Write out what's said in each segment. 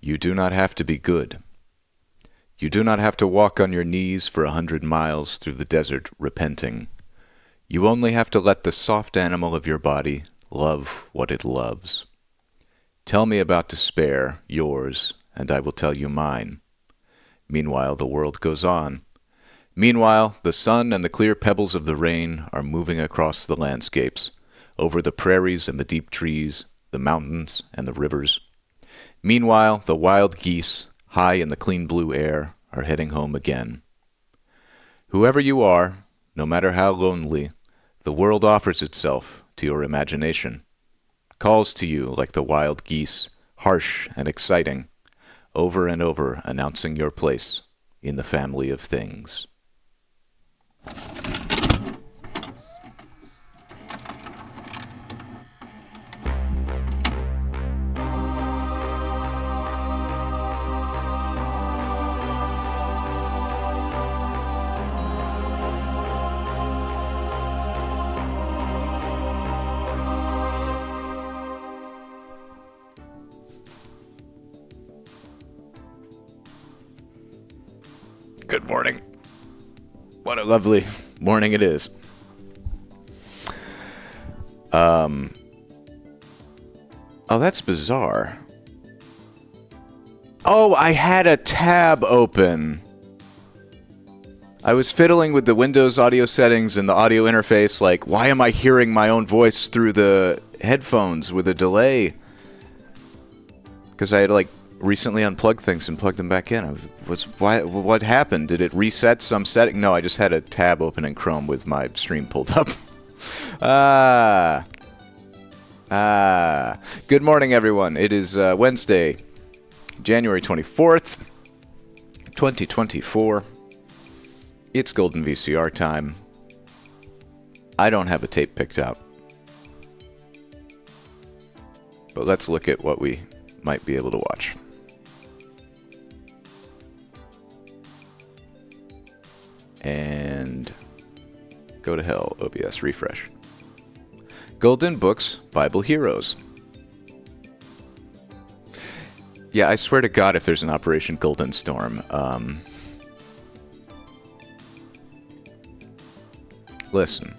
You do not have to be good. You do not have to walk on your knees for 100 miles through the desert repenting. You only have to let the soft animal of your body love what it loves. Tell me about despair, yours, and I will tell you mine. Meanwhile, the world goes on. Meanwhile, the sun and the clear pebbles of the rain are moving across the landscapes, over the prairies and the deep trees, the mountains and the rivers. Meanwhile, the wild geese, high in the clean blue air, are heading home again. Whoever you are, no matter how lonely, the world offers itself to your imagination, calls to you like the wild geese, harsh and exciting, over and over announcing your place in the family of things. Good morning. What a lovely morning it is. Oh, that's bizarre. Oh, I had a tab open. I was fiddling with the Windows audio settings and the audio interface, like, why am I hearing my own voice through the headphones with a delay? Because I had, recently unplugged things and plugged them back in. What happened? Did it reset some setting? No, I just had a tab open in Chrome with my stream pulled up. Good morning, everyone. It is Wednesday, January 24th, 2024. It's Golden VCR time. I don't have a tape picked out. But let's look at what we might be able to watch. And go to hell, OBS, refresh. Golden Books, Bible Heroes. Yeah, I swear to God, if there's an Operation Golden Storm, listen,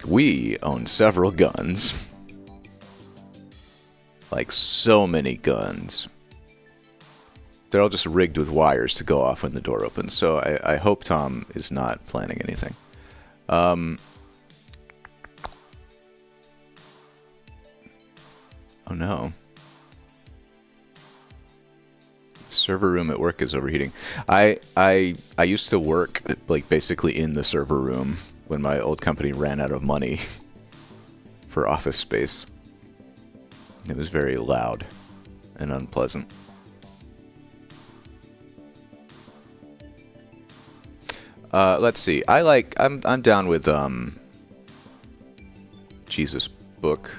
we own several guns. Like so many guns. They're all just rigged with wires to go off when the door opens. So I hope Tom is not planning anything. Oh no. Server room at work is overheating. I used to work basically in the server room when my old company ran out of money for office space. It was very loud and unpleasant. Let's see. I'm down with Jesus book.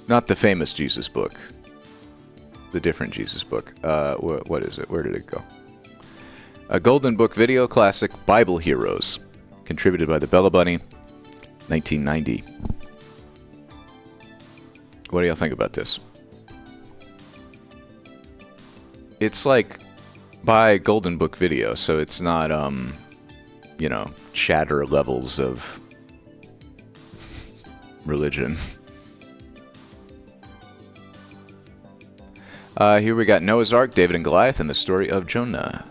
Not the famous Jesus book. The different Jesus book. What is it? Where did it go? A Golden Book video classic, Bible Heroes, contributed by the Bella Bunny, 1990. What do y'all think about this? It's by Golden Book Video, so it's not, chatter levels of religion. Here we got Noah's Ark, David and Goliath, and the story of Jonah.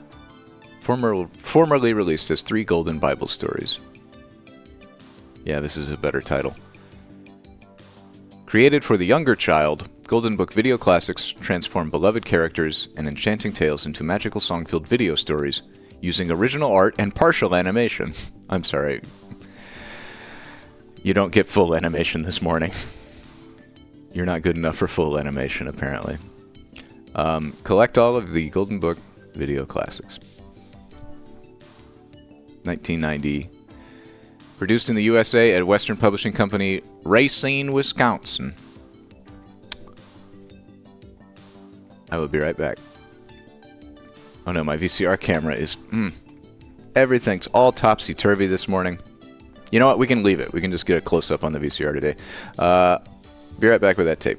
Formerly released as 3 Golden Bible Stories. Yeah, this is a better title. Created for the younger child, Golden Book video classics transform beloved characters and enchanting tales into magical song-filled video stories using original art and partial animation. I'm sorry. You don't get full animation this morning. You're not good enough for full animation, apparently. Collect all of the Golden Book video classics. 1990. Produced in the USA at Western Publishing Company, Racine, Wisconsin. I will be right back. Oh no, my VCR camera is... everything's all topsy-turvy this morning. You know what? We can leave it. We can just get a close-up on the VCR today. Be right back with that tape.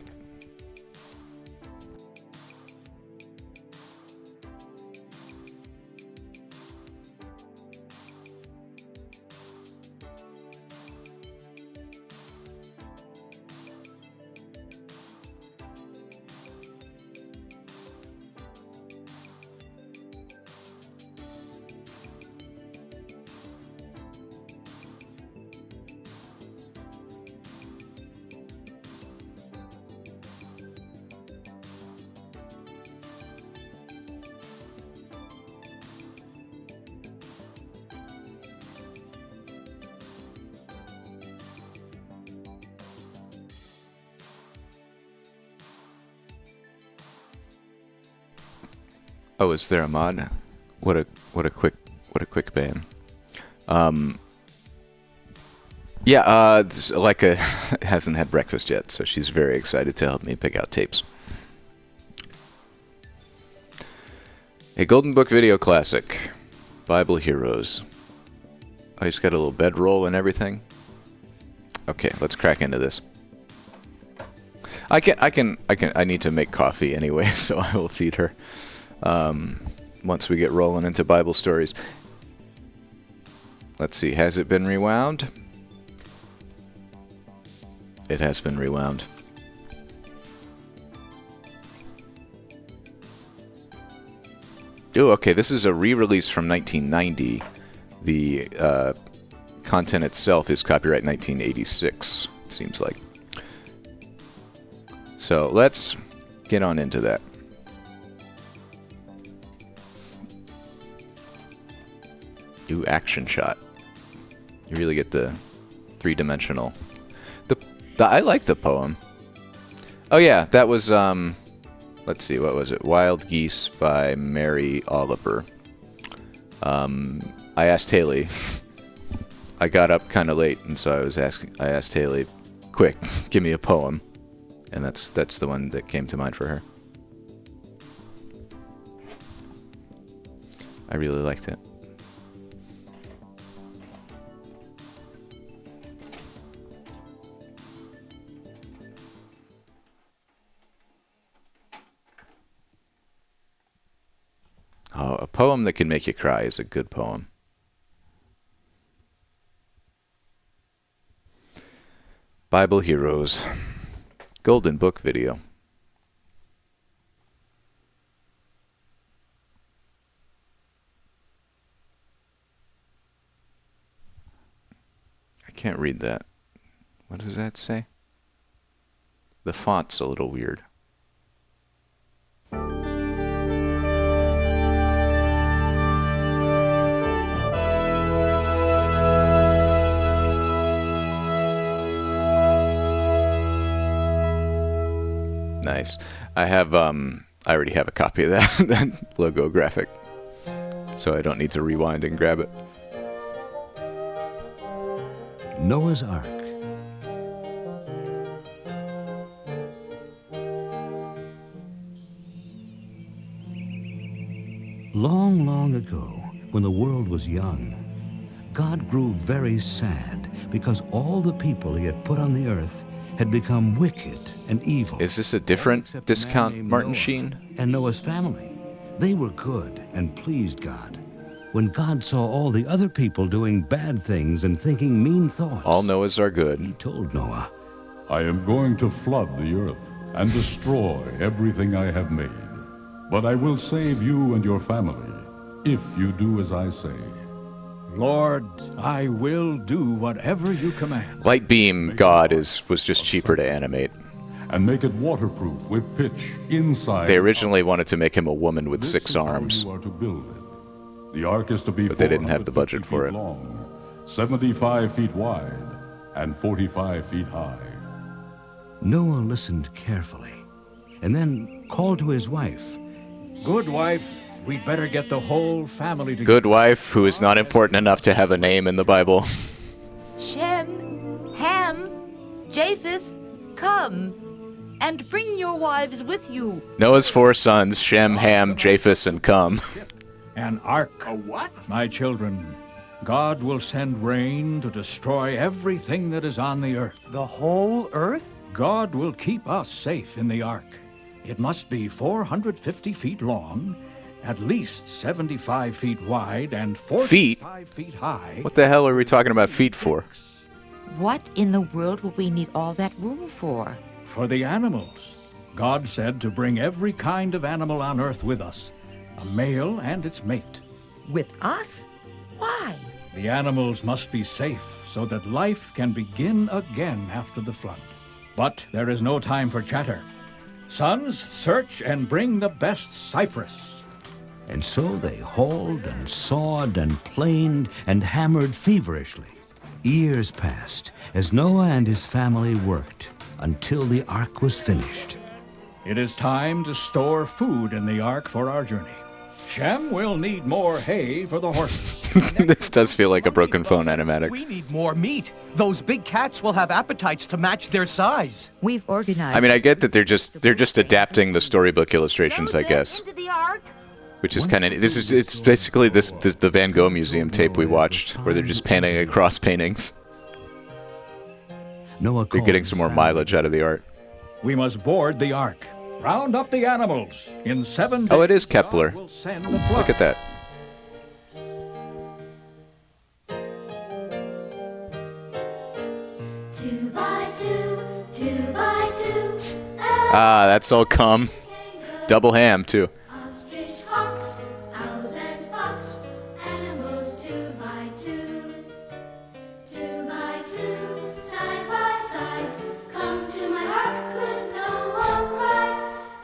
Oh, is there a mod? What a quick ban. Yeah, Leica hasn't had breakfast yet, so she's very excited to help me pick out tapes. A Golden Book video classic, Bible Heroes. Oh, he's got a little bedroll and everything. Okay, let's crack into this. I need to make coffee anyway, so I will feed her once we get rolling into Bible stories. Let's see, has it been rewound? It has been rewound. Oh, okay, this is a re-release from 1990. The content itself is copyright 1986, it seems like. So let's get on into that. Ooh, action shot. You really get the three-dimensional. I like the poem. Oh yeah, that was, let's see, what was it? Wild Geese by Mary Oliver. I asked Haley. I got up kind of late, and so I asked Haley, quick, give me a poem. And that's the one that came to mind for her. I really liked it. Oh, a poem that can make you cry is a good poem. Bible Heroes. Golden Book video. I can't read that. What does that say? The font's a little weird. Nice. I already have a copy of that logo graphic, so I don't need to rewind and grab it. Noah's Ark. Long, long ago, when the world was young, God grew very sad because all the people he had put on the earth had become wicked and evil. Is this a different discount Martin Sheen? And Noah's family. They were good and pleased God. When God saw all the other people doing bad things and thinking mean thoughts, all Noahs are good. He told Noah, I am going to flood the earth and destroy everything I have made. But I will save you and your family if you do as I say. Lord, I will do whatever you command. Light Beam God was just cheaper to animate. And make it waterproof with pitch inside. They originally wanted to make him a woman with 6 arms. You are to build it. The ark is to be but they didn't have the budget for it. Long, 75 feet wide, and 45 feet high. Noah listened carefully, and then called to his wife. Good wife, we better get the whole family together. Good wife, who is not important enough to have a name in the Bible. Shem, Ham, Japheth, come, and bring your wives with you. Noah's 4 sons, Shem, Ham, Japheth, and Cum. An ark. A what? My children, God will send rain to destroy everything that is on the earth. The whole earth? God will keep us safe in the ark. It must be 450 feet long, at least 75 feet wide, and 45 feet high. What the hell are we talking about feet for? What in the world would we need all that room for? For the animals. God said to bring every kind of animal on earth with us, a male and its mate. With us? Why? The animals must be safe so that life can begin again after the flood. But there is no time for chatter. Sons, search and bring the best cypress. And so they hauled and sawed and planed and hammered feverishly. Years passed as Noah and his family worked until the ark was finished. It is time to store food in the ark for our journey. Shem will need more hay for the horses. This does feel like a broken phone animatic. We need more meat. Those big cats will have appetites to match their size. We've organized. I mean, I get that they're just adapting the storybook illustrations, I guess. Into the ark. Which is kind of it's basically the Van Gogh museum tape we watched, where they're just painting across paintings. Noah They're called getting his some more family. mileage out of the art. We must board the ark. Round up the animals. In 7 days, Oh, it is Kepler. God will send the flood. Look at that. Two by two, two by two. Ah, that's all cum. Double ham too. Ostrich, hawks, owls and fox, animals two by two. Two by two, side by side. Come to my ark, could no one cry?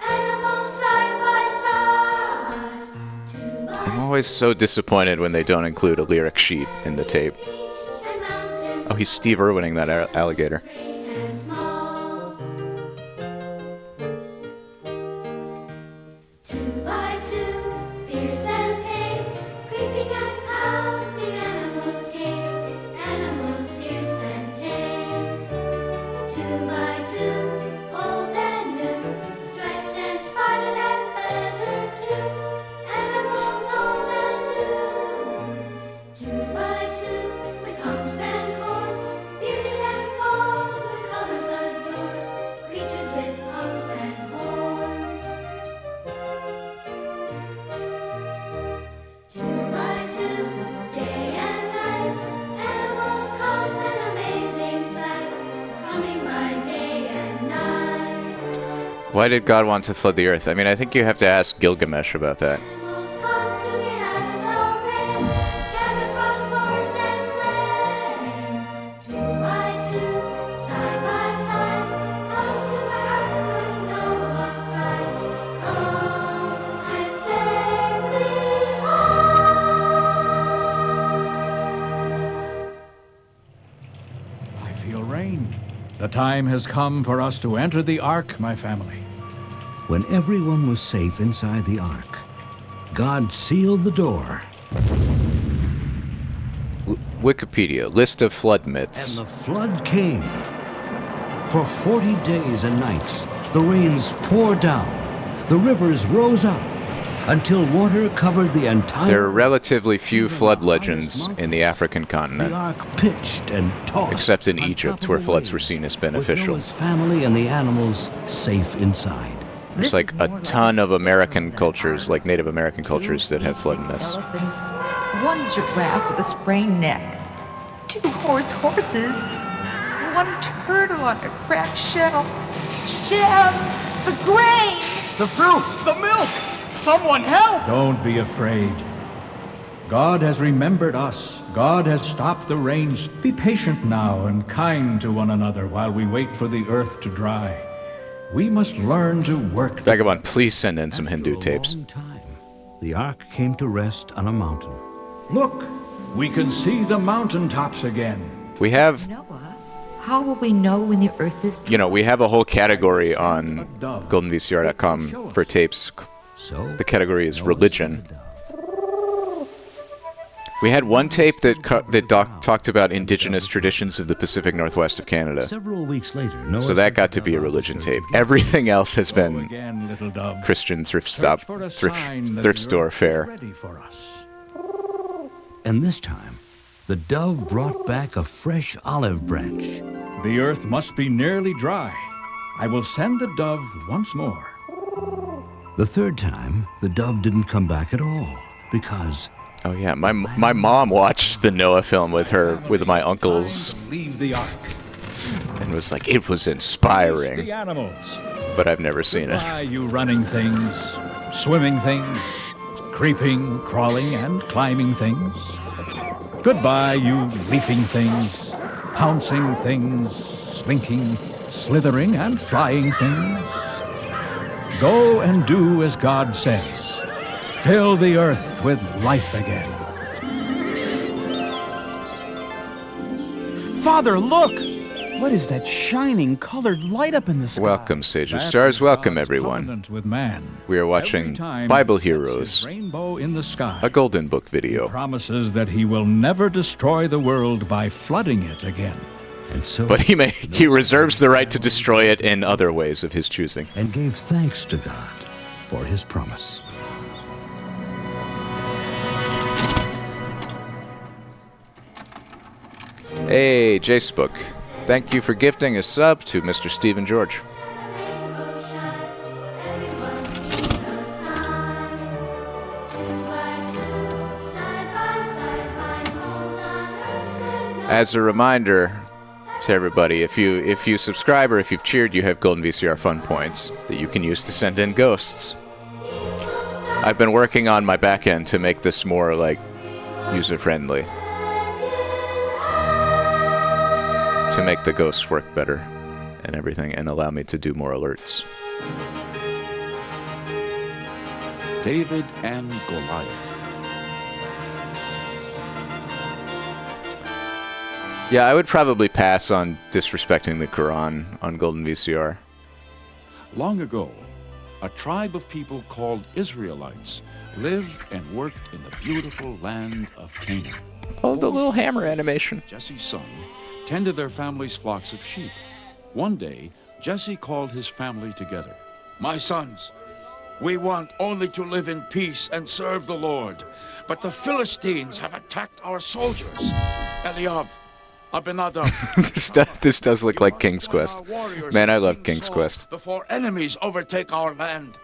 Animals side by side. Two by I'm always so disappointed when they don't include a lyric sheet in the tape. beach and mountains. Oh, he's Steve Irwining that alligator. Great and small. Two by two, fierce and tame, creeping and pouncing animals came, animals fierce and tame. Two by two, old and new, striped and spotted and feathered too, animals old and new. Two by two, with humps and horns, bearded and bald, with colors adorned, creatures with humps and horns. Two by two, day and night, animals come an amazing sight, coming by day and night. Why did God want to flood the earth? I mean, I think you have to ask Gilgamesh about that. Animals come to get out of the rain, gather from forest and plain. Two by two, side by side, come to my ark, could no one cry? Come and safely I feel rain. The time has come for us to enter the ark, my family. When everyone was safe inside the ark, God sealed the door, Wikipedia, list of flood and myths. the flood came. For 40 days and nights, the rains poured down, the rivers rose up, until water covered the entire... There are relatively few flood legends in the African The continent, ark pitched and tossed, except in on Egypt, top of where the floods were waves, seen as with beneficial. Noah's family and the animals safe inside. There's like a ton of American cultures, like Native American cultures, that have flood myths. Elephants, one giraffe with a sprained neck, two horses, one turtle on a cracked shell. Shem, the grain! The fruit, the milk. Someone help! Don't be afraid. God has remembered us. God has stopped the rains. Be patient now and kind to one another while we wait for the earth to dry. We must learn to work. Vagabond, please send in some Hindu After a tapes. long time, the ark came to rest on a mountain. Look, we can see the mountaintops again. We have, Noah, how will we know when the earth is dry? you know, we have a whole category on goldenvcr.com for tapes. So The category is Noah religion. said the dove, We had one tape that talked about indigenous traditions of the Pacific Northwest of Canada. Several weeks later, Noah So that sent got the to be a dove religion officer tape. to get Everything else has Go been again, little dove. Christian thrift Search for a sign that thrift the store earth is fare. ready for us. And this time, the dove brought back a fresh olive branch. The earth must be nearly dry. I will send the dove once more. The third time, the dove didn't come back at all because Oh yeah, my mom watched the Noah film with my uncles Time to leave the ark. and was like, it was The inspiring, animals. but I've never seen it. Goodbye, you running things, swimming things, creeping, crawling, and climbing things. Goodbye, you leaping things, pouncing things, slinking, slithering, and flying things. Go and do as God says. Fill the earth with life again. Father, look! What is that shining colored light up in the sky? Welcome, Sage of That Stars. is Welcome, God's everyone. covenant with man. We are Every watching time Bible he sets his Heroes, rainbow in the sky. a Golden Book video. Promises that he will never destroy the world by flooding it again. And so But he reserves the right to destroy it in other ways of his choosing. and gave thanks to God for his promise. Hey, J-Spook. Thank you for gifting a sub to Mr. Stephen George. Rainbow shine, everyone see the sign. 2 by 2, side by side, find homes on earth. Good As a reminder to everybody, if you subscribe or if you've cheered, you have Golden VCR Fun Points that you can use to send in ghosts. peaceful stars. I've been working on my back end to make this more, like, user-friendly. To make the ghosts work better and everything, and allow me to do more alerts. David and Goliath. Yeah, I would probably pass on disrespecting the Quran on Golden VCR. Long ago, a tribe of people called Israelites lived and worked in the beautiful land of Canaan. Oh, the little hammer animation. Jesse's son tended their family's flocks of sheep. One day, Jesse called his family together. My sons, we want only to live in peace and serve the Lord. But the Philistines have attacked our soldiers. Eliav, Abinadab. This does look like King's Quest. Man, I love King's Quest. Before enemies overtake our land.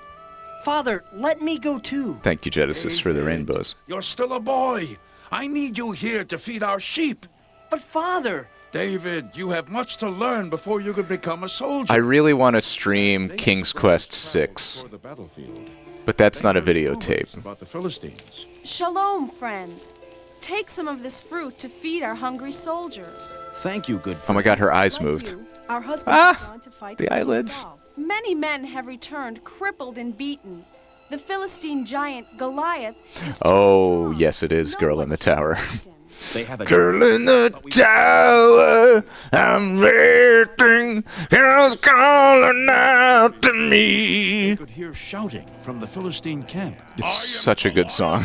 Father, let me go too. Thank you, Genesis, for the David, rainbows. You're still a boy. I need you here to feed our sheep. But Father, David, you have much to learn before you can become a soldier. I really want to stream King's Quest 6, Toward the battlefield. but that's not a They heard rumors videotape. about the Philistines. Shalom, friends. Take some of this fruit to feed our hungry soldiers. thank you, good Oh my god, her eyes Like moved. you, our husbands Ah, have gone to fight the for eyelids. Saul. Many men have returned crippled and beaten. The Philistine giant Goliath is too Oh, strong. yes it is, No Girl one in the can Tower. defeat him. They have a Girl in the tower, I'm waiting, who's calling out to me. They could hear shouting from the Philistine camp. It's such a good song.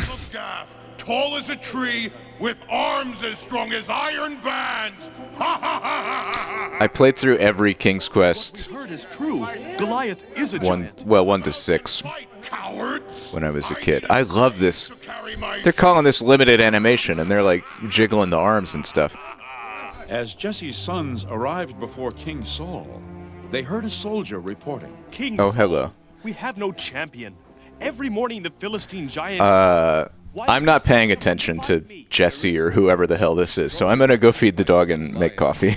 Tall as a tree, with arms as strong as iron bands. Ha ha ha ha! I played through every King's Quest heard is true. Goliath is a 1 to 6 Fight, cowards! when I was a kid. I love this. To carry my They're calling this limited animation, and they're like jiggling the arms and stuff. As Jesse's sons arrived before King Saul, they heard a soldier reporting. King Oh, Saul, hello. we have no champion. Every morning the Philistine giant... I'm not paying attention to Jesse or whoever the hell this is, so I'm gonna go feed the dog and make coffee.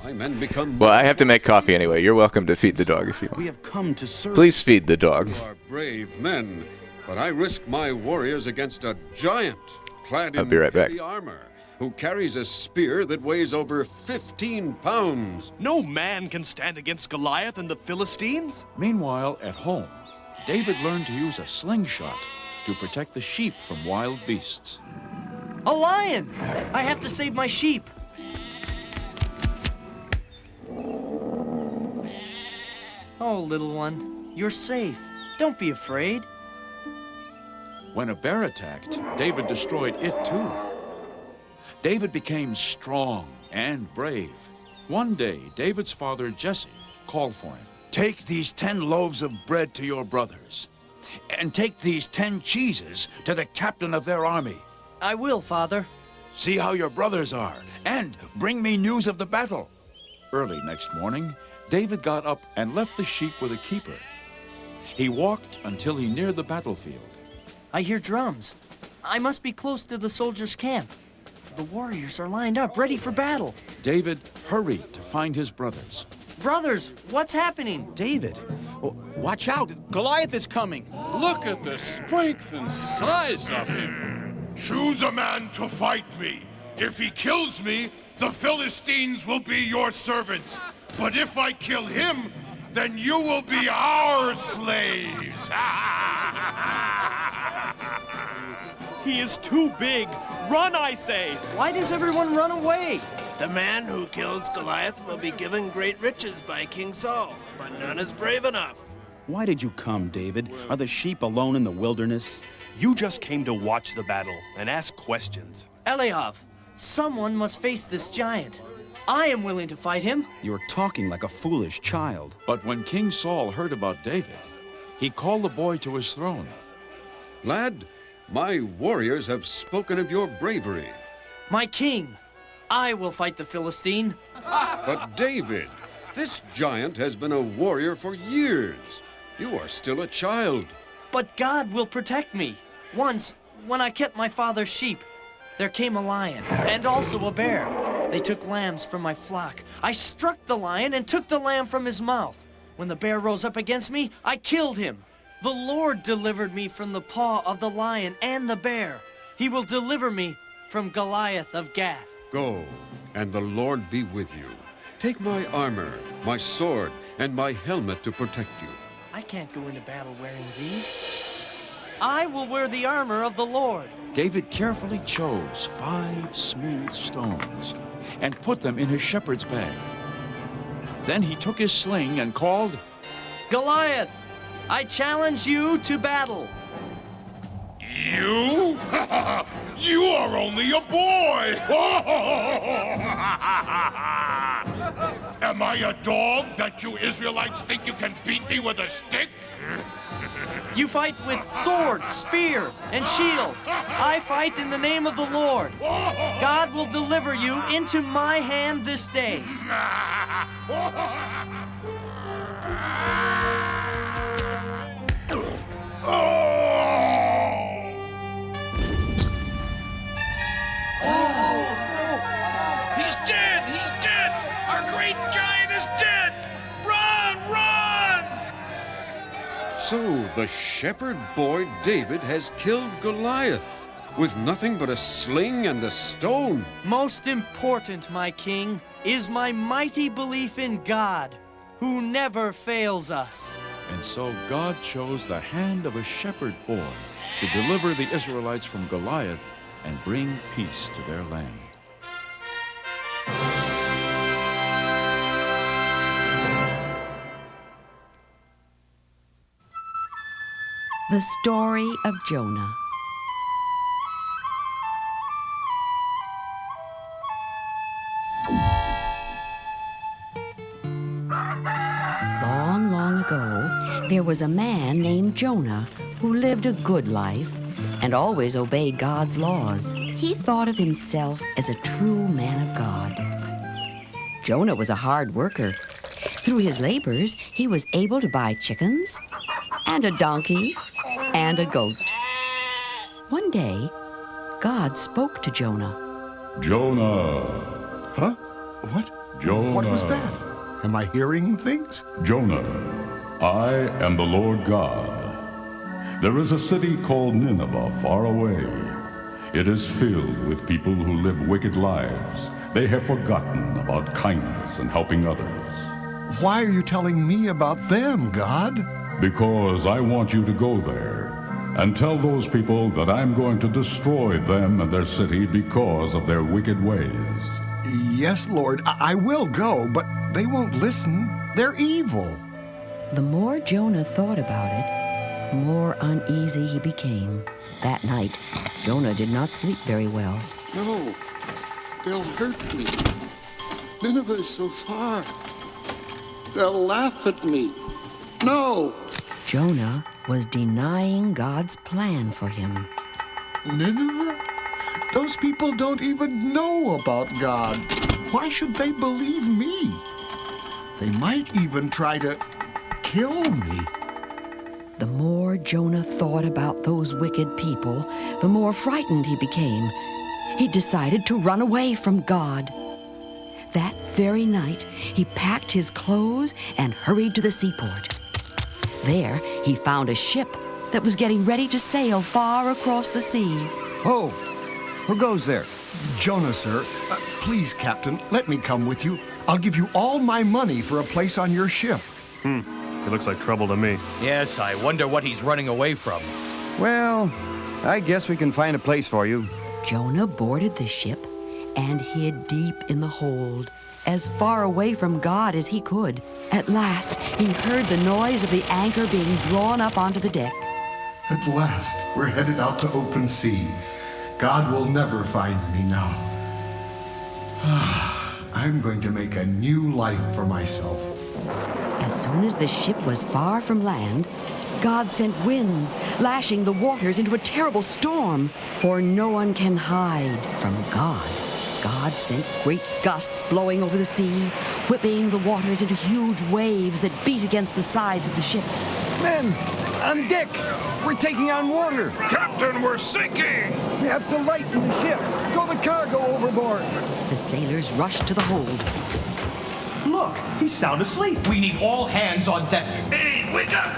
My men become Well, I have to make coffee anyway. You're welcome to feed the dog if you want. We have come to serve. Please feed the dog. You are brave men, but I risk my warriors against a giant clad I'll in be right back. heavy armor who carries a spear that weighs over 15 pounds. No man can stand against Goliath and the Philistines. Meanwhile, at home, David learned to use a slingshot to protect the sheep from wild beasts. A lion! I have to save my sheep. Oh, little one, you're safe. Don't be afraid. When a bear attacked, David destroyed it too. David became strong and brave. One day, David's father, Jesse, called for him. Take these 10 loaves of bread to your brothers. And take these 10 cheeses to the captain of their army. I will, Father. See how your brothers are, and bring me news of the battle. Early next morning, David got up and left the sheep with a keeper. He walked until he neared the battlefield. I hear drums. I must be close to the soldiers' camp. The warriors are lined up, ready for battle. David hurried to find his brothers. Brothers, what's happening? David, watch out. Goliath is coming. Look at the strength and size of him. Choose a man to fight me. If he kills me, the Philistines will be your servants. But if I kill him, then you will be our slaves. He is too big. Run, I say. Why does everyone run away? The man who kills Goliath will be given great riches by King Saul, but none is brave enough. Why did you come, David? Are the sheep alone in the wilderness? You just came to watch the battle and ask questions. Eliav, someone must face this giant. I am willing to fight him. You're talking like a foolish child. But when King Saul heard about David, he called the boy to his throne. Lad, my warriors have spoken of your bravery. My king, I will fight the Philistine. But David, this giant has been a warrior for years. You are still a child. But God will protect me. Once, when I kept my father's sheep, there came a lion and also a bear. They took lambs from my flock. I struck the lion and took the lamb from his mouth. When the bear rose up against me, I killed him. The Lord delivered me from the paw of the lion and the bear. He will deliver me from Goliath of Gath. Go, and the Lord be with you. Take my armor, my sword, and my helmet to protect you. I can't go into battle wearing these. I will wear the armor of the Lord. David carefully chose 5 smooth stones and put them in his shepherd's bag. Then he took his sling and called, Goliath, I challenge you to battle. You? You are only a boy! Am I a dog that you Israelites think you can beat me with a stick? You fight with sword, spear, and shield. I fight in the name of the Lord. God will deliver you into my hand this day. He's dead! He's dead! Our great giant is dead! Run! Run! So the shepherd boy David has killed Goliath with nothing but a sling and a stone. Most important, my king, is my mighty belief in God, who never fails us. and so God chose the hand of a shepherd boy to deliver the Israelites from Goliath and bring peace to their land. The story of Jonah. Long, long ago, there was a man named Jonah who lived a good life and always obeyed God's laws. He thought of himself as a true man of God. Jonah was a hard worker. Through his labors, he was able to buy chickens and a donkey and a goat. One day, God spoke to Jonah. Jonah. Huh? What? Jonah. What was that? Am I hearing things? Jonah, I am the Lord God. There is a city called Nineveh far away. It is filled with people who live wicked lives. They have forgotten about kindness and helping others. Why are you telling me about them, God? Because I want you to go there and tell those people that I'm going to destroy them and their city because of their wicked ways. Yes, Lord, I will go, but they won't listen. They're evil. The more Jonah thought about it, the more uneasy he became. That night, Jonah did not sleep very well. No, they'll hurt me. Nineveh is so far. They'll laugh at me. No! Jonah was denying God's plan for him. Nineveh? Those people don't even know about God. Why should they believe me? They might even try to kill me. The more Jonah thought about those wicked people, the more frightened he became. He decided to run away from God. That very night, he packed his clothes and hurried to the seaport. There, he found a ship that was getting ready to sail far across the sea. Oh, who goes there? Jonah, sir. Please, Captain, let me come with you. I'll give you all my money for a place on your ship. It looks like trouble to me. Yes, I wonder what he's running away from. Well, I guess we can find a place for you. Jonah boarded the ship and hid deep in the hold, as far away from God as he could. At last, he heard the noise of the anchor being drawn up onto the deck. At last, we're headed out to open sea. God will never find me now. I'm going to make a new life for myself. As soon as the ship was far from land, God sent winds, lashing the waters into a terrible storm. For no one can hide from God. God sent great gusts blowing over the sea, whipping the waters into huge waves that beat against the sides of the ship. Men, on deck, we're taking on water. Captain, we're sinking! We have to lighten the ship. Throw the cargo overboard. The sailors rushed to the hold. Look, he's sound asleep. We need all hands on deck. Hey, wake up!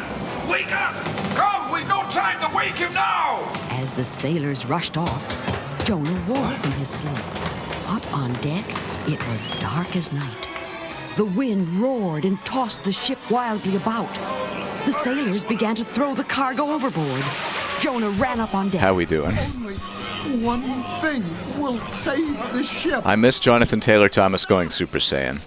Wake up! Come, we've no time to wake him now! As the sailors rushed off, Jonah woke from his sleep. Up on deck, it was dark as night. The wind roared and tossed the ship wildly about. The sailors began to throw the cargo overboard. Jonah ran up on deck. How we doing? Only one thing will save the ship. I miss Jonathan Taylor Thomas going Super Saiyan.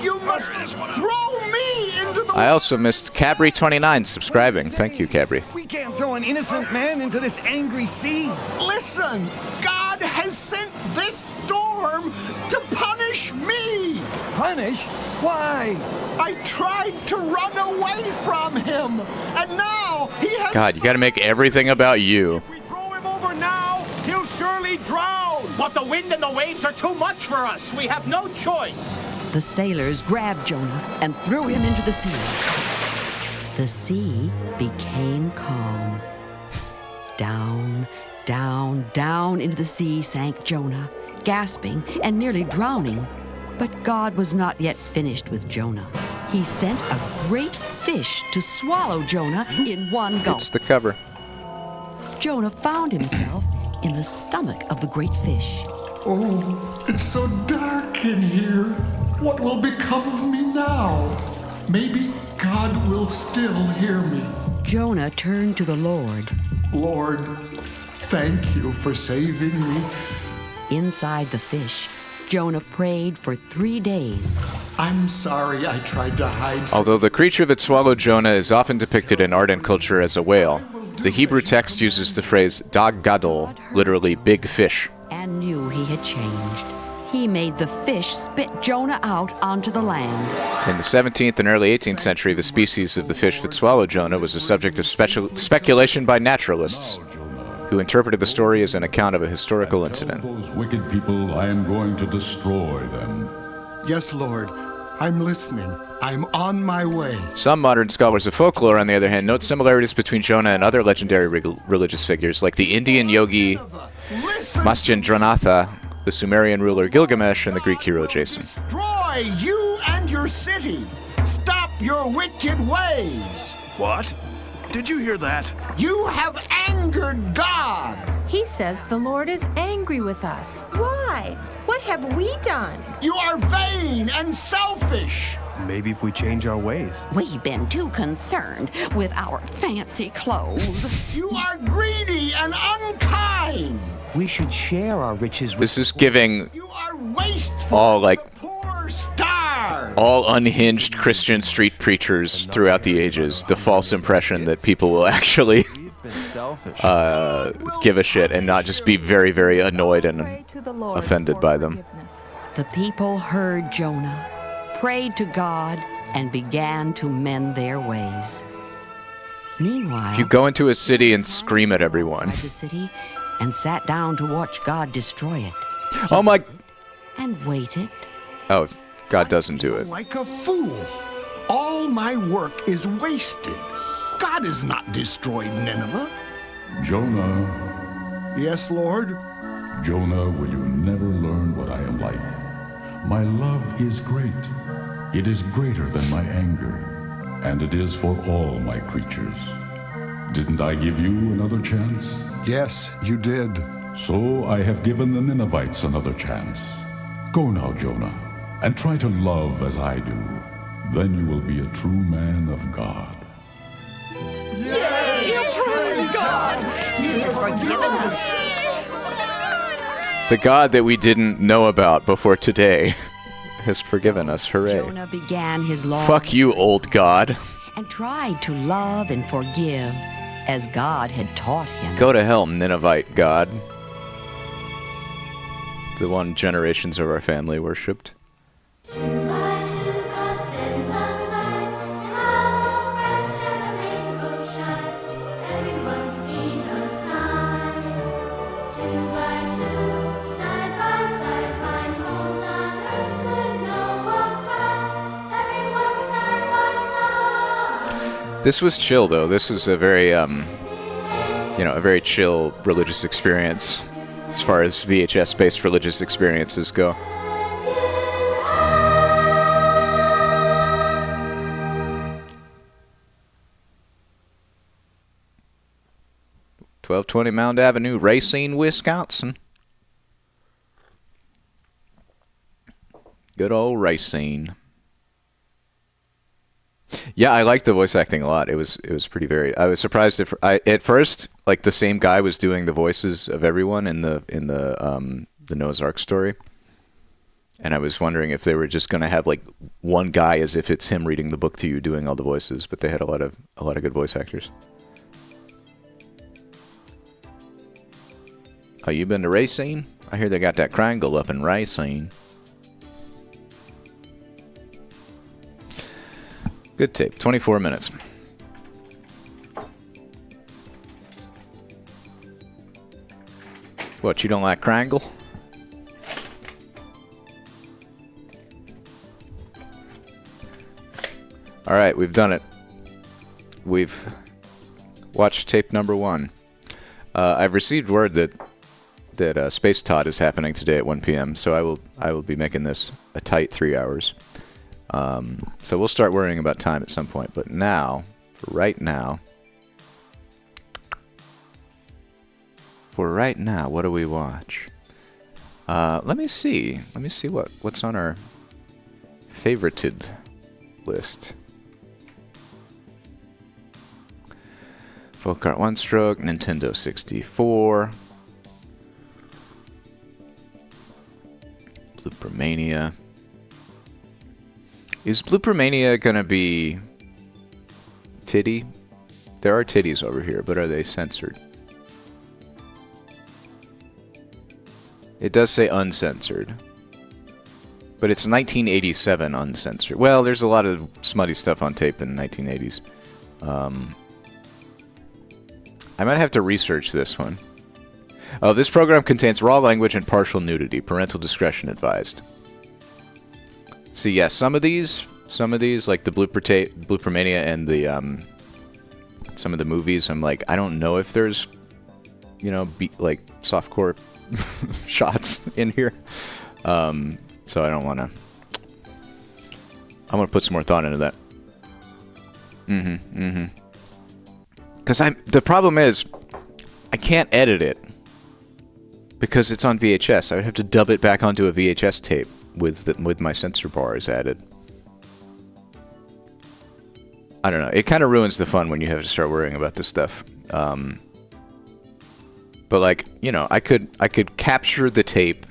You must throw me into the... I also missed Cabri29 subscribing. Thank you, Cabri. We can't throw an innocent man into this angry sea. Listen, God has sent this storm to punish me. Punish? Why? I tried to run away from him, and now he has... God, you gotta make everything about you. If we throw him over now, he'll surely drown. But the wind and the waves are too much for us. We have no choice. The sailors grabbed Jonah and threw him into the sea. The sea became calm. Down, down, down into the sea sank Jonah, gasping and nearly drowning. But God was not yet finished with Jonah. He sent a great fish to swallow Jonah in one gulp. It's the cover. Jonah found himself in the stomach of the great fish. Oh, it's so dark in here. What will become of me now? Maybe God will still hear me. Jonah turned to the Lord. Lord, thank you for saving me. Inside the fish, Jonah prayed for 3 days. I'm sorry I tried to hide from... Although the creature that swallowed Jonah is often depicted in art and culture as a whale, the Hebrew text uses the phrase dag gadol, literally big fish. And knew he had changed. He made the fish spit Jonah out onto the land. In the 17th and early 18th century, the species of the fish that swallowed Jonah was the subject of speculation by naturalists, who interpreted the story as an account of a historical incident. Those wicked people, I am going to destroy them. Yes, Lord. I'm listening. I'm on my way. Some modern scholars of folklore, on the other hand, note similarities between Jonah and other legendary religious figures, like the Indian yogi Matsyendranath, the Sumerian ruler Gilgamesh, and the Greek hero Jason. Destroy you and your city. Stop your wicked ways. What? Did you hear that? You have angered God. He says the Lord is angry with us. Why? What have we done? You are vain and selfish. Maybe if we change our ways. We've been too concerned with our fancy clothes. You are greedy and unkind. We should share our riches with... This is giving You are wasteful. all, like, Poor stars. all unhinged Christian street preachers throughout the ages the false impression that people will actually give a shit and not just be very, very annoyed and offended by them. The people heard Jonah, prayed to God, and began to mend their ways. Meanwhile, If you go into a city and scream at everyone, the city and sat down to watch God destroy it. oh my... And waited. Oh, God doesn't do it. Like a fool. All my work is wasted. God has not destroyed Nineveh. Jonah, Yes, Lord. Jonah, will you never learn what I am like? My love is great. It is greater than my anger, and it is for all my creatures. Didn't I give you another chance? Yes, you did. So I have given the Ninevites another chance. Go now, Jonah, and try to love as I do. Then you will be a true man of God. Yay! Praise God! He has forgiven us. The God that we didn't know about before today has forgiven us. Hooray. Jonah began his long Fuck you, old God. and tried to love and forgive as God had taught him. Go to hell, Ninevite God. The one generations of our family worshipped. 2 by 2 God sends a sign, an olive branch and a rainbow shine. Everyone see the sign. 2 by 2, side by side, find homes on earth. Could Noah cry? Everyone side by side. This was chill, though. This was a very, a very chill religious experience as far as VHS-based religious experiences go. "1220 Mound Avenue, Racine, Wisconsin." Good old Racine. Yeah, I liked the voice acting a lot. It was pretty varied. I was surprised at first, like, the same guy was doing the voices of everyone in the Noah's Ark story, and I was wondering if they were just going to have like one guy as if it's him reading the book to you doing all the voices, but they had a lot of good voice actors. Oh, you been to Racine? I hear they got that triangle up in Racine. Good tape. 24 minutes. What, you don't like Krangle? Alright, we've done it. We've watched tape number 1. I've received word that Space Todd is happening today at 1 p.m., so I will be making this a tight 3 hours. So we'll start worrying about time at some point, but now, for right now, what do we watch? Let me see what's on our favorited list. Folk Art One Stroke, Nintendo 64, Blooper Mania. Is Blooper Mania gonna be titty? There are titties over here, but are they censored? It does say uncensored. But it's 1987 uncensored. Well, there's a lot of smutty stuff on tape in the 1980s. I might have to research this one. Oh, this program contains raw language and partial nudity. Parental discretion advised. So yeah, some of these, like the Blooper Mania and the some of the movies, I'm like, I don't know if there's, like softcore shots in here. So I don't want to. I want to put some more thought into that. Because the problem is, I can't edit it because it's on VHS. I would have to dub it back onto a VHS tape with my censor bars added. I don't know. It kind of ruins the fun when you have to start worrying about this stuff. But like, I could capture the tape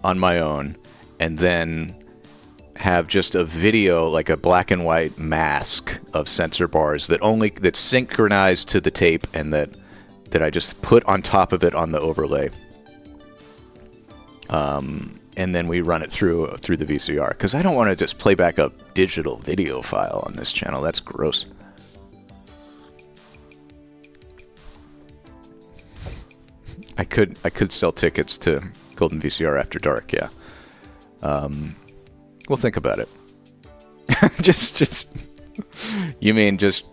on my own and then have just a video, like a black and white mask of censor bars that's synchronized to the tape and that I just put on top of it on the overlay. And then we run it through the VCR, because I don't want to just play back a digital video file on this channel. That's gross. I could sell tickets to Golden VCR After Dark, yeah. We'll think about it. You mean just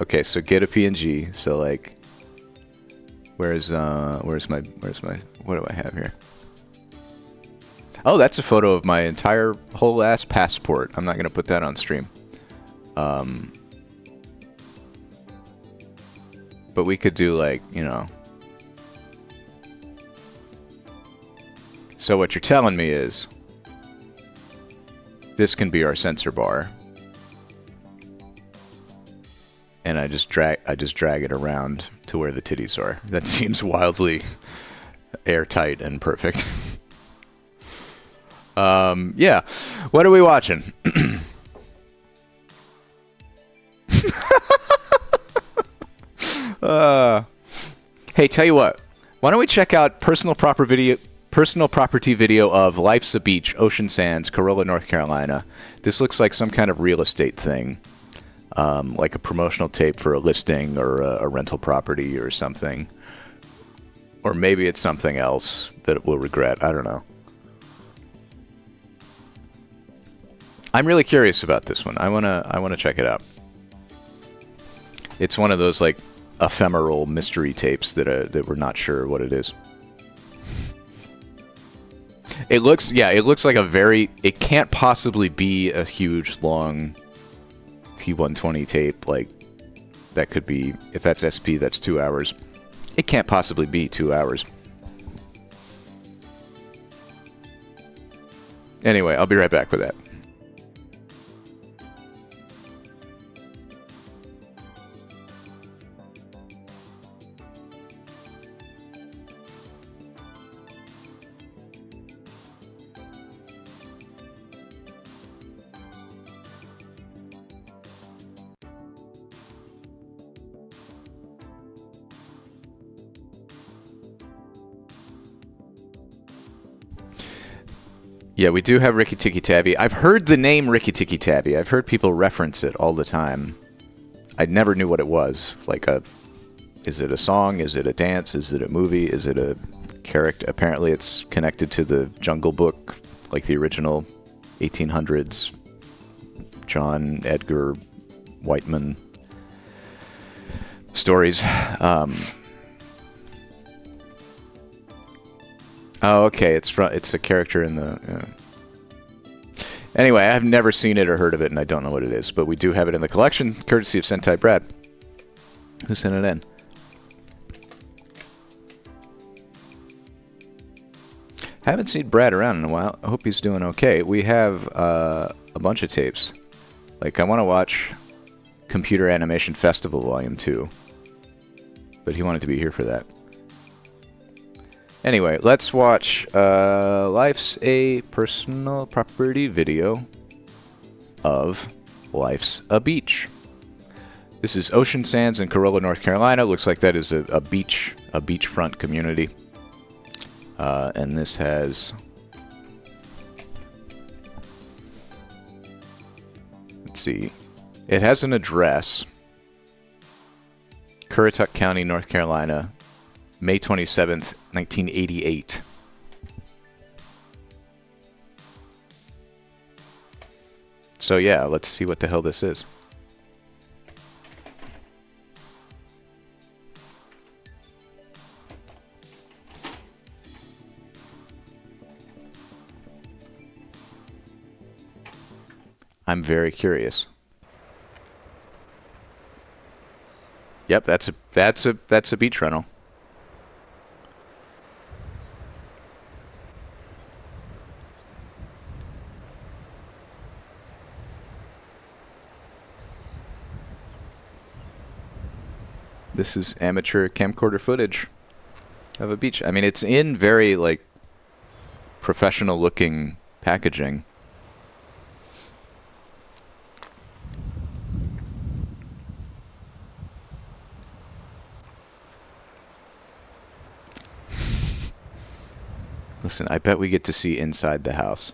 okay? So get a PNG. So like, where's my what do I have here? Oh, that's a photo of my entire whole ass passport. I'm not gonna put that on stream. But we could do like, So what you're telling me is this can be our censor bar. And I just drag it around to where the titties are. That seems wildly airtight and perfect. Yeah. What are we watching? Hey, tell you what. Why don't we check out personal property video of Life's a Beach, Ocean Sands, Corolla, North Carolina. This looks like some kind of real estate thing. Like a promotional tape for a listing or a rental property or something. Or maybe it's something else that we'll regret. I don't know. I'm really curious about this one. I wanna check it out. It's one of those like ephemeral mystery tapes that we're not sure what it is. It looks like a very. It can't possibly be a huge long T120 tape. Like that could be, if that's SP, that's 2 hours. It can't possibly be 2 hours. Anyway, I'll be right back with that. Yeah, we do have Ricky Tikki Tavi. I've heard the name Ricky Tikki Tavi. I've heard people reference it all the time. I never knew what it was. Like is it a song? Is it a dance? Is it a movie? Is it a character? Apparently it's connected to the Jungle Book, like the original 1800s John Edgar Whiteman stories. Oh, okay. It's a character in the. Anyway, I've never seen it or heard of it, and I don't know what it is. But we do have it in the collection, courtesy of Sentai Brad, who sent it in. Haven't seen Brad around in a while. I hope he's doing okay. We have a bunch of tapes. Like, I want to watch Computer Animation Festival Volume 2. But he wanted to be here for that. Anyway, let's watch Life's a Personal Property video of Life's a Beach. This is Ocean Sands in Corolla, North Carolina. Looks like that is a beachfront community. And this has... Let's see. It has an address. Currituck County, North Carolina. May 27th, 1988. So yeah, let's see what the hell this is. I'm very curious. Yep, that's a beach rental. This is amateur camcorder footage of a beach. I mean, it's in very, like, professional-looking packaging. Listen, I bet we get to see inside the house.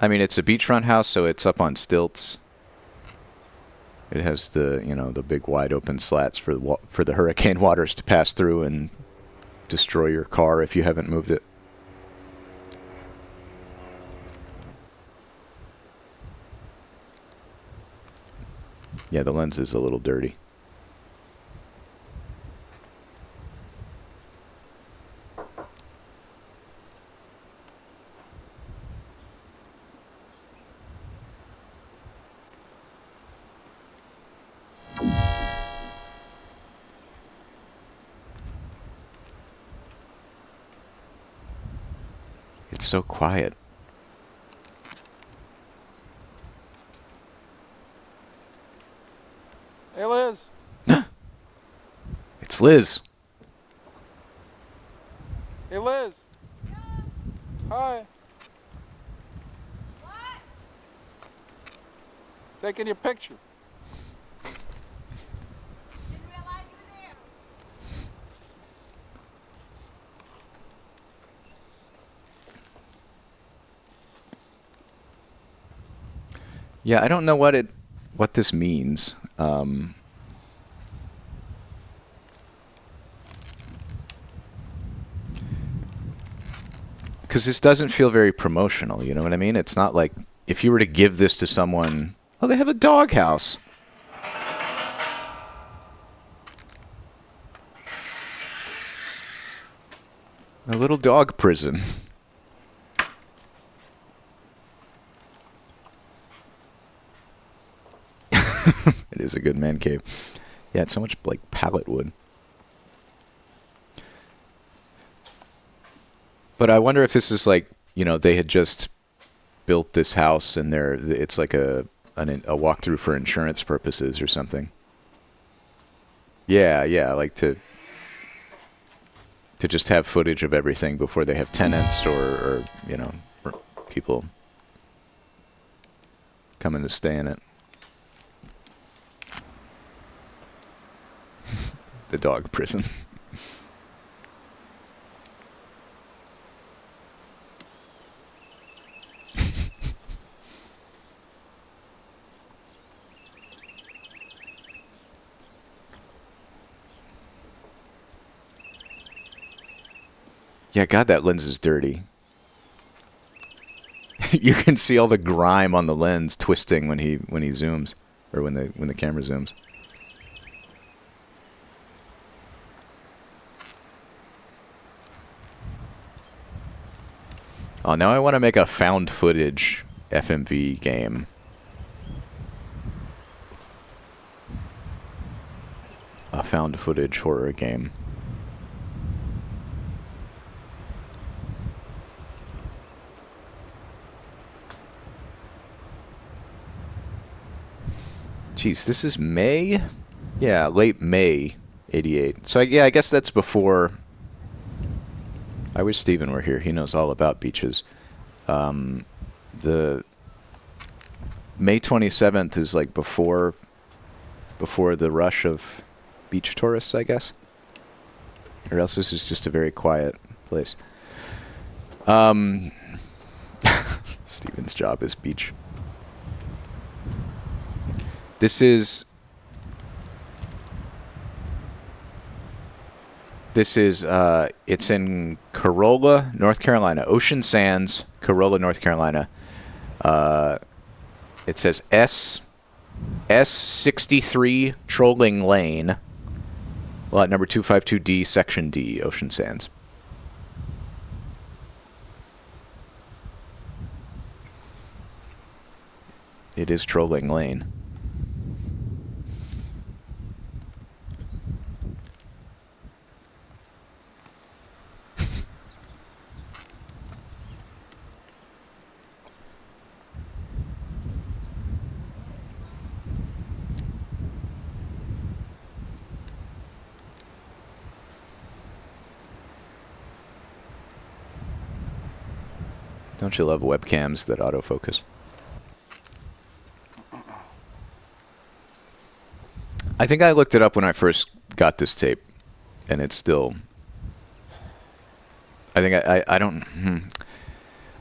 I mean, it's a beachfront house, so it's up on stilts. It has the, the big wide open slats for the hurricane waters to pass through and destroy your car if you haven't moved it. Yeah, the lens is a little dirty. It's so quiet. Hey, Liz. It's Liz. Hey, Liz. Hi. Taking your picture. Yeah, I don't know what this means. Because this doesn't feel very promotional, you know what I mean? It's not like if you were to give this to someone, oh, they have a doghouse. A little dog prison. It is a good man cave. Yeah, it's so much like pallet wood. But I wonder if this is like, you know, they had just built this house and it's like a walkthrough for insurance purposes or something. Yeah, like to just have footage of everything before they have tenants or you know, or people coming to stay in it. The dog prison. Yeah, God, that lens is dirty. You can see all the grime on the lens twisting when he zooms, or when the camera zooms. Oh, now I want to make a found footage FMV game. A found footage horror game. Jeez, this is May? Yeah, late May, 88. So, yeah, I guess that's before... I wish Steven were here. He knows all about beaches. The May 27th is like before the rush of beach tourists, I guess. Or else this is just a very quiet place. Steven's job is beach. This is it's in Corolla, North Carolina. Ocean Sands, Corolla, North Carolina. It says S63 Trolling Lane, lot number 252D, Section D, Ocean Sands. It is Trolling Lane. Don't you love webcams that autofocus? I think I looked it up when I first got this tape, and it's still... I think I don't...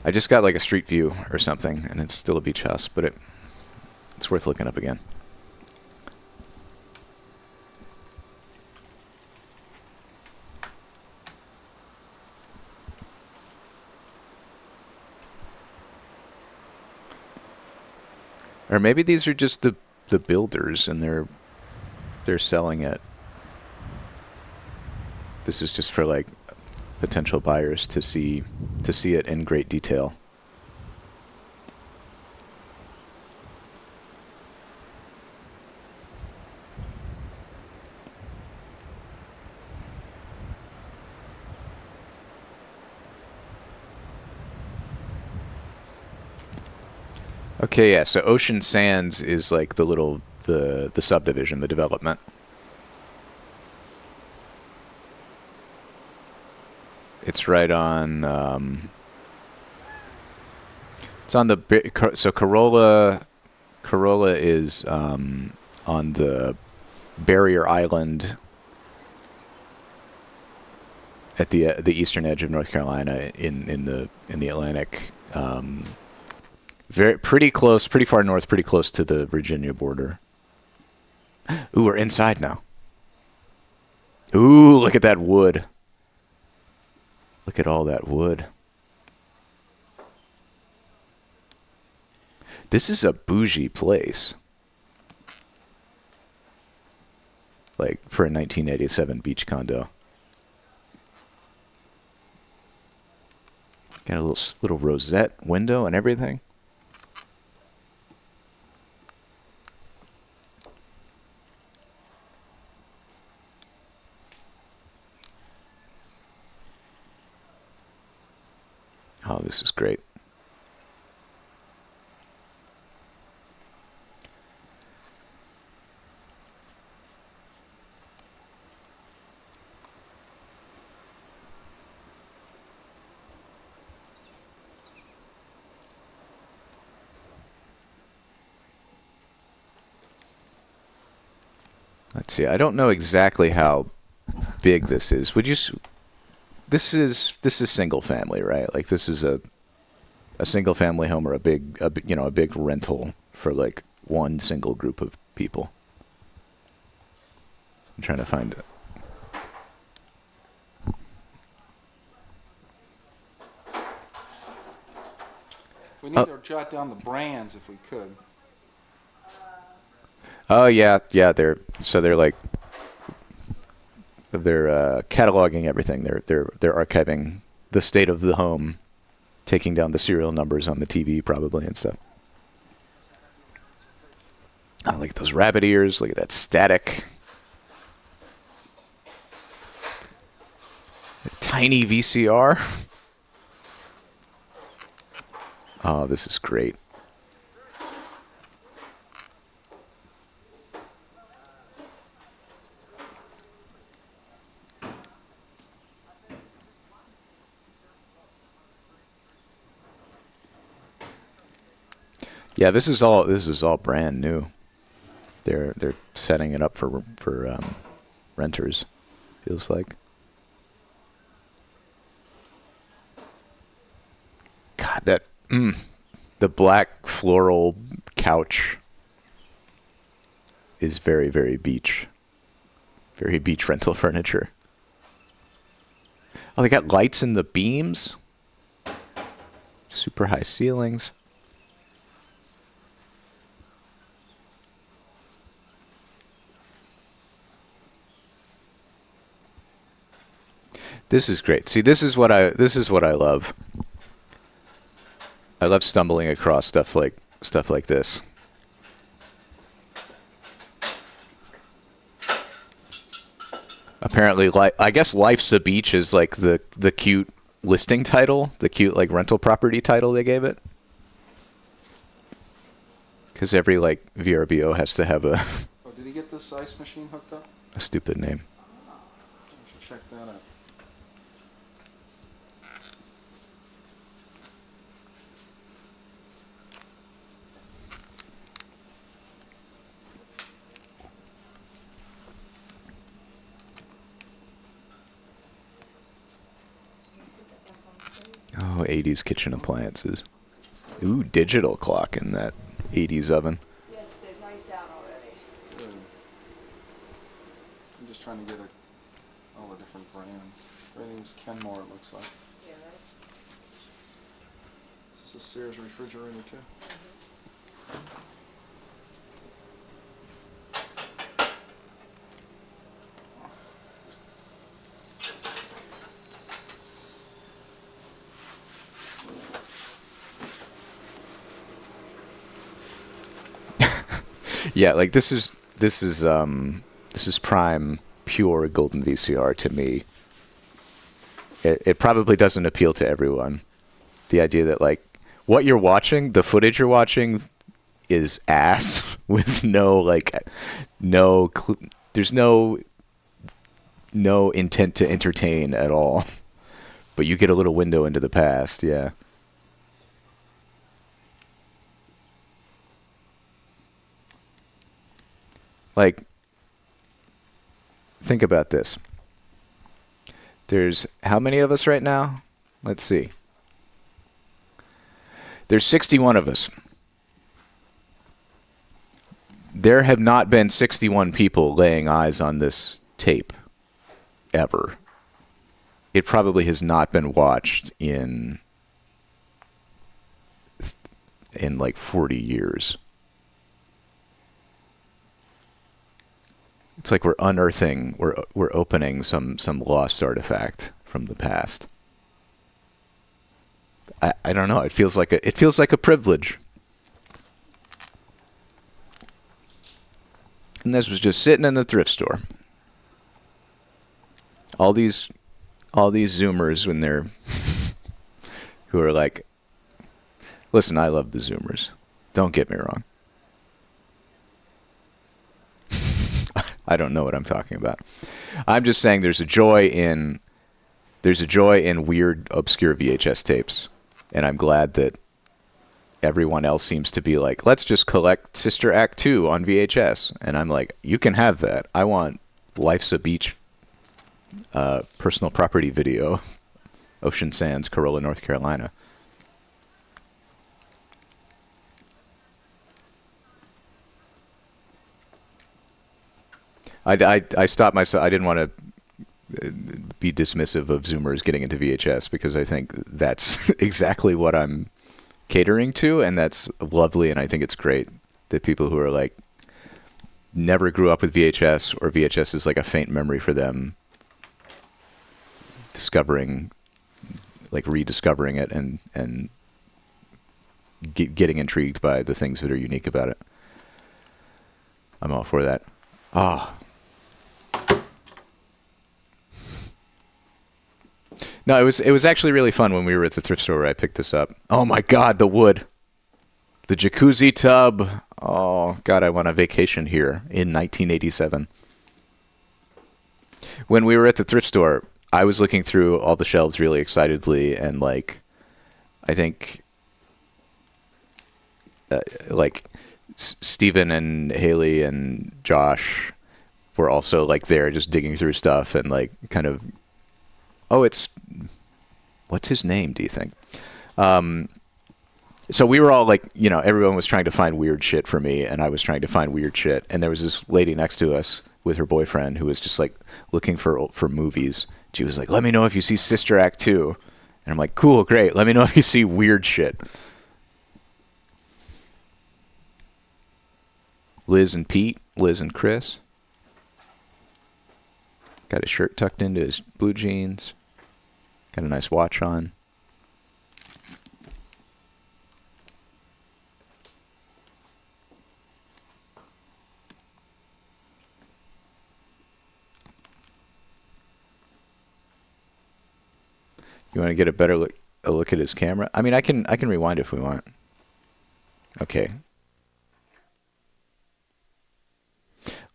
I just got like a street view or something, and it's still a beach house, but it's worth looking up again. Or maybe these are just the builders, and they're selling it. This is just for like potential buyers to see it in great detail. Okay, yeah, so Ocean Sands is like the subdivision, the development. It's right on. It's on the so Corolla. Corolla is on the Barrier Island at the eastern edge of North Carolina in the Atlantic. Pretty close, pretty far north, pretty close to the Virginia border. Ooh, we're inside now. Ooh, look at that wood. Look at all that wood. This is a bougie place. Like for a 1987 beach condo. Got a little rosette window and everything. Oh, this is great. Let's see. I don't know exactly how big this is. Would you? This is single family, right? Like this is a single family home or a big rental for like one single group of people. I'm trying to find it. We need to jot down the brands if we could. Oh yeah, they're cataloging everything. They're archiving the state of the home, taking down the serial numbers on the TV probably and stuff. Oh, look at those rabbit ears. Look at that static. A tiny VCR. Oh, this is great. Yeah, this is all brand new. They're setting it up for renters. Feels like. God, that the black floral couch is very, very beach rental furniture. Oh, they got lights in the beams. Super high ceilings. This is great. See, this is what I love. I love stumbling across stuff like this. Apparently, I guess Life's a Beach is like the cute listing title, the cute like rental property title they gave it. Because every like VRBO has to have a. Oh, did he get this ice machine hooked up? A stupid name. I should check that out. Oh, 80s kitchen appliances. Ooh, digital clock in that 80s oven. Yes, there's ice out already. Good. I'm just trying to get all the different brands. Everything's Kenmore, it looks like. Yeah, that's. Is this a Sears refrigerator too? Yeah, like this is prime pure golden VCR to me. It probably doesn't appeal to everyone. The idea that like what you're watching, the footage you're watching is ass with there's no intent to entertain at all. But you get a little window into the past, yeah. Like, think about this. There's how many of us right now? Let's see. There's 61 of us. There have not been 61 people laying eyes on this tape ever. It probably has not been watched in like 40 years. It's like we're unearthing, we're opening some lost artifact from the past. I don't know. It feels like a privilege. And this was just sitting in the thrift store. All these Zoomers when they're who are like, listen, I love the Zoomers. Don't get me wrong. I don't know what I'm talking about. I'm just saying there's a joy in weird, obscure VHS tapes. And I'm glad that everyone else seems to be like, let's just collect Sister Act 2 on VHS. And I'm like, you can have that. I want Life's a Beach personal property video, Ocean Sands, Corolla, North Carolina. I stopped myself. I didn't want to be dismissive of Zoomers getting into VHS because I think that's exactly what I'm catering to, and that's lovely, and I think it's great that people who are like never grew up with VHS or VHS is like a faint memory for them rediscovering it and getting intrigued by the things that are unique about it. I'm all for that. No, it was actually really fun when we were at the thrift store where I picked this up. Oh my God, the wood. The jacuzzi tub. Oh God, I went on vacation here in 1987. When we were at the thrift store, I was looking through all the shelves really excitedly, and like, I think Steven and Haley and Josh were also like there just digging through stuff and like kind of, what's his name, do you think? So we were all like, everyone was trying to find weird shit for me, and I was trying to find weird shit. And there was this lady next to us with her boyfriend who was just like looking for movies. She was like, let me know if you see Sister Act 2. And I'm like, cool, great. Let me know if you see weird shit. Liz and Pete, Liz and Chris. Got his shirt tucked into his blue jeans. Got a nice watch on. You want to get a look at his camera? I mean, I can rewind if we want. Okay.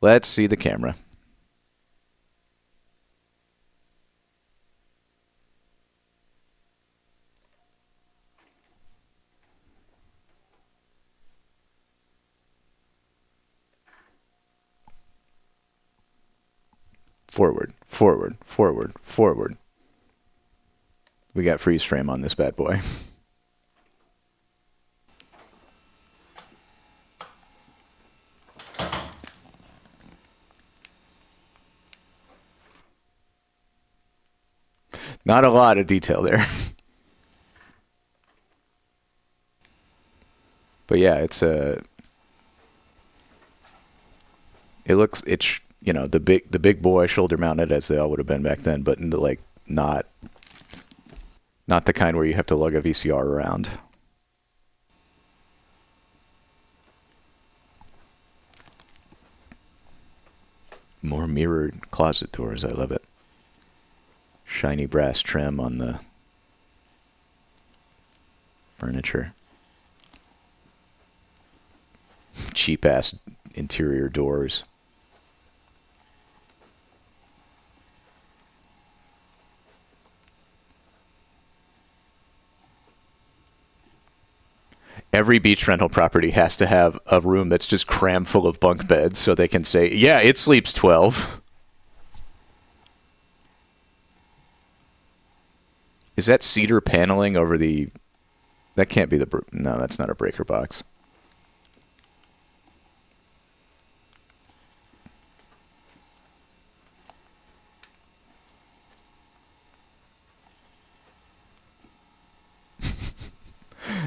Let's see the camera. Forward, forward, forward, forward. We got freeze frame on this bad boy. Not a lot of detail there. But yeah, it's the big boy shoulder mounted as they all would have been back then, but like not the kind where you have to lug a VCR around. More mirrored closet doors. I love it. Shiny brass trim on the furniture. Cheap ass interior doors. every beach rental property has to have a room that's just crammed full of bunk beds so they can say, yeah, it sleeps 12. Is that cedar paneling over the... That can't be the... No, that's not a breaker box.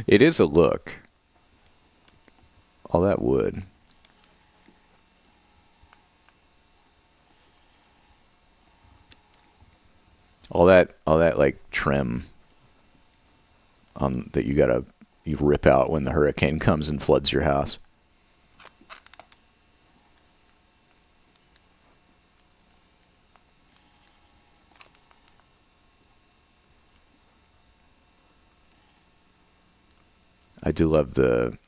It is a look. All that wood. All that like trim that you rip out when the hurricane comes and floods your house. I do love the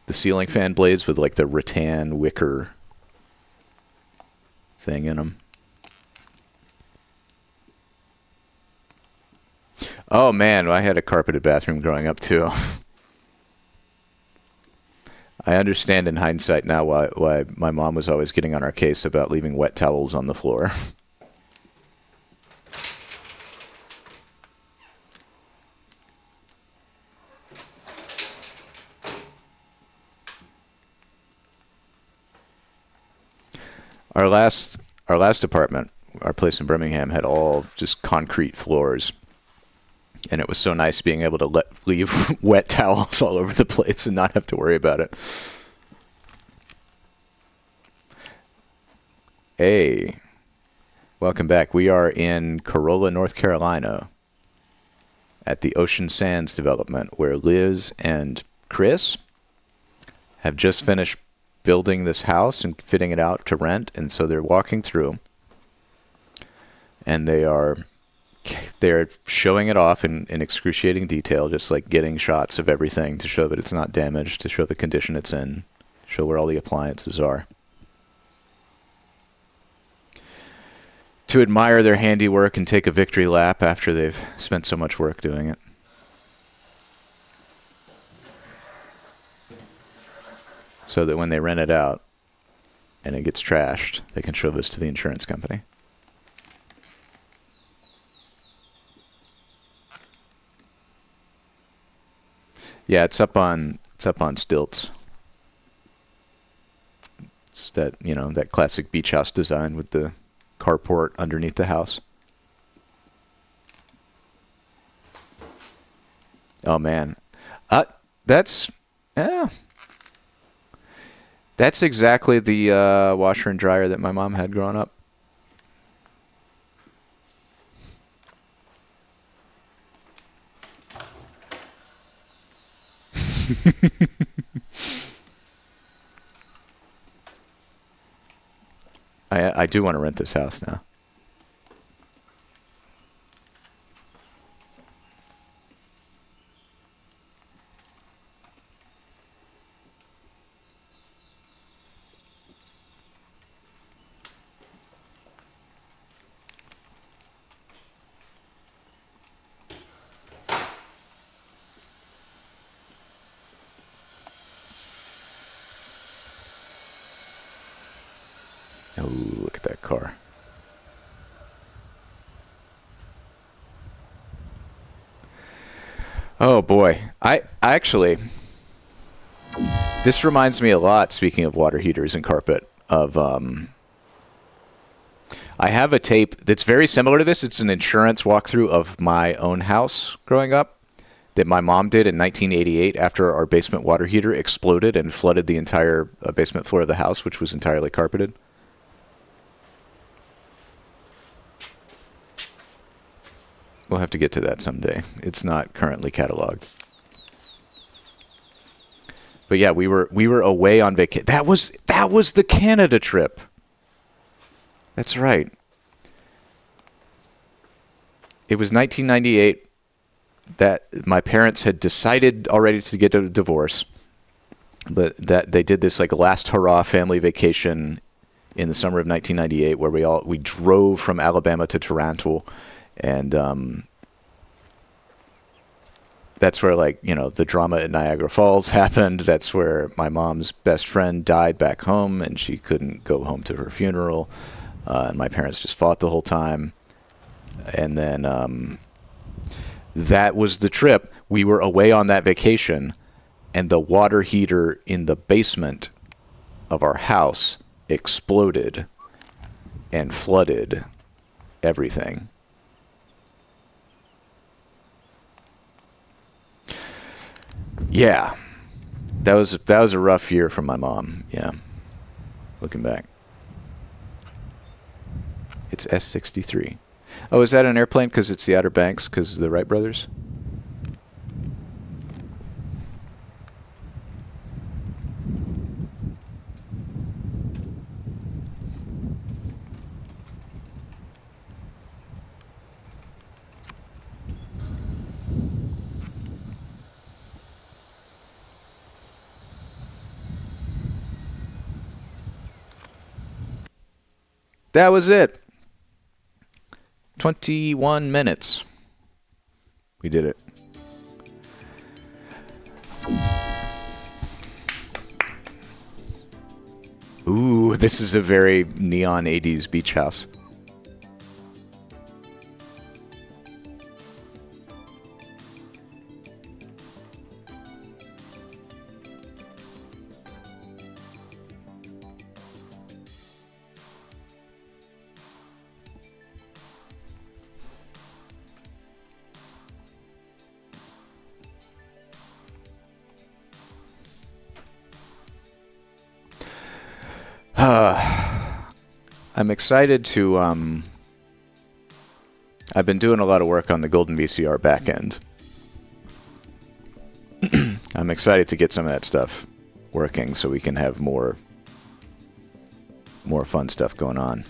ceiling fan blades with like the rattan wicker thing in them. Oh man, I had a carpeted bathroom growing up too. I understand in hindsight now why my mom was always getting on our case about leaving wet towels on the floor. Our last apartment, our place in Birmingham, had all just concrete floors. And it was so nice being able to leave wet towels all over the place and not have to worry about it. Hey, welcome back. We are in Corolla, North Carolina at the Ocean Sands development where Liz and Chris have just finished building this house and fitting it out to rent. And so they're walking through and they're showing it off in excruciating detail, just like getting shots of everything to show that it's not damaged, to show the condition it's in, show where all the appliances are. To admire their handiwork and take a victory lap after they've spent so much work doing it. So that when they rent it out and it gets trashed, they can show this to the insurance company. Yeah, it's up on stilts. It's that, that classic beach house design with the carport underneath the house. Oh man. That's exactly the washer and dryer that my mom had growing up. I do want to rent this house now. Oh, look at that car. Oh boy. I actually, this reminds me a lot, speaking of water heaters and carpet, of I have a tape that's very similar to this. It's an insurance walkthrough of my own house growing up that my mom did in 1988 after our basement water heater exploded and flooded the entire basement floor of the house, which was entirely carpeted. We'll have to get to that someday. It's not currently cataloged. But yeah, we were away on vacation. That was the Canada trip. That's right. It was 1998 that my parents had decided already to get a divorce, but that they did this like last hurrah family vacation in the summer of 1998 where we drove from Alabama to Toronto. And that's where, like, you know, the drama at Niagara Falls happened. That's where my mom's best friend died back home, and she couldn't go home to her funeral. And my parents just fought the whole time. And then that was the trip. We were away on that vacation, and the water heater in the basement of our house exploded and flooded everything. Yeah, that was a rough year for my mom. Yeah, looking back, it's S-63. Oh, is that an airplane? Because it's the Outer Banks? Because of the Wright brothers? That was it. 21 minutes. We did it. Ooh, this is a very neon 80s beach house. I'm excited to, I've been doing a lot of work on the Golden VCR backend. I'm excited to get some of that stuff working so we can have more fun stuff going on.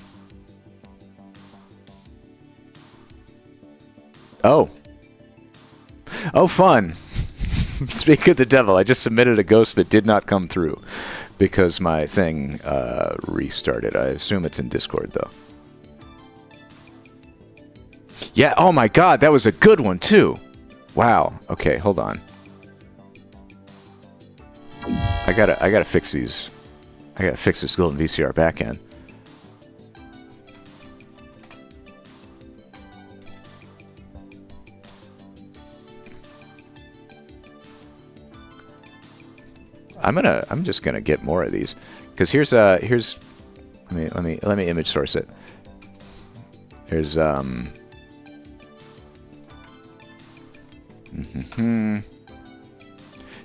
Oh, fun. Speak of the devil, I just submitted a ghost that did not come through because my thing restarted. I assume it's in Discord, though. Yeah, oh my god, that was a good one, too. Wow. Okay, hold on. I gotta fix these. I gotta fix this Golden VCR backend. I'm just gonna get more of these, because here's let me image source it. Here's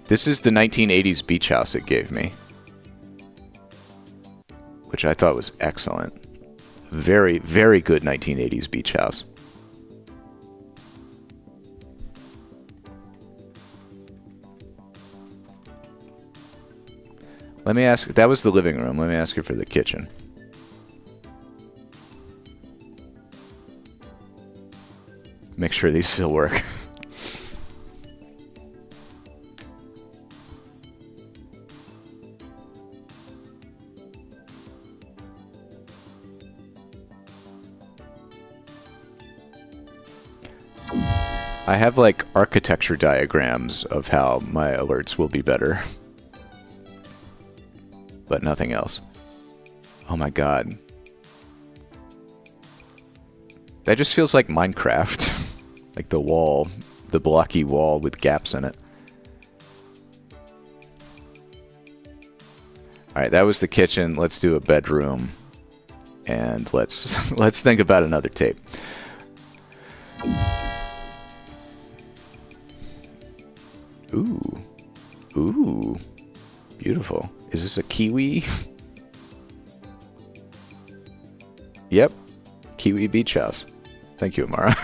this is the 1980s beach house it gave me, which I thought was excellent. Very, very good 1980s beach house. Let me ask, that was the living room. Let me ask her for the kitchen. Make sure these still work. I have like architecture diagrams of how my alerts will be better. But nothing else. Oh my god. That just feels like Minecraft. Like the wall, the blocky wall with gaps in it. Alright, that was the kitchen. Let's do a bedroom. And let's think about another tape. Ooh. Ooh. Beautiful. Is this a kiwi? Yep. Kiwi beach house. Thank you, Amara.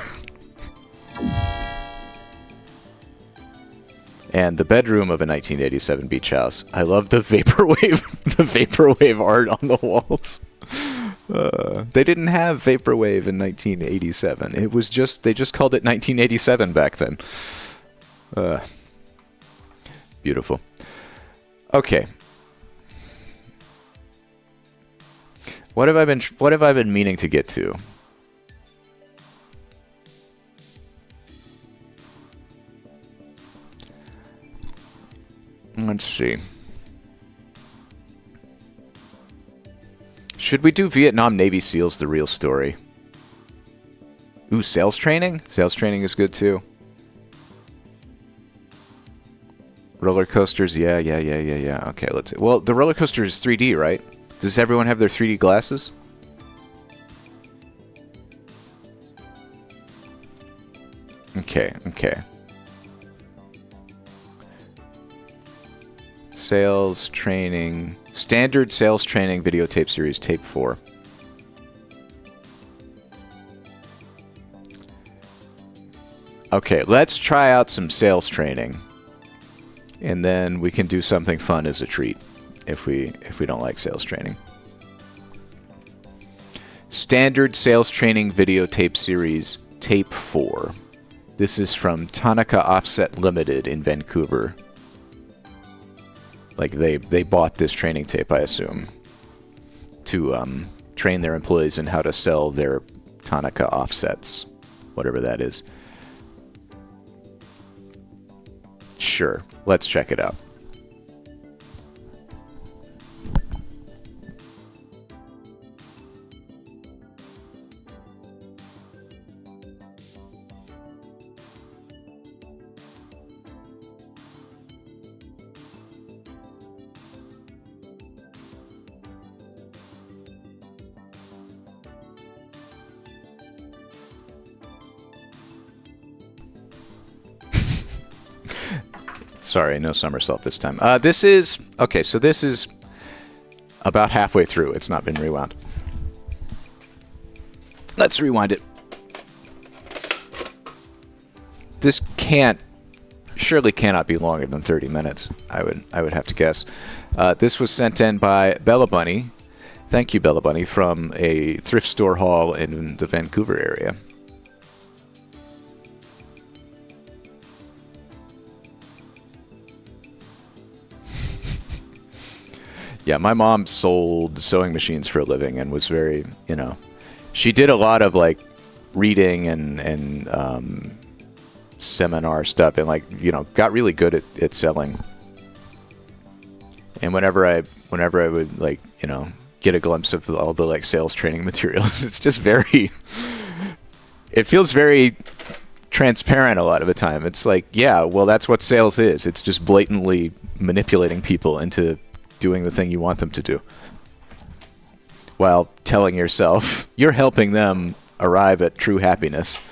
And the bedroom of a 1987 beach house. I love the vaporwave art on the walls. They didn't have vaporwave in 1987. It was they just called it 1987 back then. Beautiful. Okay. What have I been meaning to get to? Let's see. Should we do Vietnam Navy SEALs, the real story? Ooh, sales training? Sales training is good too. Roller coasters, yeah. Okay, let's see. Well, the roller coaster is 3D, right? Does everyone have their 3D glasses? Okay. Sales training. Standard sales training videotape series, tape 4. Okay, let's try out some sales training. And then we can do something fun as a treat if we don't like sales training. Standard sales training videotape series, tape 4. This is from Tanaka Offset Limited in Vancouver. Like they bought this training tape, I assume, to train their employees in how to sell their Tanaka offsets, whatever that is. Sure, let's check it out. Sorry, no somersault this time. This is about halfway through. It's not been rewound. Let's rewind it. This surely cannot be longer than 30 minutes. I would have to guess. This was sent in by Bella Bunny. Thank you, Bella Bunny, from a thrift store haul in the Vancouver area. Yeah, my mom sold sewing machines for a living and was very, she did a lot of like reading and seminar stuff and got really good at selling. And whenever I would get a glimpse of all the sales training materials, it's just it feels very transparent a lot of the time. It's like, yeah, well, that's what sales is. It's just blatantly manipulating people into doing the thing you want them to do, while telling yourself you're helping them arrive at true happiness.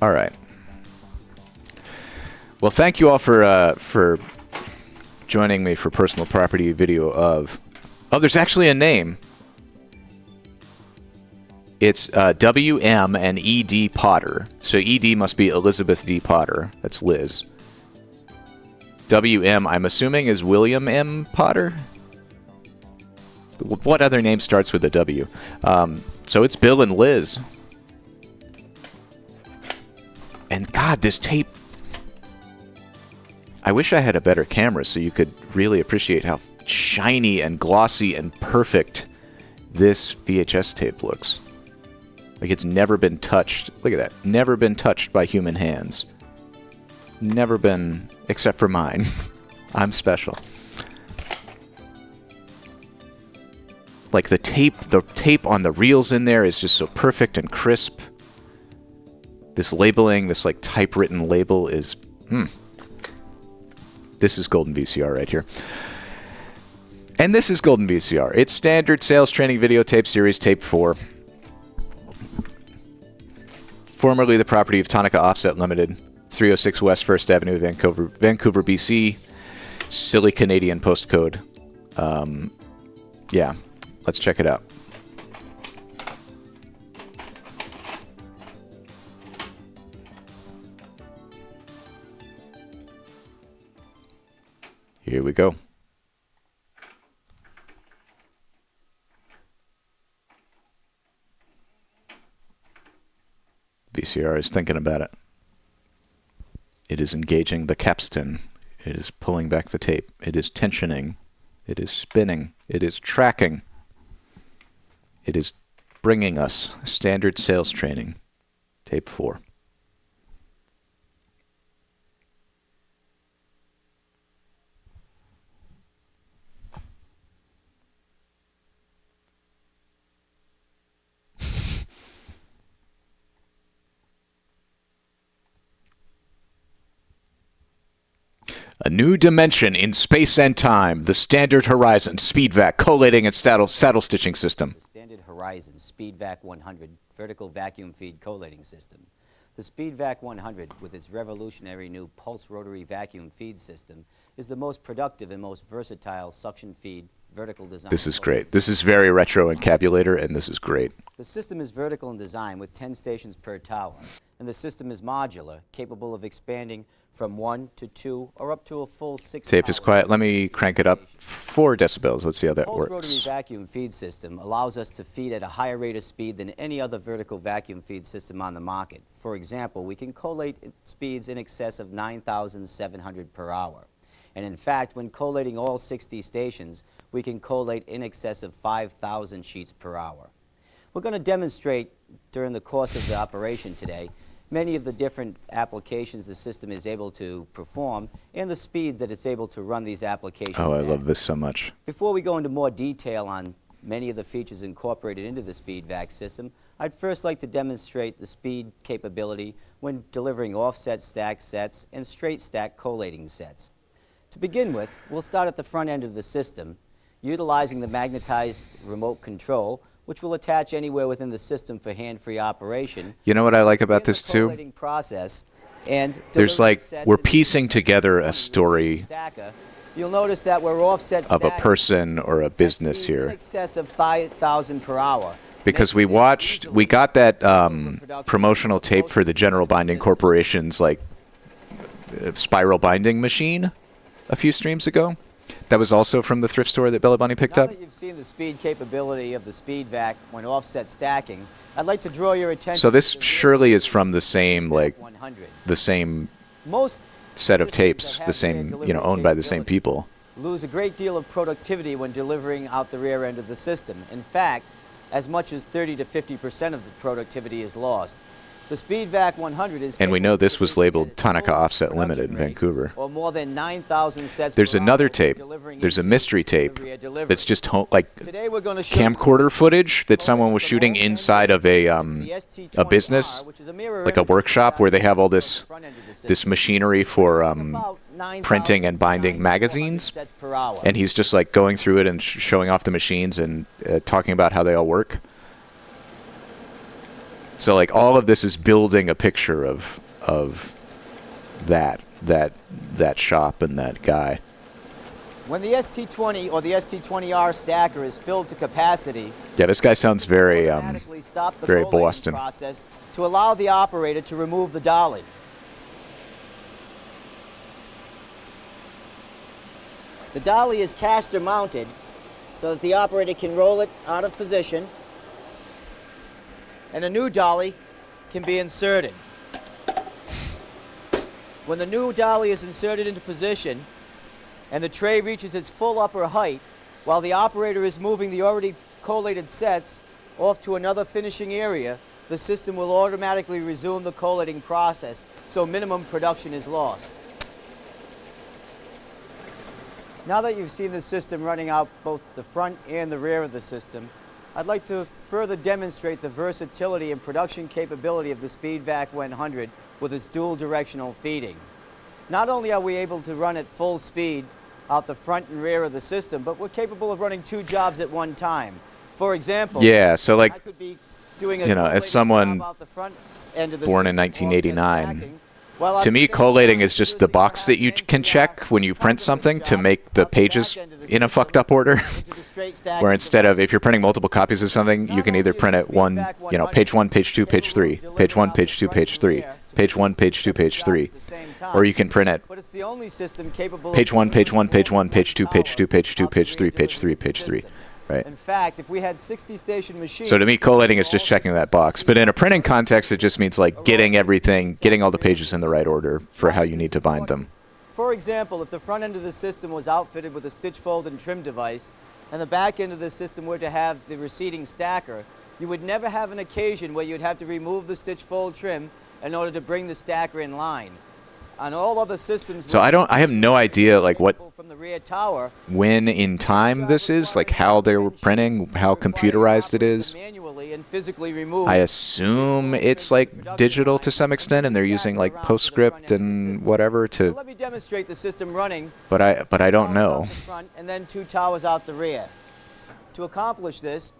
All right. Well, thank you all for joining me for Personal Property video of... Oh, there's actually a name. It's W.M. and E.D. Potter. So E.D. must be Elizabeth D. Potter. That's Liz. W.M. I'm assuming is William M. Potter? What other name starts with a W? So it's Bill and Liz. And God, this tape... I wish I had a better camera so you could really appreciate how shiny and glossy and perfect this VHS tape looks. Like it's never been touched. Look at that. Never been touched by human hands. Never been, except for mine. I'm special. Like the tape on the reels in there is just so perfect and crisp. This labeling, this like typewritten label is... This is Golden VCR right here. And this is Golden VCR. It's standard sales training videotape series, tape 4. Formerly the property of Tanaka Offset Limited, 306 West 1st Avenue, Vancouver, BC. Silly Canadian postcode. Yeah, let's check it out. Here we go. VCR is thinking about it. It is engaging the capstan. It is pulling back the tape. It is tensioning. It is spinning. It is tracking. It is bringing us standard sales training, tape 4. A new dimension in space and time. The Standard Horizon SpeedVac collating and saddle stitching system. The Standard Horizon SpeedVac 100 vertical vacuum feed collating system. The SpeedVac 100, with its revolutionary new pulse rotary vacuum feed system, is the most productive and most versatile suction feed vertical design. This is great. This is very retro encabulator, and this is great. The system is vertical in design with 10 stations per tower, and the system is modular, capable of expanding from 1 to 2 or up to a full 6 Tape is quiet. Let me crank it up 4 decibels. Let's see how that Pulse rotary works. vacuum feed system allows us to feed at a higher rate of speed than any other vertical vacuum feed system on the market. For example, we can collate at speeds in excess of 9,700 per hour. And in fact, when collating all 60 stations, we can collate in excess of 5,000 sheets per hour. We're going to demonstrate during the course of the operation today many of the different applications the system is able to perform and the speeds that it's able to run these applications Oh, I at. love this so much. Before we go into more detail on many of the features incorporated into the SpeedVac system, I'd first like to demonstrate the speed capability when delivering offset stack sets and straight stack collating sets. To begin with, we'll start at the front end of the system, utilizing the magnetized remote control, which will attach anywhere within the system for hand-free operation. You know what I like about this too? Collating process and There's like, we're piecing together a story stacker. You'll notice that we're offset of a stacking person or a business in here. excess of 5,000 per hour. Because we got that promotional tape for the General Binding Corporation's like spiral binding machine a few streams ago. That was also from the thrift store that Bella Bunny picked Now up. that you've seen the speed capability of the SpeedVac when offset stacking, I'd like to draw your attention So this surely is from the same the same Most set of tapes, the same, you know, owned by the same people. lose a great deal of productivity when delivering out the rear end of the system. In fact, as much as 30 to 50% of the productivity is lost. The SpeedVac 100 is And we know this was labeled Tonica Offset Limited in Vancouver. or more than 9,000 sets There's per hour another when tape. delivering There's a each mystery tape delivery at delivery. that's just like Today we're going to show camcorder footage that someone was shooting inside of a business, like a workshop where they have all this machinery for printing and binding magazines, and he's just like going through it and showing off the machines and talking about how they all work. So like all of this is building a picture of that shop and that guy. When the ST20 or the ST20R stacker is filled to capacity, Yeah, this guy sounds very automatically stop the very collating Boston. process to allow the operator to remove the dolly. The dolly is caster mounted so that the operator can roll it out of position and a new dolly can be inserted. When the new dolly is inserted into position and the tray reaches its full upper height, while the operator is moving the already collated sets off to another finishing area, the system will automatically resume the collating process, so minimum production is lost. Now that you've seen the system running out both the front and the rear of the system, I'd like to further demonstrate the versatility and production capability of the SpeedVac 100 with its dual directional feeding. Not only are we able to run at full speed out the front and rear of the system, but we're capable of running 2 jobs at one time. For example, Yeah, so like, I could be doing a you know, as collating someone job out the front end of the born in system, 1989, while to me collating is just the box that you can check when you print something to make the pages in a fucked up order. Where instead of, if you're printing multiple copies of something, you can either print it one, you know, page 1, page 2, page 3, page 1, page 2, page 3, page 1, page 2, page 3, or you can print it but it's the only system capable of page 1, page 1, page 1, page 2, page 2, page 2, page 3, page 3, page 3, right? In fact, if we had 60 station machines, So to me, collating is just checking that box. But in a printing context, it just means like getting everything, getting all the pages in the right order for how you need to bind them. for example, if the front end of the system was outfitted with a stitch fold and trim device, and the back end of the system were to have the receding stacker, You would never have an occasion where you'd have to remove the stitch fold trim in order to bring the stacker in line. On all other systems, So I have no idea like what, from the rear tower, when in time this is, like how they were printing, how computerized it is. manually and physically remove. I assume it's like digital to some extent, and they're using like PostScript and whatever to. Let me demonstrate the system running. But I don't know. Front and then 2 towers out the rear. To accomplish this,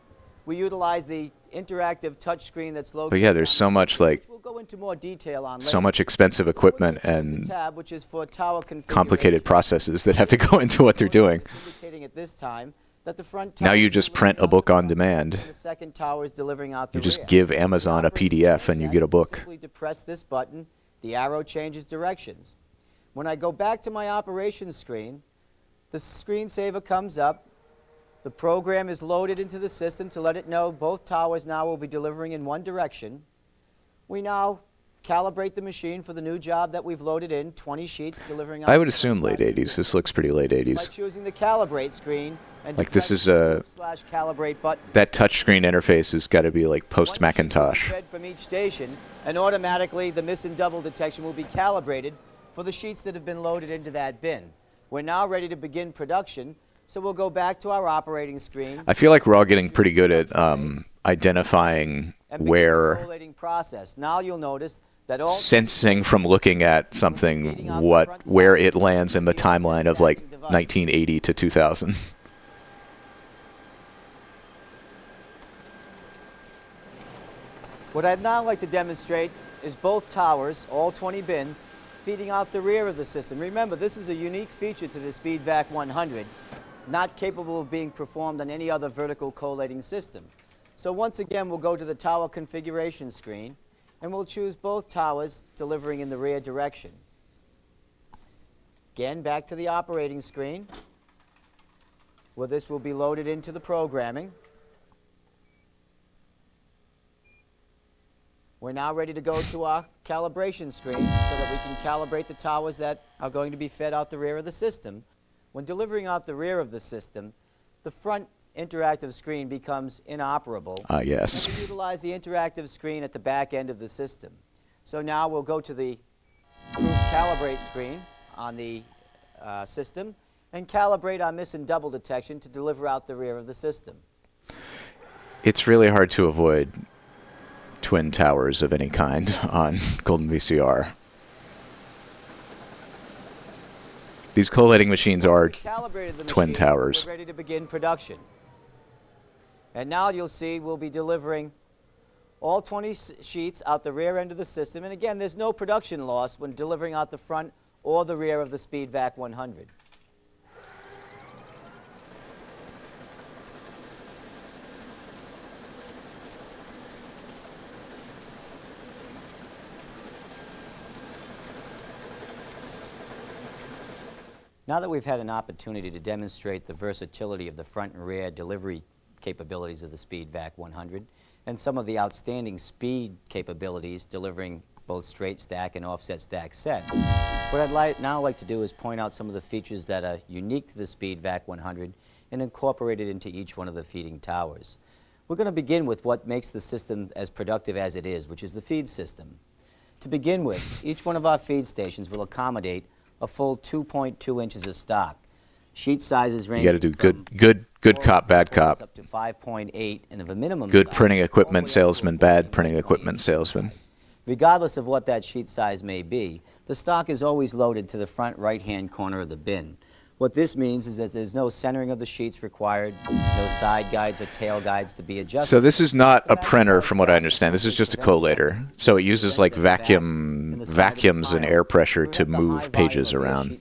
we utilize the interactive touchscreen that's located. But yeah, there's so much like We'll go into more detail on so later. much expensive equipment and Tab, which is for tower complicated processes that have to go into what they're doing. indicating at this time that the front Now tower you just print a book on demand. and the second tower is delivering out the You just rear. give Amazon a PDF and you get a book. Simply to press this button, the arrow changes directions. When I go back to my operations screen, the screensaver comes up. The program is loaded into the system to let it know both towers now will be delivering in one direction. We now calibrate the machine for the new job that we've loaded in, 20 sheets delivering out I would assume late 80s. This looks pretty late by 80s. choosing the calibrate screen and Like this is /calibrate button. that touchscreen interface has got to be like post Macintosh. Fed from each station, and automatically the miss and double detection will be calibrated for the sheets that have been loaded into that bin. We're now ready to begin production, so we'll go back to our operating screen. I feel like we're all getting pretty good at identifying and begin the where, collating process. Now you'll notice that all sensing from looking at something where it lands in the timeline of like 1980 to 2000. What I'd now like to demonstrate is both towers, all 20 bins, feeding out the rear of the system. Remember, this is a unique feature to the SpeedVac 100, not capable of being performed on any other vertical collating system. So once again, we'll go to the tower configuration screen, and we'll choose both towers delivering in the rear direction. Again, back to the operating screen, where this will be loaded into the programming. We're now ready to go to our calibration screen so that we can calibrate the towers that are going to be fed out the rear of the system. When delivering out the rear of the system, the front interactive screen becomes inoperable. Yes. We utilize the interactive screen at the back end of the system. So now we'll go to the proof calibrate screen on the system and calibrate our miss and double detection to deliver out the rear of the system. It's really hard to avoid twin towers of any kind on Golden VCR. These collating machines are twin towers. We're ready to begin production. And now you'll see we'll be delivering all 20 sheets out the rear end of the system. And again, there's no production loss when delivering out the front or the rear of the SpeedVac 100. Now that we've had an opportunity to demonstrate the versatility of the front and rear delivery capabilities of the SpeedVac 100 and some of the outstanding speed capabilities delivering both straight stack and offset stack sets, what I'd now like to do is point out some of the features that are unique to the SpeedVac 100 and incorporate it into each one of the feeding towers. We're going to begin with what makes the system as productive as it is, which is the feed system. To begin with, each one of our feed stations will accommodate a full 2.2 inches of stock. Sheet sizes range. You got to do good cop, bad cop. Up to 5.8 and of a minimum. Good printing equipment salesman, bad printing equipment salesman. Regardless of what that sheet size may be, the stock is always loaded to the front right-hand corner of the bin. What this means is that there's no centering of the sheets required, no side guides or tail guides to be adjusted. So this is not a printer from what I understand. This is just a collator. So it uses like vacuums and air pressure to move pages around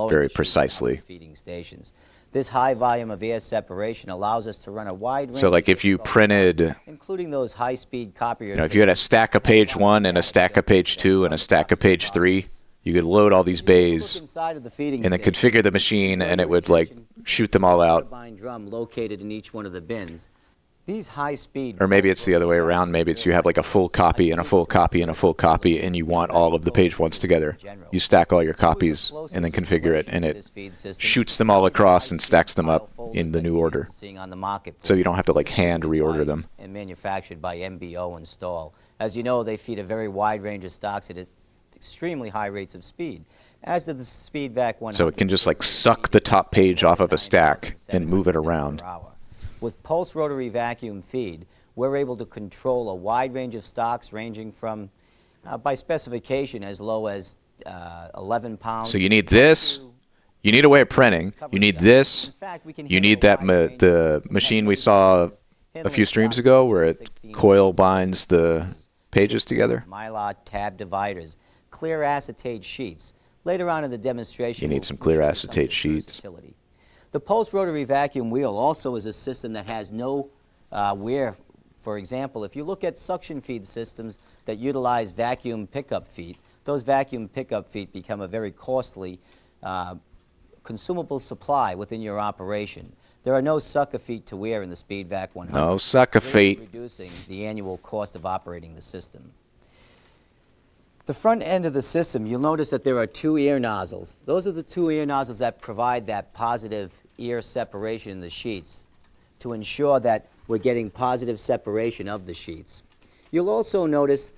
very precisely. Feeding stations. This high volume of air separation allows us to run a wide range. So like if you printed, including those high-speed copiers. you know, if you had a stack of page 1 and a stack of page 2 and a stack of page 3, you could load all these bays and then configure the machine and it would like shoot them all out. Drum located in each one of the bins. These high-speed. Or maybe it's the other way around. Maybe it's you have like a full copy and a full copy and a full copy and you want all of the page ones together. You stack all your copies and then configure it and it shoots them all across and stacks them up in the new order. So you don't have to like hand reorder them. And manufactured by MBO and Stahl. As you know, they feed a very wide range of stocks at extremely high rates of speed, as does the SpeedVac 100. So it can just like suck the top page off of a stack and move it around. With pulse rotary vacuum feed, we're able to control a wide range of stocks ranging from, by specification, as low as 11 pounds. So you need this, you need a way of printing, you need this, you need that the machine we saw a few streams ago where it coil binds the pages together. Mylar tab dividers, clear acetate sheets. Later on in the demonstration, You need some clear acetate sheets. the pulse rotary vacuum wheel also is a system that has no wear. For example, if you look at suction feed systems that utilize vacuum pickup feet, those vacuum pickup feet become a very costly consumable supply within your operation. There are no sucker feet to wear in the SpeedVac 100. No sucker feet. Reducing the annual cost of operating the system. The front end of the system, you'll notice that there are two ear nozzles. Those are the two ear nozzles that provide that positive ear separation in the sheets to ensure that we're getting positive separation of the sheets. You'll also notice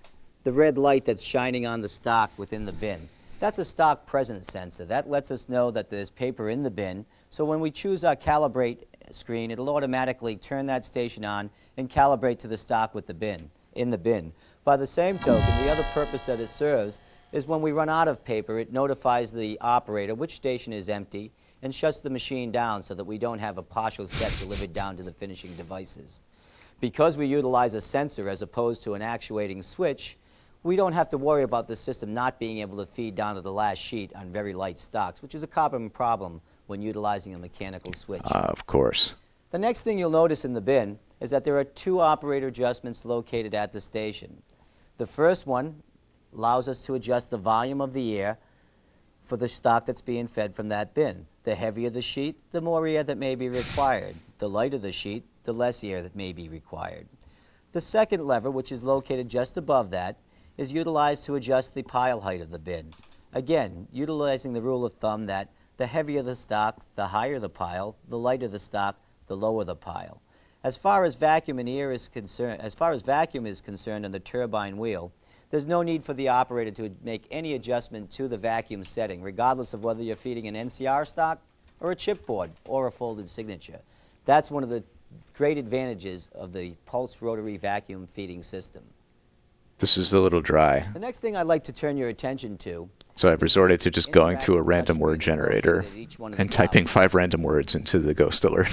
the red light that's shining on the stock within the bin. That's a stock presence sensor. That lets us know that there's paper in the bin, so when we choose our calibrate screen, it'll automatically turn that station on and calibrate to the stock with the bin, in the bin. By the same token, the other purpose that it serves is when we run out of paper, it notifies the operator which station is empty and shuts the machine down so that we don't have a partial set delivered down to the finishing devices. Because we utilize a sensor as opposed to an actuating switch, we don't have to worry about the system not being able to feed down to the last sheet on very light stocks, which is a common problem when utilizing a mechanical switch. Of course. The next thing you'll notice in the bin is that there are two operator adjustments located at the station. The first one allows us to adjust the volume of the air for the stock that's being fed from that bin. The heavier the sheet, the more air that may be required. The lighter the sheet, the less air that may be required. The second lever, which is located just above that, is utilized to adjust the pile height of the bin. Again, utilizing the rule of thumb that the heavier the stock, the higher the pile, the lighter the stock, the lower the pile. As far as vacuum is concerned on the turbine wheel, there's no need for the operator to make any adjustment to the vacuum setting, regardless of whether you're feeding an NCR stock or a chipboard or a folded signature. That's one of the great advantages of the pulse rotary vacuum feeding system. This is a little dry. The next thing I'd like to turn your attention to, So I've resorted to just going to a random word generator and typing 5 random words into the Ghost Alert.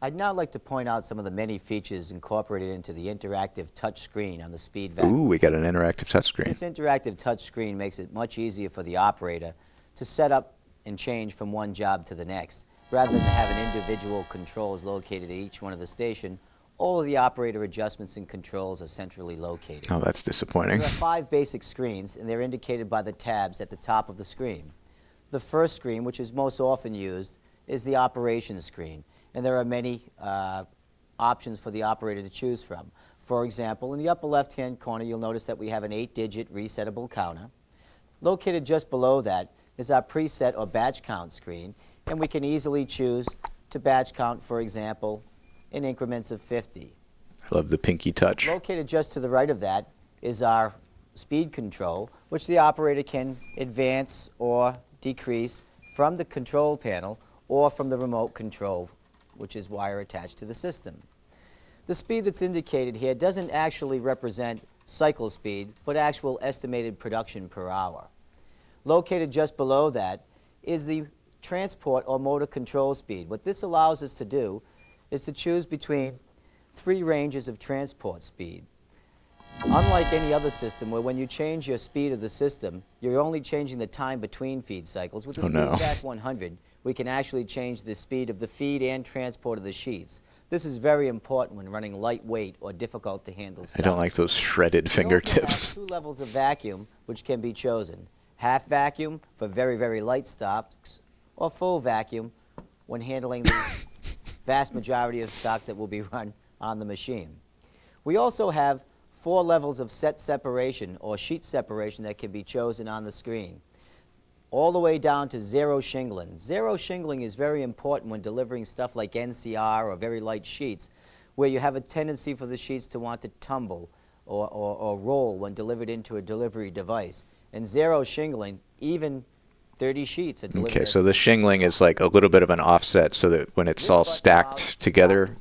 I'd now like to point out some of the many features incorporated into the interactive touch screen on the SpeedVac. Ooh, we got an interactive touchscreen. This interactive touch screen makes it much easier for the operator to set up and change from one job to the next. Rather than having individual controls located at each one of the station, all of the operator adjustments and controls are centrally located. Oh, that's disappointing. There are 5 basic screens, and they're indicated by the tabs at the top of the screen. The first screen, which is most often used, is the operations screen, and there are many options for the operator to choose from. For example, in the upper left-hand corner, you'll notice that we have an 8-digit resettable counter. Located just below that is our preset or batch count screen, and we can easily choose to batch count, for example, in increments of 50. I love the pinky touch. Located just to the right of that is our speed control, which the operator can advance or decrease from the control panel or from the remote control, which is wire attached to the system. The speed that's indicated here doesn't actually represent cycle speed, but actual estimated production per hour. Located just below that is the transport or motor control speed. What this allows us to do is to choose between 3 ranges of transport speed. Unlike any other system where when you change your speed of the system, you're only changing the time between feed cycles. With the SpeedVac 100, we can actually change the speed of the feed and transport of the sheets. This is very important when running lightweight or difficult to handle stuff. I don't like those shredded fingertips. We also have 2 levels of vacuum which can be chosen. Half vacuum for very, very light stocks, or full vacuum when handling the vast majority of stocks that will be run on the machine. We also have 4 levels of set separation or sheet separation that can be chosen on the screen, all the way down to 0 shingling. 0 shingling is very important when delivering stuff like NCR or very light sheets, where you have a tendency for the sheets to want to tumble or roll when delivered into a delivery device. And zero shingling, even 30 sheets are delivered. Okay, so the shingling is like a little bit of an offset so that when it's all stacked together,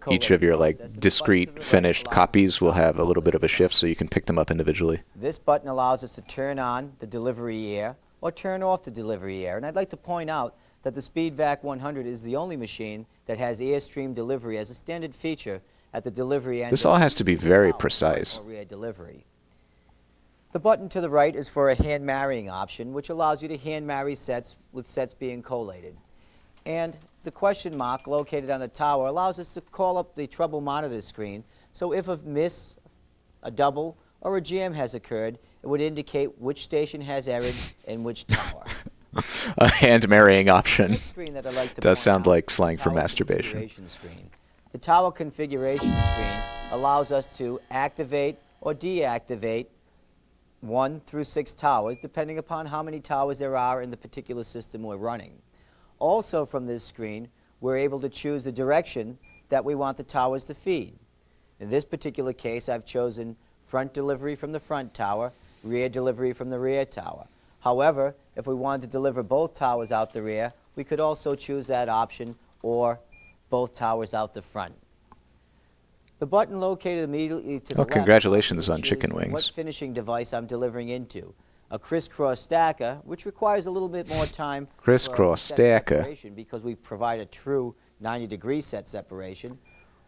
each of your like discrete finished copies will have a little bit of a shift so you can pick them up individually. This button allows us to turn on the delivery air or turn off the delivery air. And I'd like to point out that the SpeedVac 100 is the only machine that has airstream delivery as a standard feature at the delivery end. This all has to be very precise. Rear delivery. The button to the right is for a hand marrying option, which allows you to hand marry sets with sets being collated. And the question mark located on the tower allows us to call up the trouble monitor screen, so if a miss, a double, or a jam has occurred, it would indicate which station has errored and which tower. A hand marrying option. Screen that I'd like to Does point sound out like is slang the for tower masturbation. configuration screen. The tower configuration screen allows us to activate or deactivate 1 through 6 towers, depending upon how many towers there are in the particular system we're running. Also from this screen, we're able to choose the direction that we want the towers to feed. In this particular case, I've chosen front delivery from the front tower, rear delivery from the rear tower. However, if we wanted to deliver both towers out the rear, we could also choose that option, or both towers out the front. The button located immediately to the left congratulations on choose chicken what wings. finishing device I'm delivering into. A crisscross stacker, which requires a little bit more time Crisscross for set stacker. separation because we provide a true 90-degree set separation,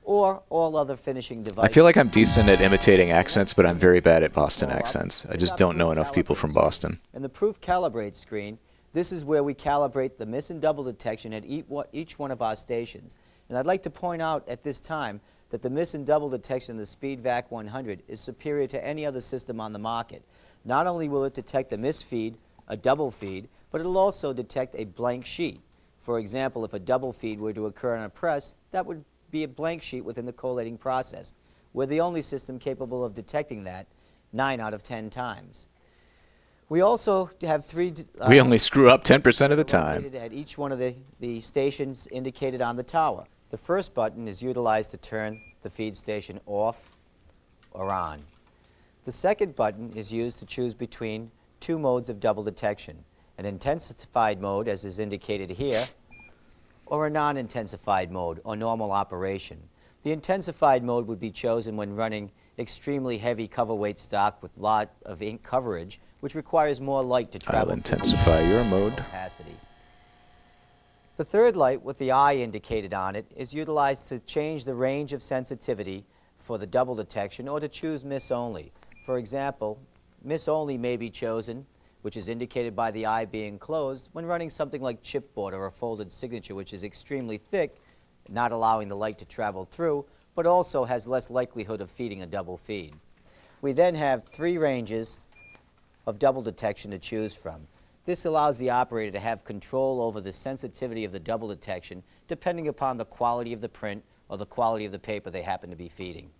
or all other finishing I devices. feel like I'm decent at imitating accents, but I'm very bad at Boston accents. I just don't know enough people from Boston. And the proof calibrate screen, this is where we calibrate the miss and double detection at each one of our stations. And I'd like to point out at this time that the miss and double detection of the SpeedVac 100 is superior to any other system on the market. Not only will it detect a miss feed, a double feed, but it'll also detect a blank sheet. For example, if a double feed were to occur on a press, that would be a blank sheet within the collating process. We're the only system capable of detecting that 9 out of 10 times. We also have 3... we only screw up 10% of the time. At each one of the stations indicated on the tower. The first button is utilized to turn the feed station off or on. The second button is used to choose between 2 modes of double detection, an intensified mode, as is indicated here, or a non-intensified mode, or normal operation. The intensified mode would be chosen when running extremely heavy cover weight stock with lot of ink coverage, which requires more light to travel. I'll intensify your mode. Capacity. The third light with the eye indicated on it is utilized to change the range of sensitivity for the double detection or to choose miss only. For example, miss only may be chosen, which is indicated by the eye being closed, when running something like chipboard or a folded signature, which is extremely thick, not allowing the light to travel through, but also has less likelihood of feeding a double feed. We then have 3 ranges of double detection to choose from. This allows the operator to have control over the sensitivity of the double detection depending upon the quality of the print or the quality of the paper they happen to be feeding.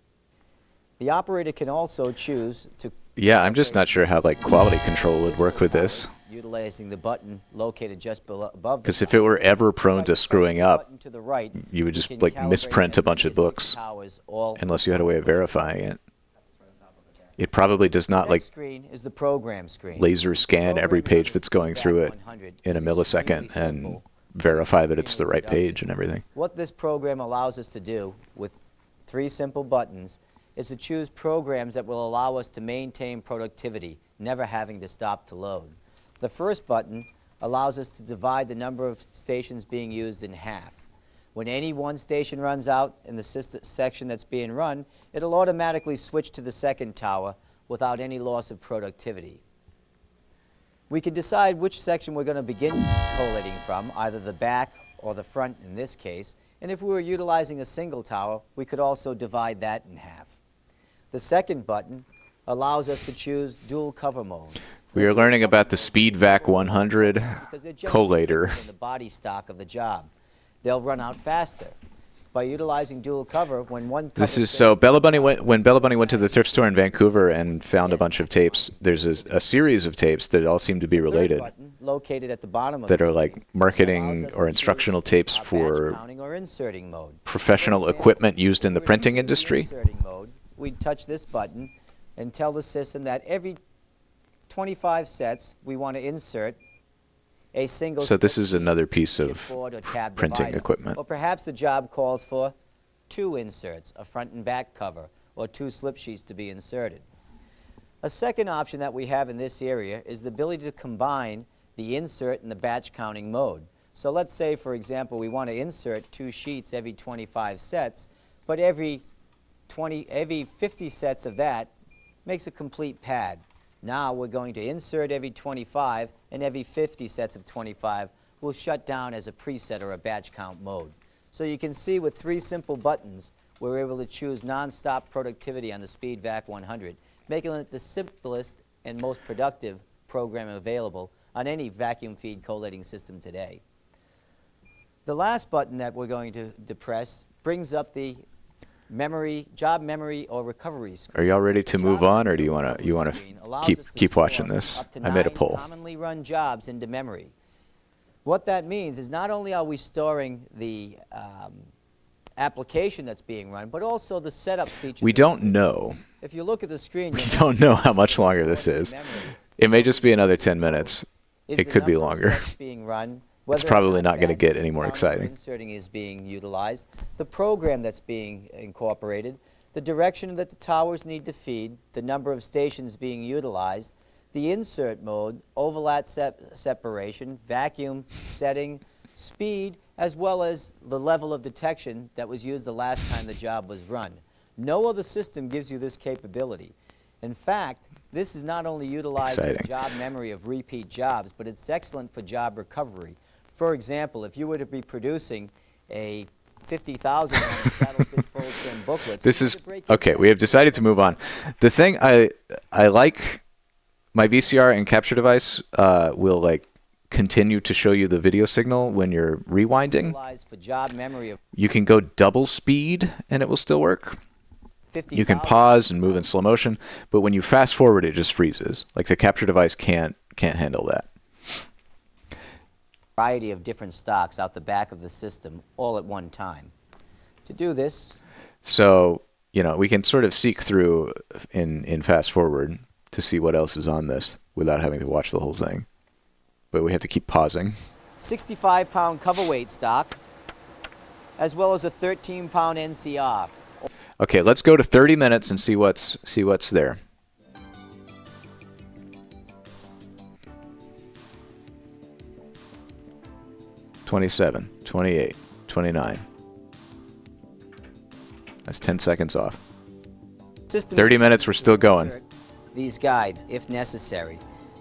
The operator can also choose to... Yeah, I'm just not sure how like quality control would work with this. Utilizing the button located just above. Because if it were ever prone to screwing up, to the right, you would just like misprint a bunch of books, unless you had a way of verifying it. It probably does not like screen is the program screen. Laser scan every page that's going through it in a millisecond and verify that it's the right page and everything. What this program allows us to do with 3 simple buttons is to choose programs that will allow us to maintain productivity, never having to stop to load. The first button allows us to divide the number of stations being used in half. When any one station runs out in the section that's being run, it'll automatically switch to the second tower without any loss of productivity. We can decide which section we're going to begin collating from, either the back or the front in this case, and if we were utilizing a single tower, we could also divide that in half. The second button allows us to choose dual cover mode. We are learning about the SpeedVac 100 collator. The body stock of the job. They'll run out faster. By utilizing dual cover, when one This is so Bella Bunny when Bella Bunny went to the thrift store in Vancouver and found a bunch of tapes. There's a series of tapes that all seem to be related, located at the bottom of that the are like marketing or instructional tapes for counting or inserting mode. professional equipment used in the printing industry. Inserting mode, we'd touch this button and tell the system that every 25 sets we want to insert a single. So this is another piece of chipboard or tab printing divider. equipment. Or perhaps the job calls for 2 inserts, a front and back cover, or 2 slip sheets to be inserted. A second option that we have in this area is the ability to combine the insert and the batch counting mode. So let's say, for example, we want to insert 2 sheets every 25 sets, but every 50 sets of that makes a complete pad. Now we're going to insert every 25, and every 50 sets of 25 will shut down as a preset or a batch count mode. So you can see with 3 simple buttons, we're able to choose non-stop productivity on the SpeedVac 100, making it the simplest and most productive program available on any vacuum feed collating system today. The last button that we're going to depress brings up the job memory or recovery screen. Are y'all ready to move on, or do you want to keep watching this? I made a poll. Commonly run jobs into memory. What that means is not only are we storing the application that's being run, but also the setup features. We don't know. If you look at the screen, We don't know how much longer this is. It may just be another 10 minutes. It could be longer. Being run, It's probably not going to get any more exciting. Inserting is being utilized, the program that's being incorporated, the direction that the towers need to feed, the number of stations being utilized, the insert mode, overlap separation, vacuum setting, speed, as well as the level of detection that was used the last time the job was run. No other system gives you this capability. In fact, this is not only utilizing job memory of repeat jobs, but it's excellent for job recovery. For example, if you were to be producing a 50,000 Battlefield full-trim booklet. This is okay. We have decided to move on. The thing I like, my VCR and capture device will like continue to show you the video signal when you're rewinding. For job memory of You can go double speed and it will still work. You can pause and move in slow motion, but when you fast forward, it just freezes. Like the capture device can't handle that. Variety of different stocks out the back of the system all at one time. To do this, so we can sort of seek through in fast forward to see what else is on this without having to watch the whole thing. But we have to keep pausing. 65-pound cover weight stock, as well as a 13-pound NCR. Okay, let's go to 30 minutes and see what's there. $27, $28, $29. That's 10 seconds off. 30 minutes, we're still going. These guides, if necessary.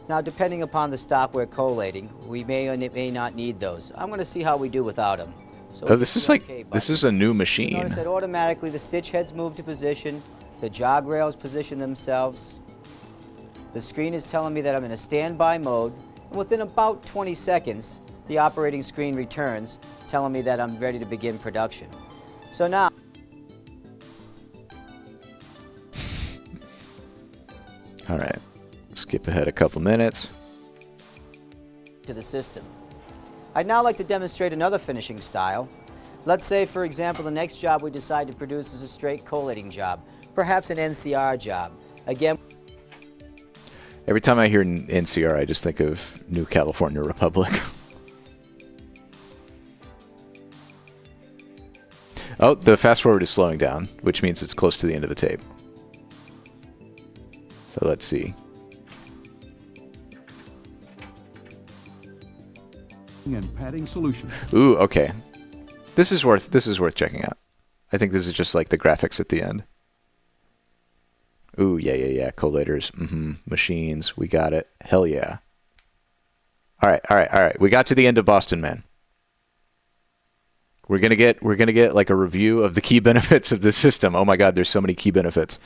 Now, depending upon the stock we're collating, we may or may not need those. I'm going to see how we do without them. So oh, this is this is a new machine. Notice that automatically the stitch heads move to position, the jog rails position themselves. The screen is telling me that I'm in a standby mode, and within about 20 seconds, the operating screen returns, telling me that I'm ready to begin production. So now, all right, skip ahead a couple minutes. To the system. I'd now like to demonstrate another finishing style. Let's say, for example, the next job we decide to produce is a straight collating job, perhaps an NCR job. Again, every time I hear NCR, I just think of New California Republic. Oh, the fast forward is slowing down, which means it's close to the end of the tape. So let's see. And padding solution. Ooh, okay. This is worth checking out. I think this is just like the graphics at the end. Ooh, yeah. Collators, machines, we got it. Hell yeah. All right. We got to the end of Boston, man. We're gonna get like a review of the key benefits of this system. Oh my God, there's so many key benefits.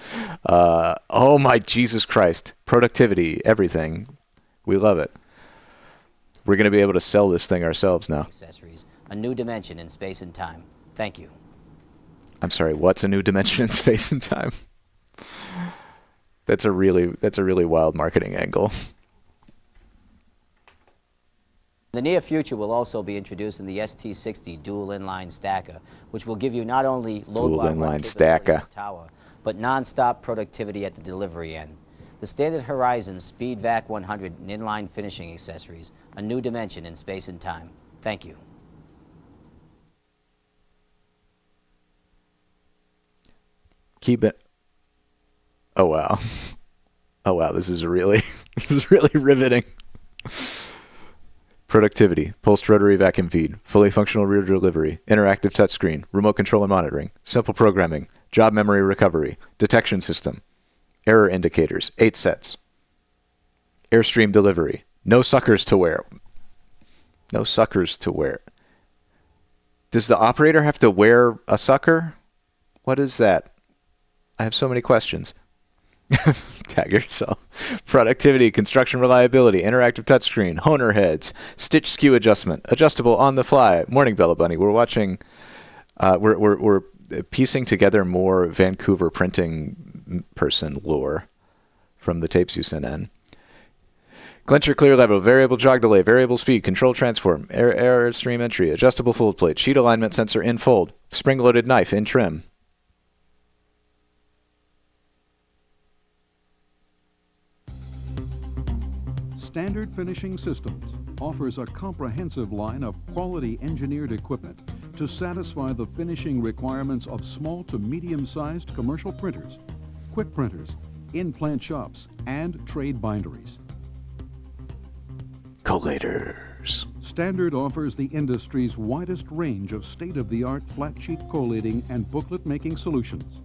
Oh my Jesus Christ, productivity, everything. We love it. We're gonna be able to sell this thing ourselves now. Accessories, a new dimension in space and time. Thank you. I'm sorry, what's a new dimension in space and time? That's a really wild marketing angle. In the near future, we'll also be introducing the ST60 dual inline stacker, which will give you not only load Dual bar run inline capability stacker. at the tower, but non-stop productivity at the delivery end. The standard Horizon Speed Vac 100 and inline finishing accessories, a new dimension in space and time. Thank you. Keep it. Oh wow. Oh wow, this is really riveting. Productivity, pulsed rotary vacuum feed, fully functional rear delivery, interactive touchscreen, remote control and monitoring, simple programming, job memory recovery, detection system, error indicators, 8 sets, airstream delivery, no suckers to wear. No suckers to wear. Does the operator have to wear a sucker? What is that? I have so many questions. Tag yourself. Productivity, construction reliability, interactive touchscreen, honer heads, stitch skew adjustment, adjustable on the fly. Morning, Bella Bunny. We're watching. We're piecing together more Vancouver printing person lore from the tapes you sent in. Clincher clear level, variable jog delay, variable speed, control transform, air stream entry, adjustable fold plate, sheet alignment sensor in fold, spring-loaded knife in trim. Standard Finishing Systems offers a comprehensive line of quality engineered equipment to satisfy the finishing requirements of small to medium-sized commercial printers, quick printers, in-plant shops, and trade binderies. Collators. Standard offers the industry's widest range of state-of-the-art flat sheet collating and booklet making solutions,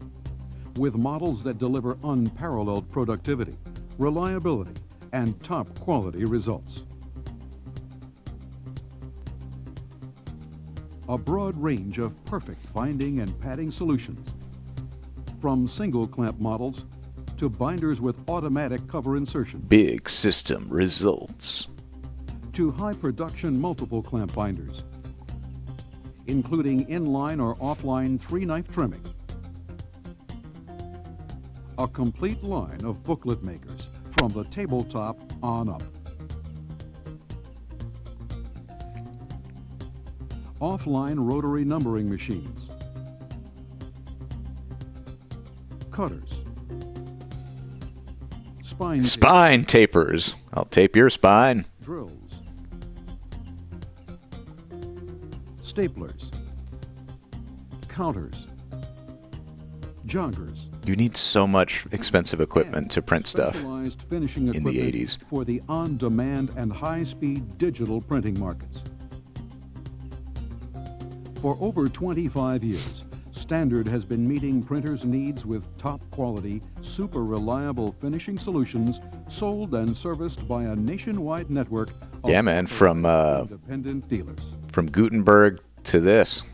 with models that deliver unparalleled productivity, reliability, and top quality results. A broad range of perfect binding and padding solutions, from single clamp models to binders with automatic cover insertion, Big system results, to high production multiple clamp binders, including inline or offline 3-knife trimming. A complete line of booklet makers from the tabletop on up. Offline rotary numbering machines, cutters, spine tapers. I'll tape your spine. Drills, staplers, counters, joggers. You need so much expensive equipment to print stuff Specialized finishing in the equipment 80s. for the on-demand and high-speed digital printing markets. For over 25 years, Standard has been meeting printers' needs with top-quality, super reliable finishing solutions sold and serviced by a nationwide network of Yeah, man, from independent dealers. from Gutenberg to this.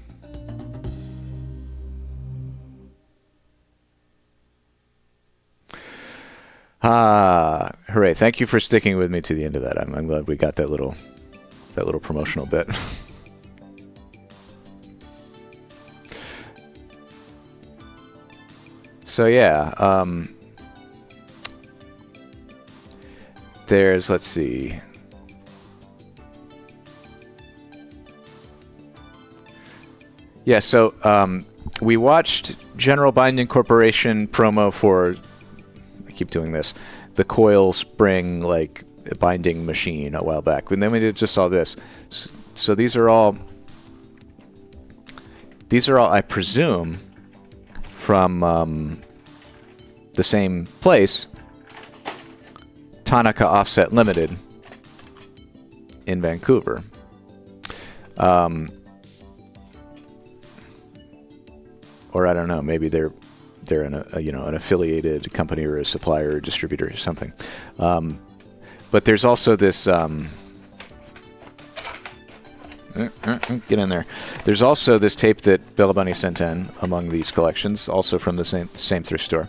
Hooray. Thank you for sticking with me to the end of that. I'm glad we got that little promotional bit. So yeah, there's, let's see. Yeah, so we watched General Binding Corporation promo for, I keep doing this, the coil spring like binding machine a while back. And then we just saw this. So these are all, I presume, from the same place, Tanaka Offset Limited in Vancouver. Or I don't know, maybe they're an affiliated company or a supplier or distributor or something. But there's also this get in there. There's also this tape that Bella Bunny sent in among these collections, also from the same thrift store.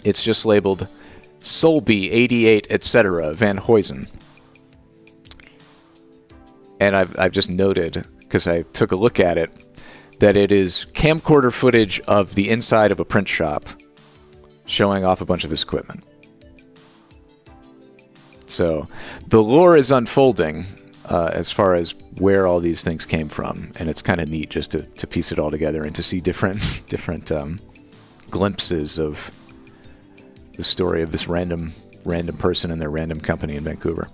It's just labeled Solby 88, etc. Van Huysen. And I've just noted, because I took a look at it, that it is camcorder footage of the inside of a print shop showing off a bunch of his equipment. So the lore is unfolding as far as where all these things came from, and it's kind of neat just to piece it all together and to see different glimpses of the story of this random person and their random company in Vancouver.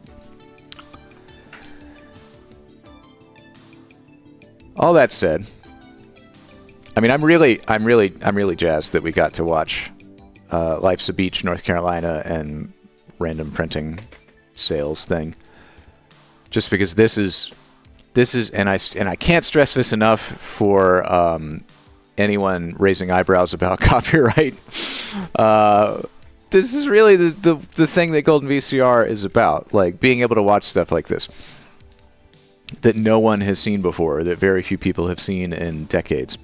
All that said, I mean, I'm really jazzed that we got to watch Life's a Beach, North Carolina, and random printing sales thing. Just because this is, and I can't stress this enough for anyone raising eyebrows about copyright. This is really the thing that Golden VCR is about, like being able to watch stuff like this that no one has seen before, that very few people have seen in decades.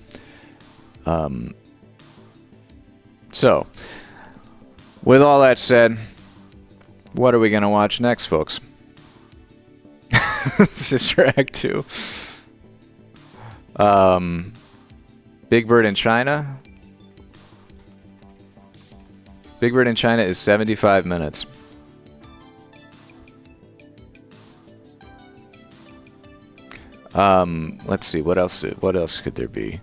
So, with all that said, what are we going to watch next, folks? Sister Act 2. Big Bird in China. Big Bird in China is 75 minutes. Let's see, what else could there be?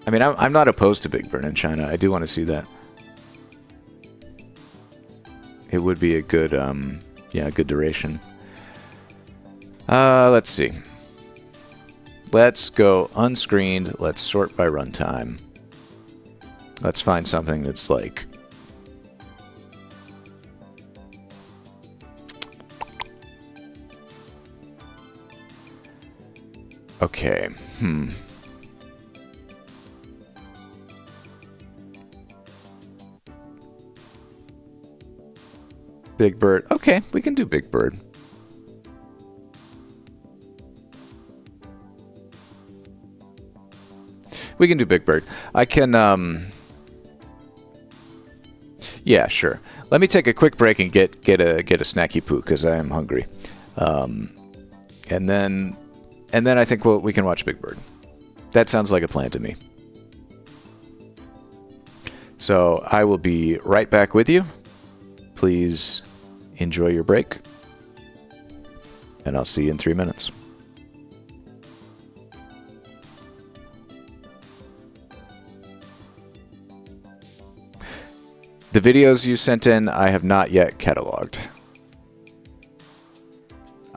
I mean, I'm not opposed to Big Bird in China. I do want to see that. It would be a good, a good duration. Let's see. Let's go unscreened. Let's sort by runtime. Let's find something that's like... Okay, Big Bird. Okay, we can do Big Bird. We can do Big Bird. I can, yeah, sure. Let me take a quick break and get a snacky poo, because I am hungry. And then I think we can watch Big Bird. That sounds like a plan to me. So I will be right back with you. Please enjoy your break. And I'll see you in 3 minutes. The videos you sent in, I have not yet cataloged.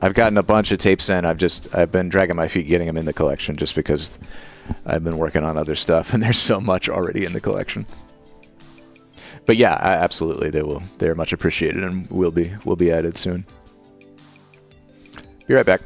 I've gotten a bunch of tapes in. I've been dragging my feet getting them in the collection just because I've been working on other stuff and there's so much already in the collection. But yeah, absolutely, they're much appreciated and will be added soon. Be right back.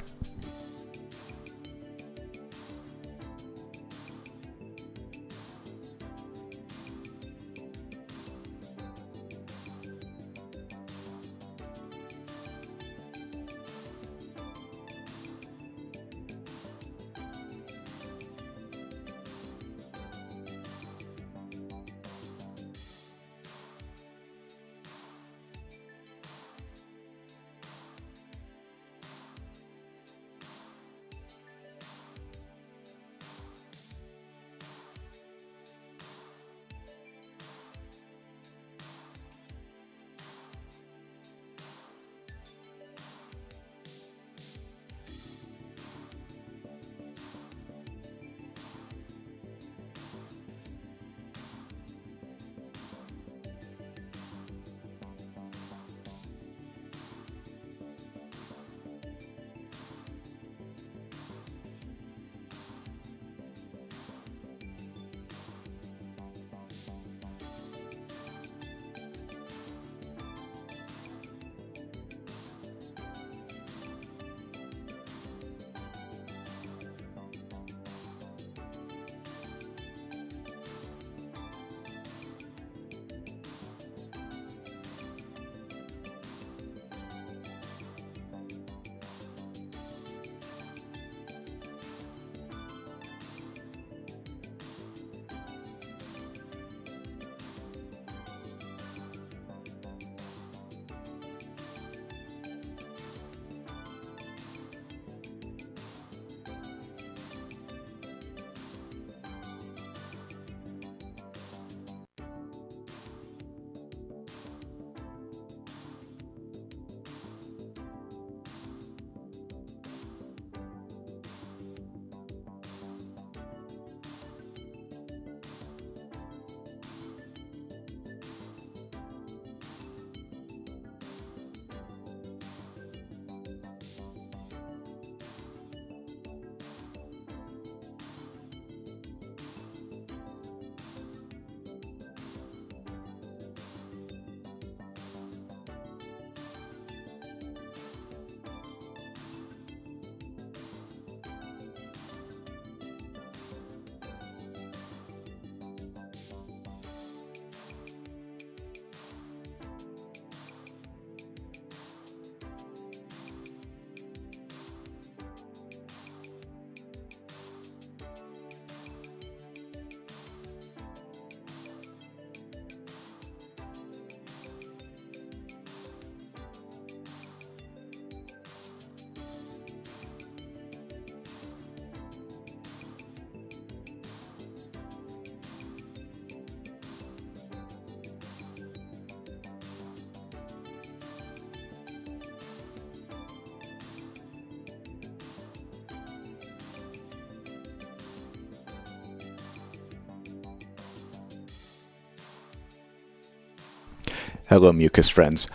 Hello, mucus friends.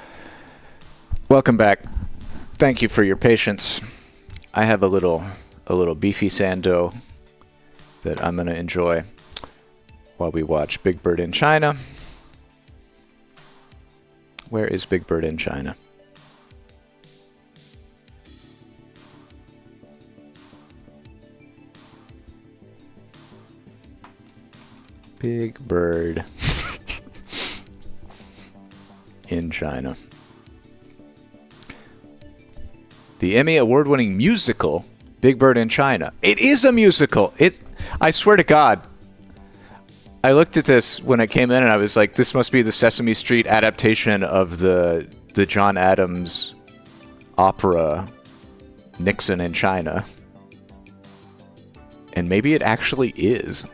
Welcome back. Thank you for your patience. I have a little beefy sando that I'm going to enjoy while we watch Big Bird in China. Where is Big Bird in China? Big Bird in China. The Emmy award-winning musical Big Bird in China. It is a musical. I swear to God. I looked at this when I came in and I was like, this must be the Sesame Street adaptation of the John Adams opera Nixon in China. And maybe it actually is.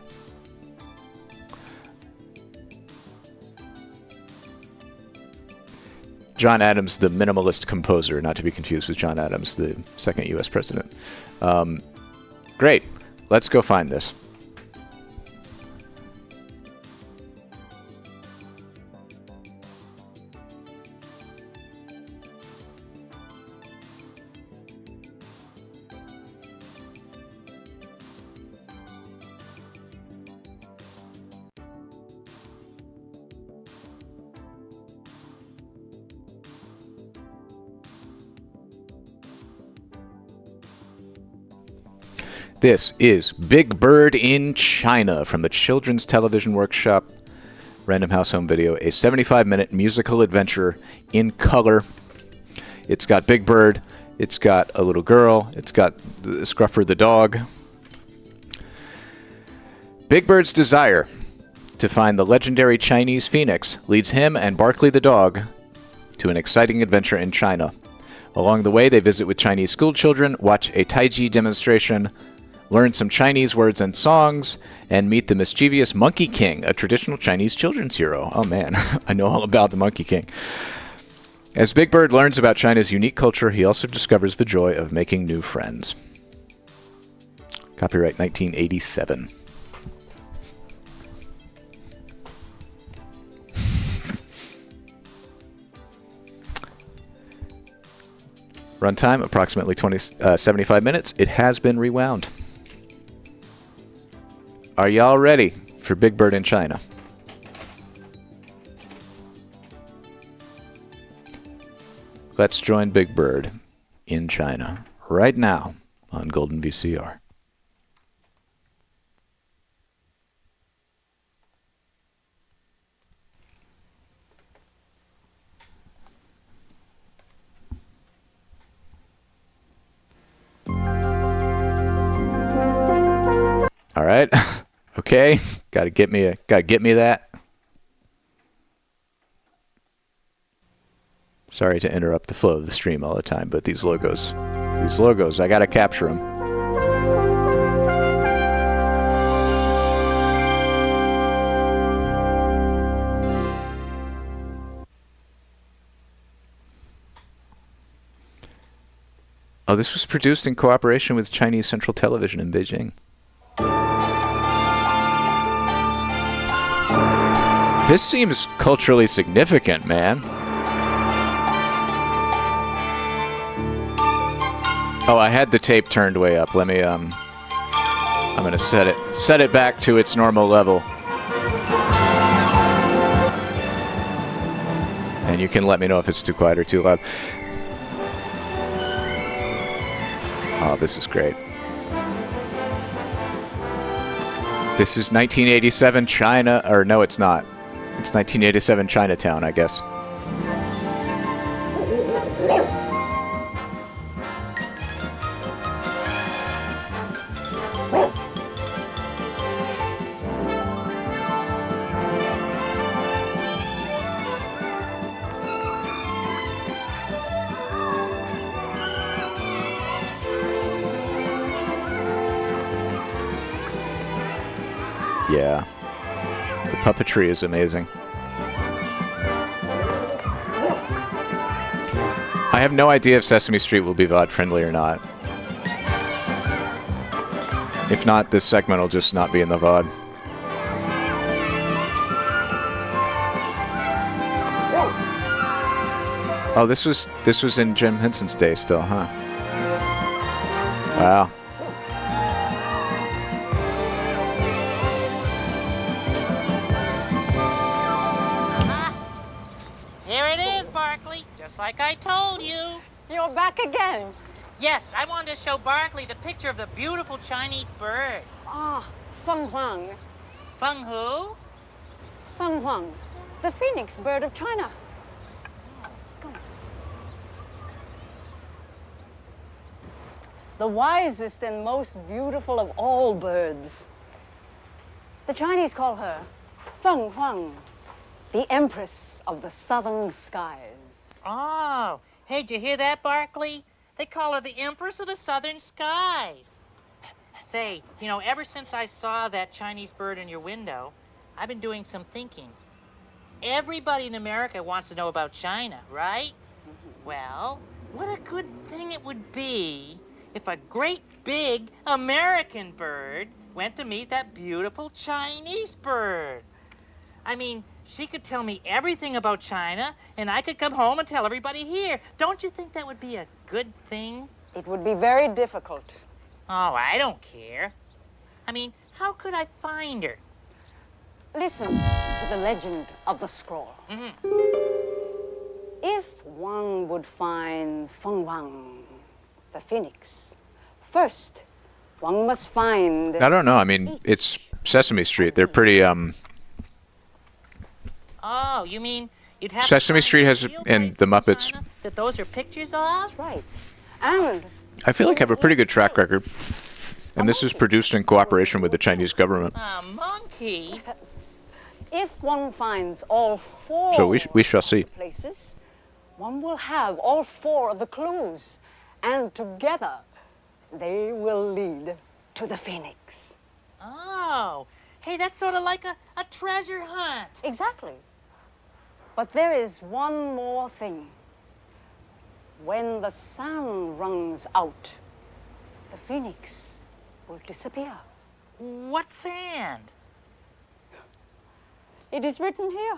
John Adams, the minimalist composer, not to be confused with John Adams, the second U.S. president. Great. Let's go find this. This is Big Bird in China from the Children's Television Workshop, Random House Home Video, a 75-minute musical adventure in color. It's got Big Bird, it's got a little girl, it's got Scruffer the dog. Big Bird's desire to find the legendary Chinese phoenix leads him and Barkley the dog to an exciting adventure in China. Along the way, they visit with Chinese school children, watch a Taiji demonstration, learn some Chinese words and songs, and meet the mischievous Monkey King, a traditional Chinese children's hero. Oh man, I know all about the Monkey King. As Big Bird learns about China's unique culture, he also discovers the joy of making new friends. Copyright 1987. Runtime, approximately 75 minutes. It has been rewound. Are y'all ready for Big Bird in China? Let's join Big Bird in China right now on Golden VCR. All right. Okay. Gotta get me that. Sorry to interrupt the flow of the stream all the time, but these logos, I gotta capture them. Oh, this was produced in cooperation with Chinese Central Television in Beijing. This seems culturally significant, man. Oh, I had the tape turned way up. Let me, I'm gonna set it back to its normal level. And you can let me know if it's too quiet or too loud. Oh, this is great. This is 1987 China, or no, it's not. It's 1987 Chinatown, I guess. Yeah. The puppetry is amazing. I have no idea if Sesame Street will be VOD friendly or not. If not, this segment will just not be in the VOD. Oh, this was in Jim Henson's day still, huh? Wow. Here it is, Barkley, just like I told you. You're back again. Yes, I wanted to show Barkley the picture of the beautiful Chinese bird. Ah, Feng Huang. Feng who? Feng Huang, the phoenix bird of China. Come on. The wisest and most beautiful of all birds. The Chinese call her Feng Huang, the empress of the southern skies. Oh, hey, did you hear that, Barkley? They call her the Empress of the Southern Skies. Say, you know, ever since I saw that Chinese bird in your window, I've been doing some thinking. Everybody in America wants to know about China, right? Well, what a good thing it would be if a great big American bird went to meet that beautiful Chinese bird. I mean, she could tell me everything about China, and I could come home and tell everybody here. Don't you think that would be a good thing? It would be very difficult. Oh, I don't care. I mean, how could I find her? Listen to the legend of the scroll. If one would find Feng Huang, the phoenix, first one must find... I don't know. I mean, it's Sesame Street. They're pretty Oh, you mean you'd have Sesame to Street has and the Muppets. that those are pictures of? Right. And I feel like have a pretty good track record. And this is produced in cooperation with the Chinese government. A monkey? if one finds all four So we shall see. places, one will have all four of the clues, and together they will lead to the Phoenix. Oh, hey, that's sort of like a treasure hunt. Exactly. But there is one more thing. When the sun runs out, the Phoenix will disappear. What sand? It is written here.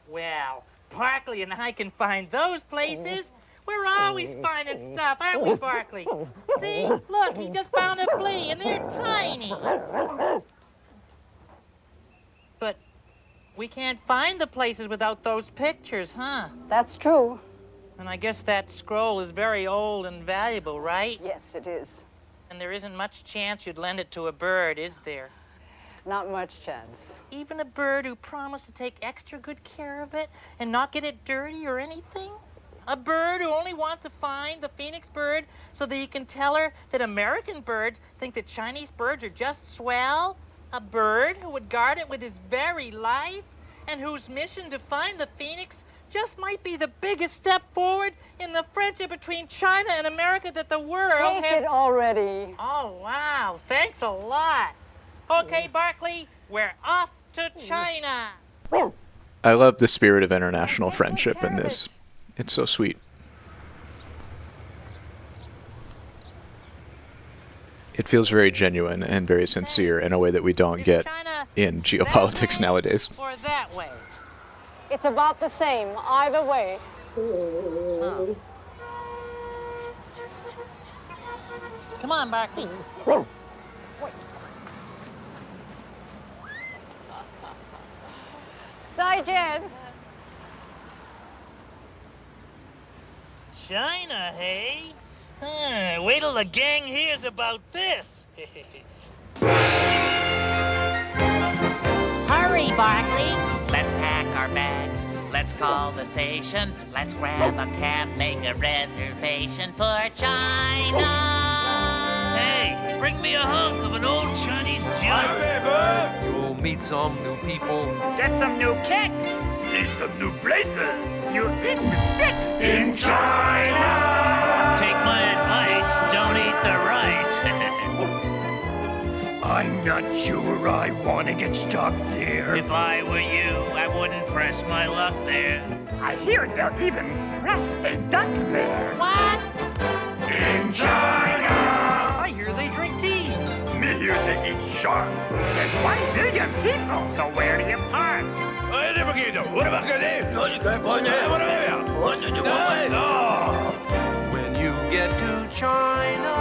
Well, Barkley and I can find those places. We're always finding stuff, aren't we, Barkley? See, look, he just found a flea, and they're tiny. But we can't find the places without those pictures, huh? That's true. And I guess that scroll is very old and valuable, right? Yes, it is. And there isn't much chance you'd lend it to a bird, is there? Not much chance. Even a bird who promised to take extra good care of it and not get it dirty or anything? A bird who only wants to find the phoenix bird so that he can tell her that American birds think that Chinese birds are just swell? A bird who would guard it with his very life and whose mission to find the phoenix just might be the biggest step forward in the friendship between China and America that the world Take it already. Oh, wow. Thanks a lot. Okay, Barkley, we're off to China. I love the spirit of international friendship in this. It's so sweet. It feels very genuine and very sincere in a way that we don't get in geopolitics nowadays. Or that way. It's about the same either way. Oh. Come on, Barkley. Zaijian. China, hey? Wait till the gang hears about this. Hurry, Barkley. Let's pack our bags. Let's call the station. Let's grab a cab, make a reservation for China. Hey, bring me a hunk of an old Chinese junk. You'll meet some new people. Get some new kicks. See some new places. You eat with sticks. In China! Take my advice, don't eat the rice. I'm not sure I want to get stuck there. If I were you, I wouldn't press my luck there. I hear they'll even press a duck there. What? In China! I hear they drink tea. Me hear they eat shark. There's 1 billion people, so where do you park? I never When you get to China,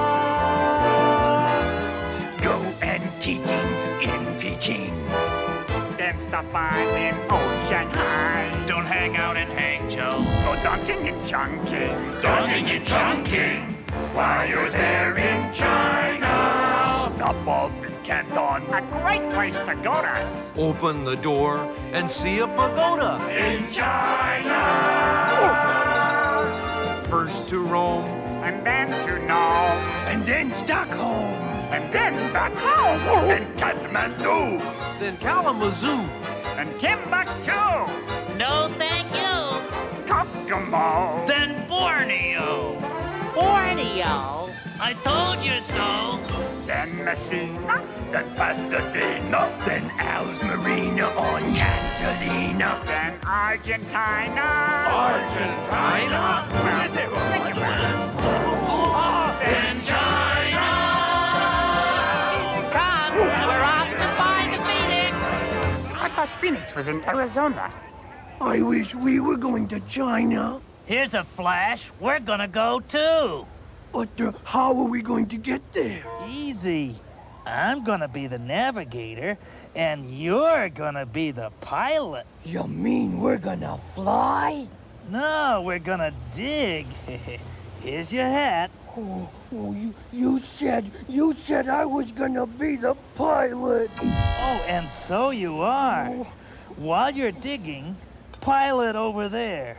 Go antiquing in Peking. Then stop by in old Shanghai. Don't hang out in Hangzhou. Go donking and chunking. Donking and chunking. While you're there in China. Stop off in Canton. A great place to go to. open the door and see a pagoda. In China. First to Rome, And then to Nome. And then Stockholm. And then back home. And Kathmandu. then Kalamazoo, And Timbuktu. No, thank you. Kokomo. Then Borneo. Borneo? I told you so. Then Messina. Then Pasadena. Then Al's Marina on Catalina. Then Argentina. Argentina? Then China. Come, we're off to find the Phoenix. I thought Phoenix was in Arizona. I wish we were going to China. Here's a flash. We're gonna go too. But how are we going to get there? Easy. I'm gonna be the navigator, and you're gonna be the pilot. You mean we're gonna fly? No, we're gonna dig. Here's your hat. Oh, you said I was gonna be the pilot. Oh, and so you are. While you're digging, pilot over there.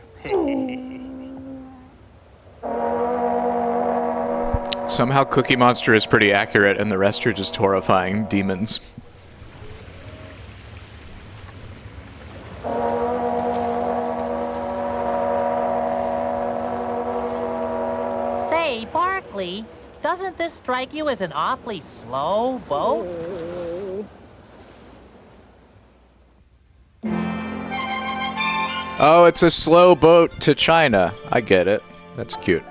Somehow Cookie Monster is pretty accurate and the rest are just horrifying demons. Say, Barkley, doesn't this strike you as an awfully slow boat? Oh, it's a slow boat to China. I get it. That's cute.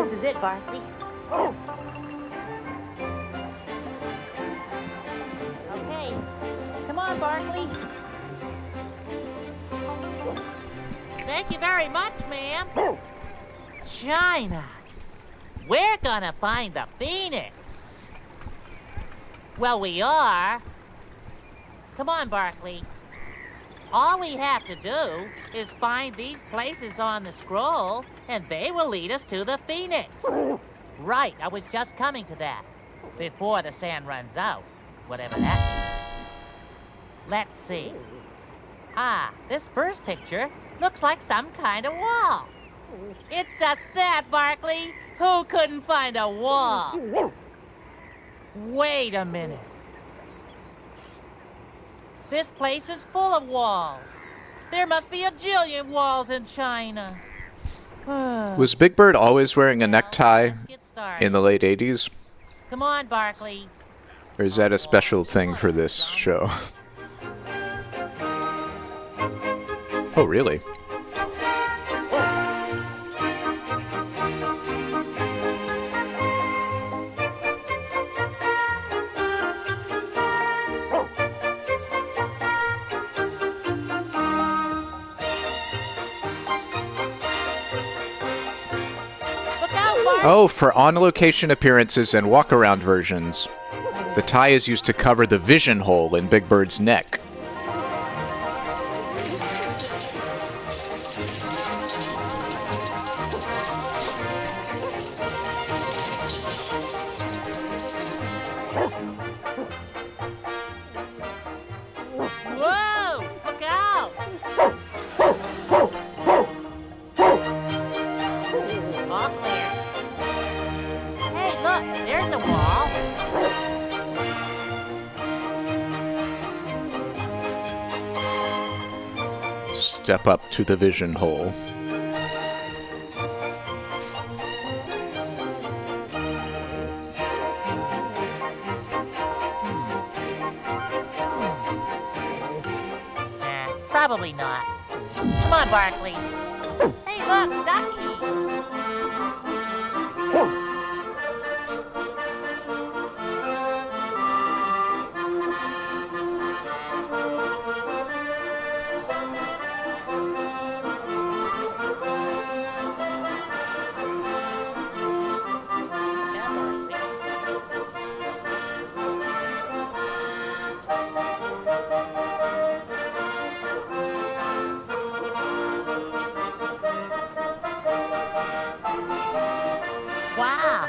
This is it, Barkley. Okay. Come on, Barkley. Thank you very much, ma'am. China. We're gonna find the Phoenix. Well, we are. Come on, Barkley. All we have to do is find these places on the scroll, and they will lead us to the Phoenix. Right, I was just coming to that. Before the sand runs out, whatever that means. Let's see. Ah, this first picture looks like some kind of wall. It's a snap, Barkley. Who couldn't find a wall? Wait a minute. This place is full of walls. There must be a jillion walls in China. Was Big Bird always wearing a necktie in the late 80s? Come on, Barkley. Or is that a special thing for this show? Oh, really? Oh, for on-location appearances and walk-around versions, the tie is used to cover the vision hole in Big Bird's neck. Whoa! Look out! All clear. Hey, look, there's a wall. Step up to the vision hole. Come on, Barkley. Hey, look, duckies. Wow.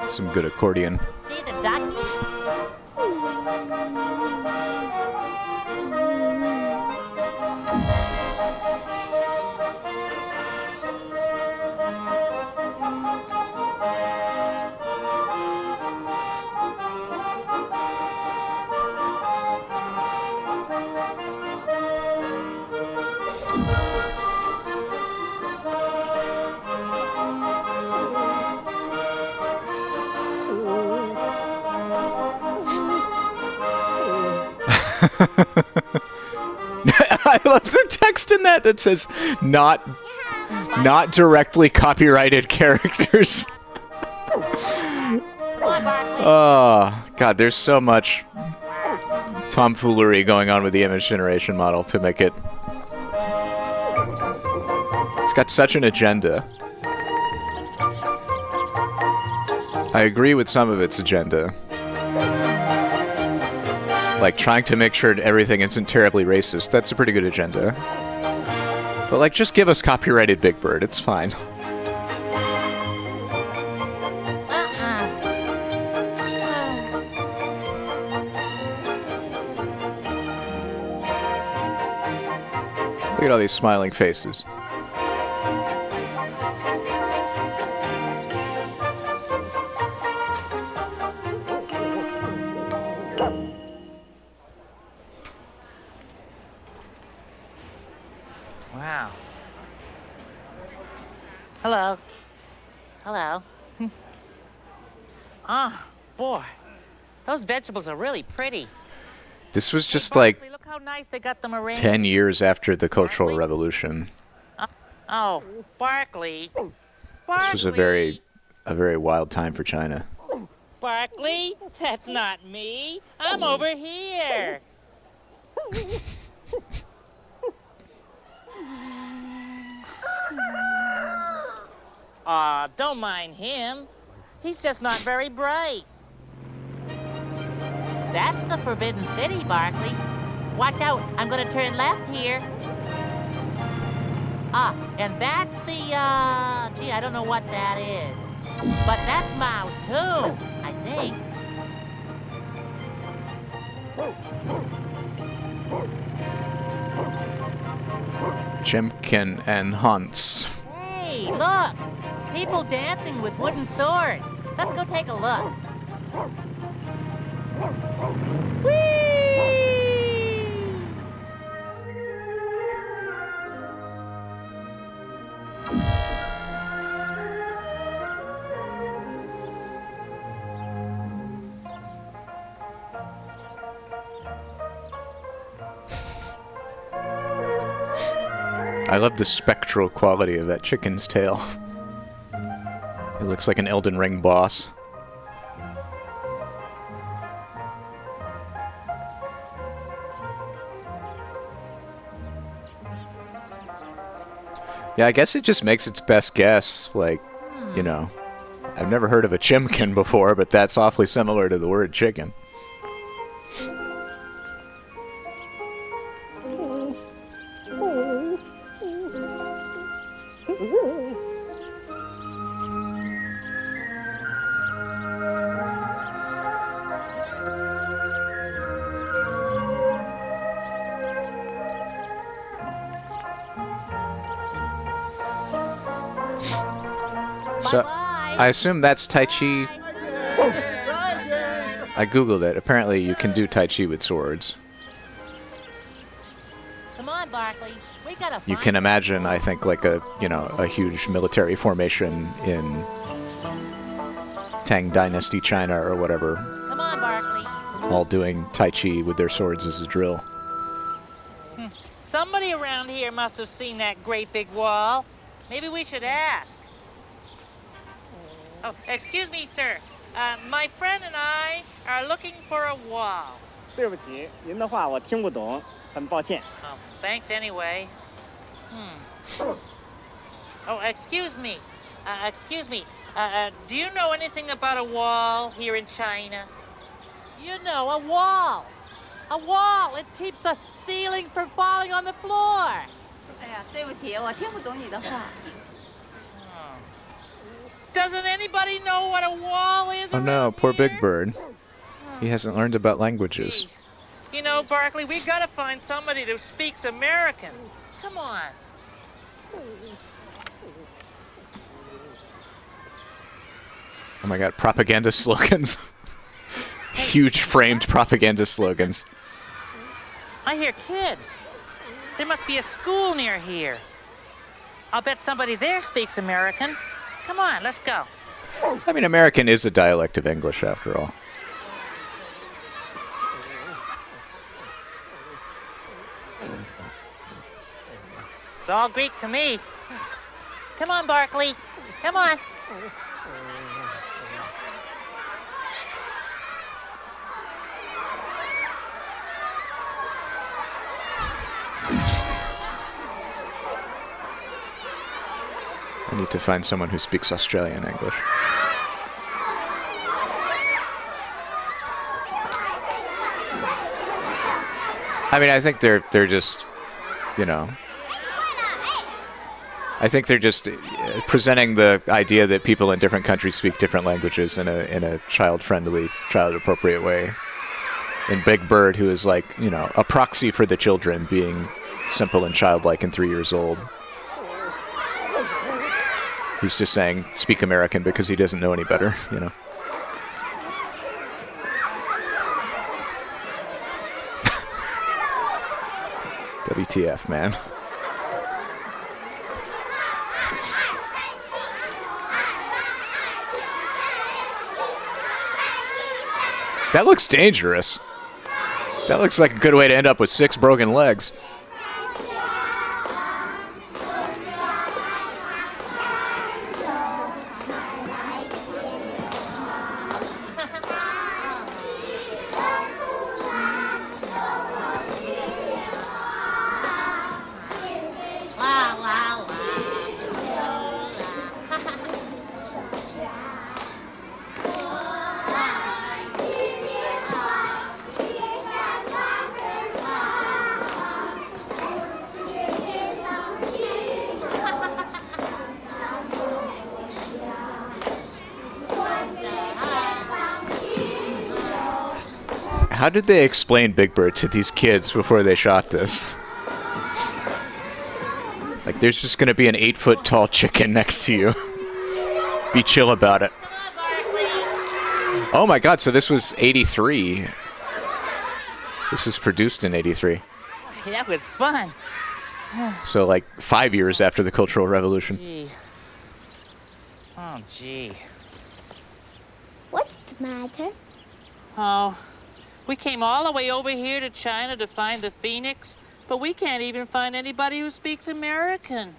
Some good accordion. See the duckies? I love the text in that says not directly copyrighted characters. Oh, God, there's so much tomfoolery going on with the image generation model to make it... It's got such an agenda. I agree with some of its agenda. Like, trying to make sure everything isn't terribly racist. That's a pretty good agenda. But, like, just give us copyrighted Big Bird. It's fine. Look at all these smiling faces. Wow. Hello. Hello. Ah, boy. Those vegetables are really pretty. This was just like Look how nice they got them arranged. 10 years after the Cultural Revolution. Oh, Barkley. This was a very wild time for China. Barkley? That's not me. I'm over here. Aw, don't mind him. He's just not very bright. That's the Forbidden City, Barkley. Watch out, I'm gonna turn left here. Ah, and that's the, gee, I don't know what that is. But that's Mao's tomb, I think. Chimkin and Hans. Hey, look! People dancing with wooden swords. Let's go take a look. I love the spectral quality of that chicken's tail. It looks like an Elden Ring boss. Yeah, I guess it just makes its best guess. Like, you know, I've never heard of a chimkin before, but that's awfully similar to the word chicken. So, I assume that's Tai Chi. I googled it. Apparently you can do Tai Chi with swords. Come on, Barkley. We gotta You can imagine, I think, like a, you know, a huge military formation in Tang Dynasty China or whatever. Come on, Barkley. All doing Tai Chi with their swords as a drill. Somebody around here must have seen that great big wall. Maybe we should ask. Oh, excuse me, sir. My friend and I are looking for a wall. 对不起，您的话我听不懂，很抱歉。Oh, thanks anyway. Oh, excuse me. Do you know anything about a wall here in China? You know, a wall. A wall. It keeps the ceiling from falling on the floor. 哎呀，对不起，我听不懂你的话。 Doesn't anybody know what a wall is? Oh no, poor Big Bird. He hasn't learned about languages. You know, Barkley, we gotta find somebody who speaks American. Come on. Oh my god, propaganda slogans. Huge framed propaganda slogans. I hear kids. There must be a school near here. I'll bet somebody there speaks American. Come on, let's go. I mean, American is a dialect of English, after all. It's all Greek to me. Come on, Barkley. Come on. I need to find someone who speaks Australian English. I mean, I think they're just, you know, I think they're just presenting the idea that people in different countries speak different languages in a child-friendly, child-appropriate way. And Big Bird, who is like, you know, a proxy for the children being simple and childlike and 3 years old. He's just saying, speak American because he doesn't know any better, you know. WTF, man. That looks dangerous. That looks like a good way to end up with 6 broken legs. How did they explain Big Bird to these kids before they shot this? Like, there's just gonna be an 8-foot tall chicken next to you. Be chill about it. Oh my god, so this was 83. This was produced in 83. That was fun. So, like, 5 years after the Cultural Revolution. Gee. Oh, gee. What's the matter? Oh, we came all the way over here to China to find the Phoenix, but we can't even find anybody who speaks American.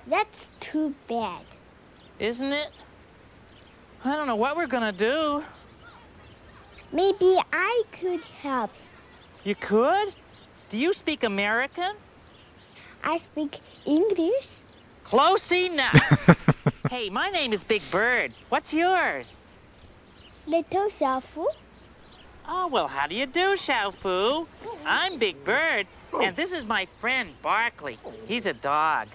That's too bad. Isn't it? I don't know what we're gonna do. Maybe I could help. You could? Do you speak American? I speak English. Close enough. Hey, my name is Big Bird. What's yours? Little Xiaofu. Oh, well, how do you do, Xiaofu? I'm Big Bird, and this is my friend, Barkley. He's a dog.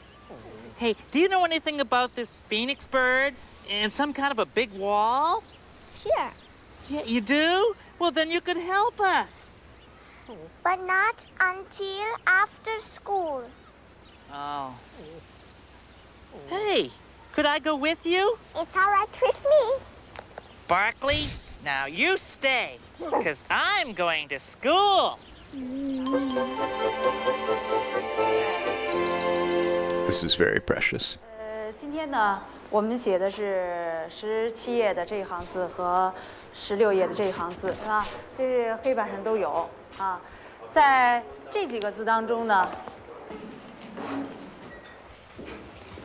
Hey, do you know anything about this phoenix bird and some kind of a big wall? Sure. Yeah, you do? Well, then you could help us. But not until after school. Oh. Hey, could I go with you? It's all right with me. Barkley, now you stay, because I'm going to school. This is very precious. 今天呢，我们写的是17页的这一行字和16页的这一行字，是吧？这是黑板上都有啊。在这几个字当中呢，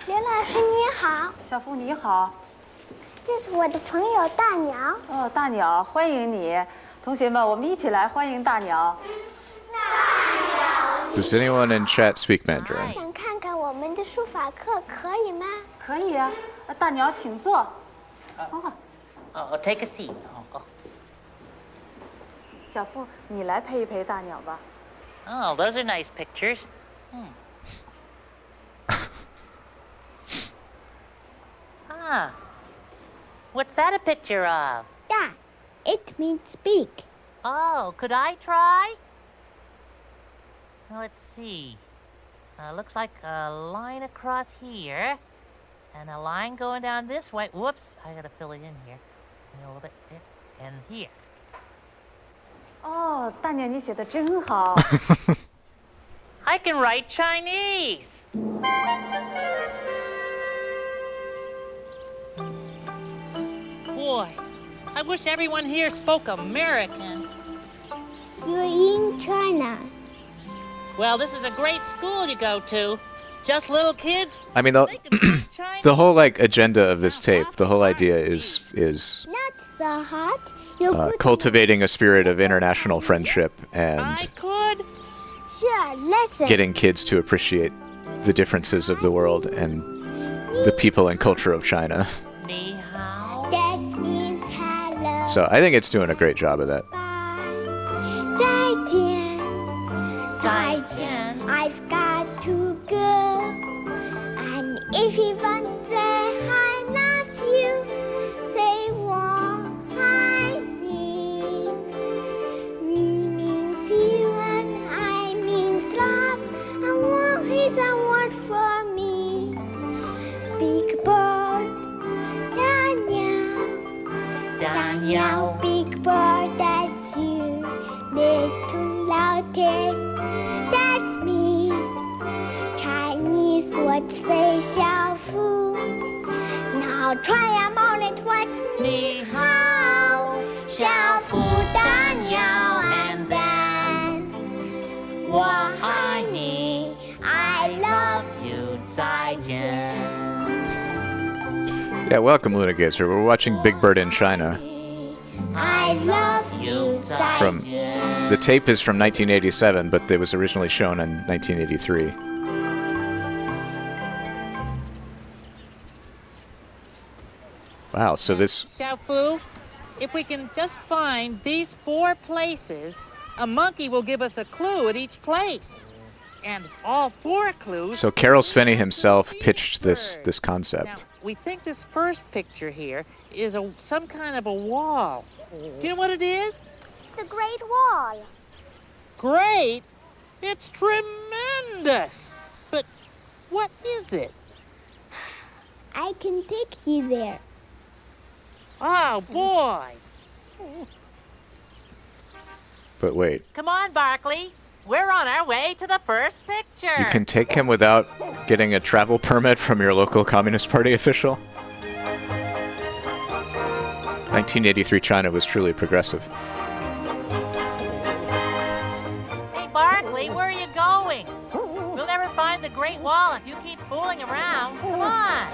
刘老师你好，小付你好。这是我的朋友大鸟。哦，大鸟，欢迎你，同学们，我们一起来欢迎大鸟。 Does anyone in chat speak Mandarin? 想看看我们的书法课，可以吗？可以啊，大鸟请坐。Oh, take a seat. Oh, 小付，你来陪一陪大鸟吧。 oh, those are nice pictures. Ah, what's that a picture of? Da, it means speak. Oh, could I try? Let's see. Looks like a line across here, and a line going down this way. Whoops, I gotta fill it in here. A little bit, and here. 哦，大鸟，你写的真好。 I can write Chinese. Boy, I wish everyone here spoke American. You're in China. Well, this is a great school you go to. Just little kids. I mean, the whole like agenda of this tape, the whole idea is Not so hot. cultivating a spirit of international friendship and I could. Sure, listen. getting kids to appreciate the differences of the world and the people and culture of China. Ni hao. That means hello. So I think it's doing a great job of that. 再见。再见。 I've got to go. And if you want to say I love you, say 我爱你。你 means you and I means love. And war is a word for me. Big bird, 大鸟。大鸟。 Big bird, that's you. Little loudest, that's me. Chinese would say 小夫. Now try a moment, what's 你好，小腹大鸟 and then 我爱你 I love you 再见 Yeah, welcome, Luna Gazer. We're watching Big Bird in China. I love you, From the tape is from 1987, but it was originally shown in 1983. Wow, so this Xiaofu, if we can just find these 4 places, a monkey will give us a clue at each place. And all 4 clues... So Carol Spenny himself pitched this Now, concept. we think this first picture here is some kind of a wall. Do you know what it is? The Great Wall. Great? It's tremendous! But what is it? I can take you there. Oh, boy! But wait, Come on, Barkley. We're on our way to the first picture. you can take him without getting a travel permit from your local Communist Party official? 1983 China was truly progressive. Hey, Barkley, where are you going? We'll never find the Great Wall if you keep fooling around. Come on.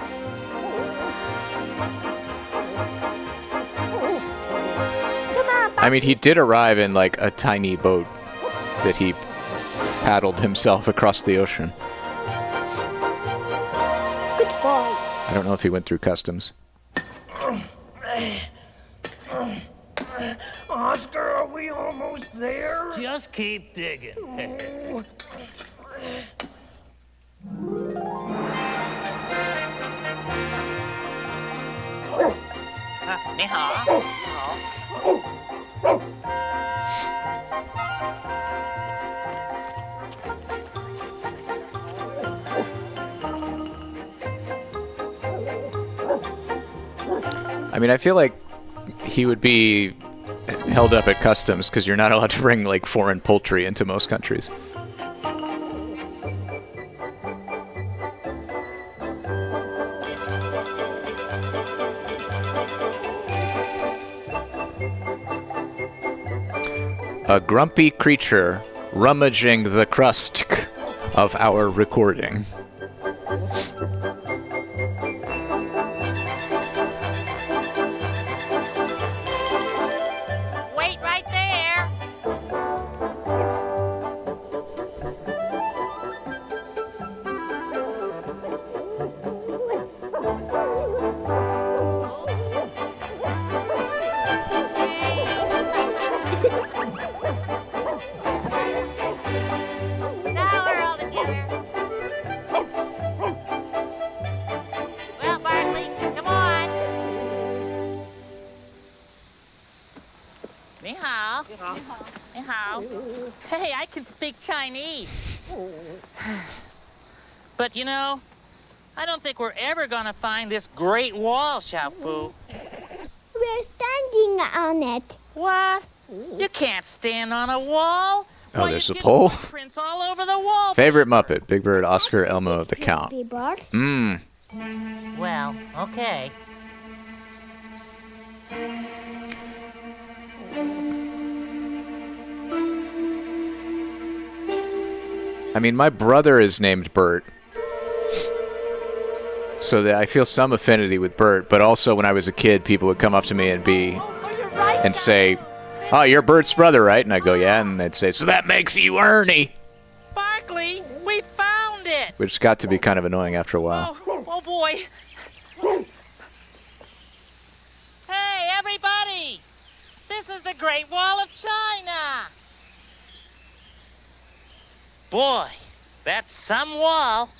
I mean, he did arrive in like a tiny boat that he paddled himself across the ocean. Good boy. I don't know if he went through customs. Oscar, are we almost there? Just keep digging. Ni hao. Ni hao. I mean, I feel like he would be held up at customs because you're not allowed to bring like foreign poultry into most countries. A grumpy creature rummaging the crust of our recording. Wait right there. Now we're all together. Well, Barkley, come on. Ni hao. Ni hao. Hey, I can speak Chinese. But you know, I don't think we're ever gonna find this great wall, Xiaofu. We're standing on it. What? You can't stand on a wall. Oh, there's a pole. Prints all over the wall. Favorite Muppet, Big Bird, Oscar, Elmo, the Count. Mmm. Well, okay. I mean, my brother is named Bert. So that I feel some affinity with Bert, but also when I was a kid, people would come up to me and say, "Oh, you're Bert's brother, right?" And I go, "Yeah," and they'd say, "So that makes you Ernie." Barkley, we found it. Which got to be kind of annoying after a while. Oh boy. Hey, everybody! This is the Great Wall of China. Boy, that's some wall.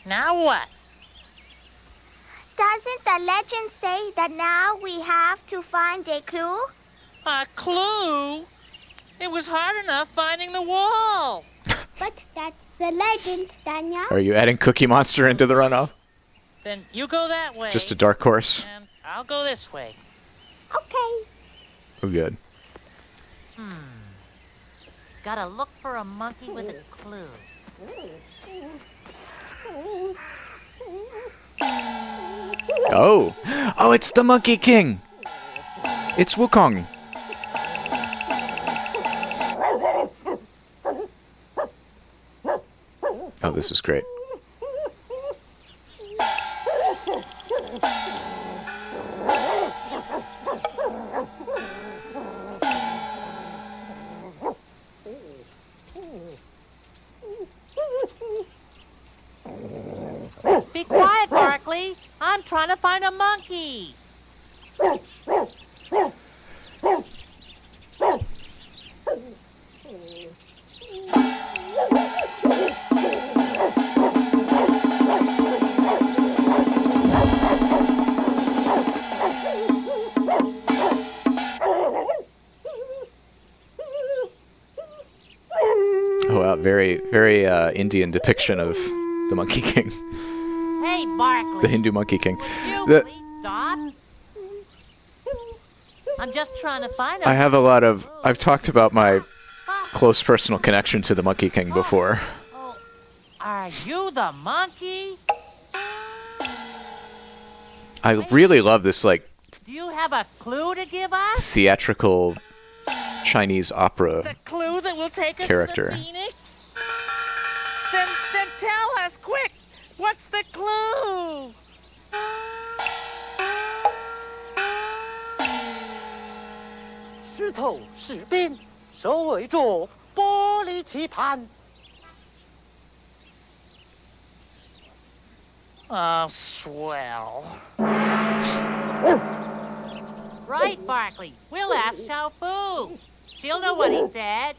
Now what? Doesn't the legend say that now we have to find a clue? A clue? It was hard enough finding the wall. But that's the legend, Daniel. Are you adding Cookie Monster into the runoff? Then you go that way. Just a dark horse? And I'll go this way. Okay. Oh, good. Gotta look for a monkey with a clue. Oh. Oh, it's the Monkey King. It's Wukong. Oh, this is great. Be quiet, Barkley. I'm trying to find a monkey. Oh, wow. Very, very Indian depiction of the Monkey King. Hey, Barkley. The Hindu Monkey King. You The- please stop. I'm just trying to find a I have a lot of... I've talked about my close personal connection to the Monkey King before. Are you the monkey? I really love this, like, Do you have a clue to give us? theatrical Chinese opera The clue that will take us character. to the Phoenix? Then tell us, quick! What's the clue? 石头士兵守卫着玻璃棋盘。 Oh, swell. Right, Barkley. We'll ask Xiaofu. She'll know what he said.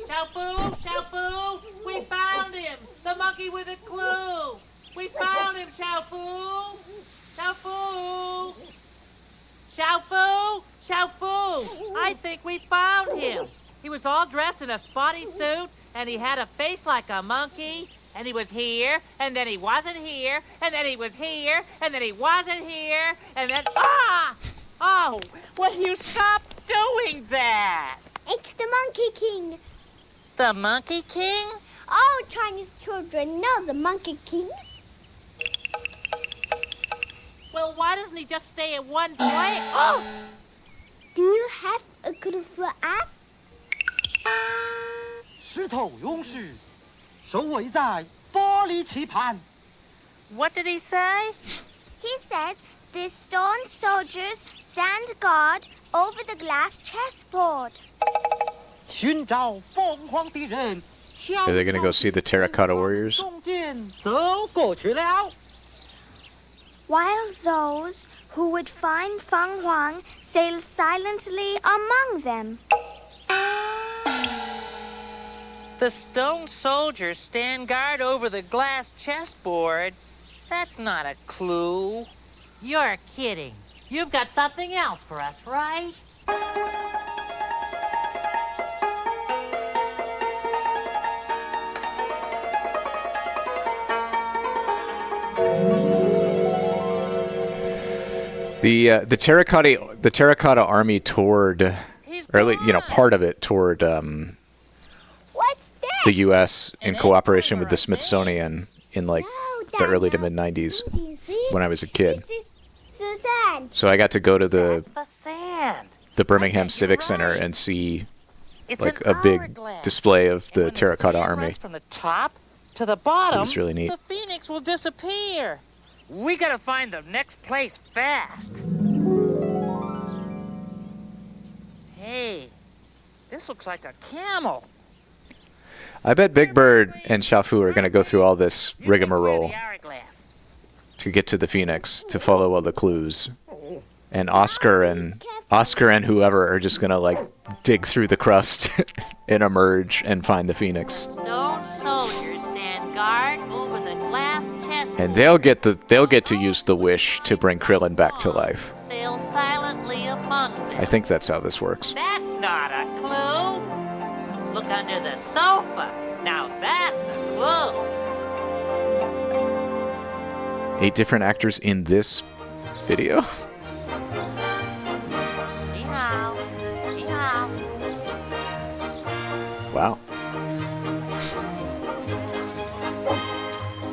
Xiaofu, Xiaofu, we found him. The monkey with a clue. We found him, Xiaofu. Xiaofu. Xiaofu, Xiaofu. I think we found him. He was all dressed in a spotty suit, and he had a face like a monkey. And he was here, and then he wasn't here, and then he was here, and then he wasn't here, and then... Ah! Oh, will you stop doing that? It's the Monkey King. The Monkey King? All Chinese children know the Monkey King. Well, why doesn't he just stay at one place? Oh! Do you have a clue for us? 石头勇士守卫在玻璃棋盘。 What did he say? He says the stone soldiers stand guard over the glass chessboard. 寻找凤凰的人， Are they gonna go see the Terracotta Warriors? 中间走过去了。 While those who would find Feng Huang sail silently among them. The stone soldiers stand guard over the glass chessboard. That's not a clue. You're kidding. You've got something else for us, right? The Terracotta Army toured, or part of it toured the U.S. in cooperation with the Smithsonian in the early to mid '90s when I was a kid. So I got to go to the Birmingham Civic Center and see a big display of the Terracotta Army. From the top to the bottom, It was really neat. The phoenix will disappear. We gotta find the next place fast. Hey, this looks like a camel. I bet Big Bird and Shafu are going to go through all this rigmarole to get to the Phoenix, to follow all the clues. And Oscar and whoever are just going to dig through the crust and emerge and find the Phoenix. Stone soldiers stand guard over the glass chest. And they'll get to use the wish to bring Krillin back to life. Sail silently among them. I think that's how this works. That's not a clue. Look under the sofa. Now that's a clue. 8 different actors in this video. Ni hao. Ni hao. Wow.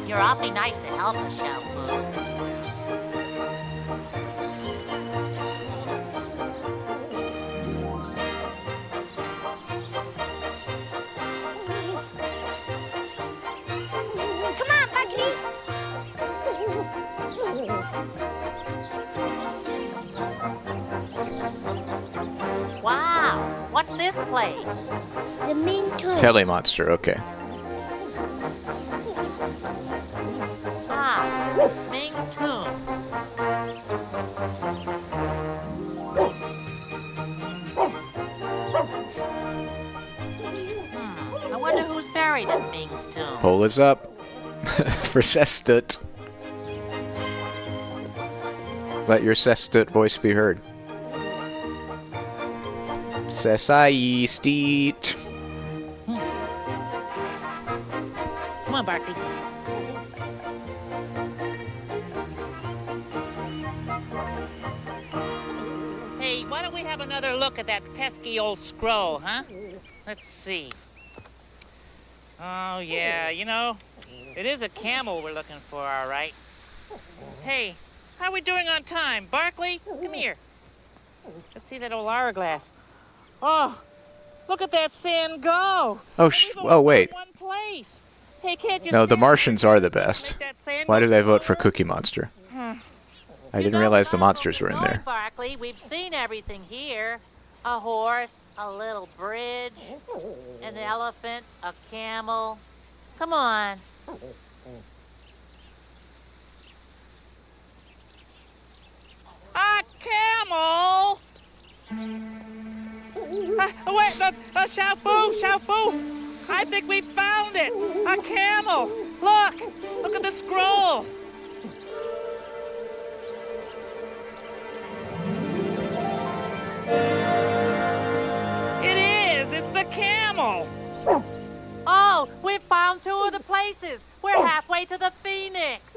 You're awfully nice to help us, Xiaofu. Wow, what's this place? The Ming Tombs. Telemonster, okay. Ah, Ming Tombs. I wonder who's buried in Ming's tomb. Poll is up. For Sestut. Let your Sestut voice be heard. Sesai Steet. Come on, Barkley. Hey, why don't we have another look at that pesky old scroll, huh? Let's see. Oh, yeah, it is a camel we're looking for, all right. Hey, how are we doing on time? Barkley, come here. Let's see that old hourglass. Oh, look at that sand go. Oh, wait. One place. Hey, can't you No, see the Martians are the best. Why did I vote for Cookie Monster? I didn't realize the monsters were in there. Barkley, we've seen everything here. A horse, a little bridge, an elephant, a camel. Come on. A camel? Wait, Xiaofu! I think we found it! A camel! Look at the scroll! It is! It's the camel! Oh, we found 2 of the places! We're halfway to the Phoenix!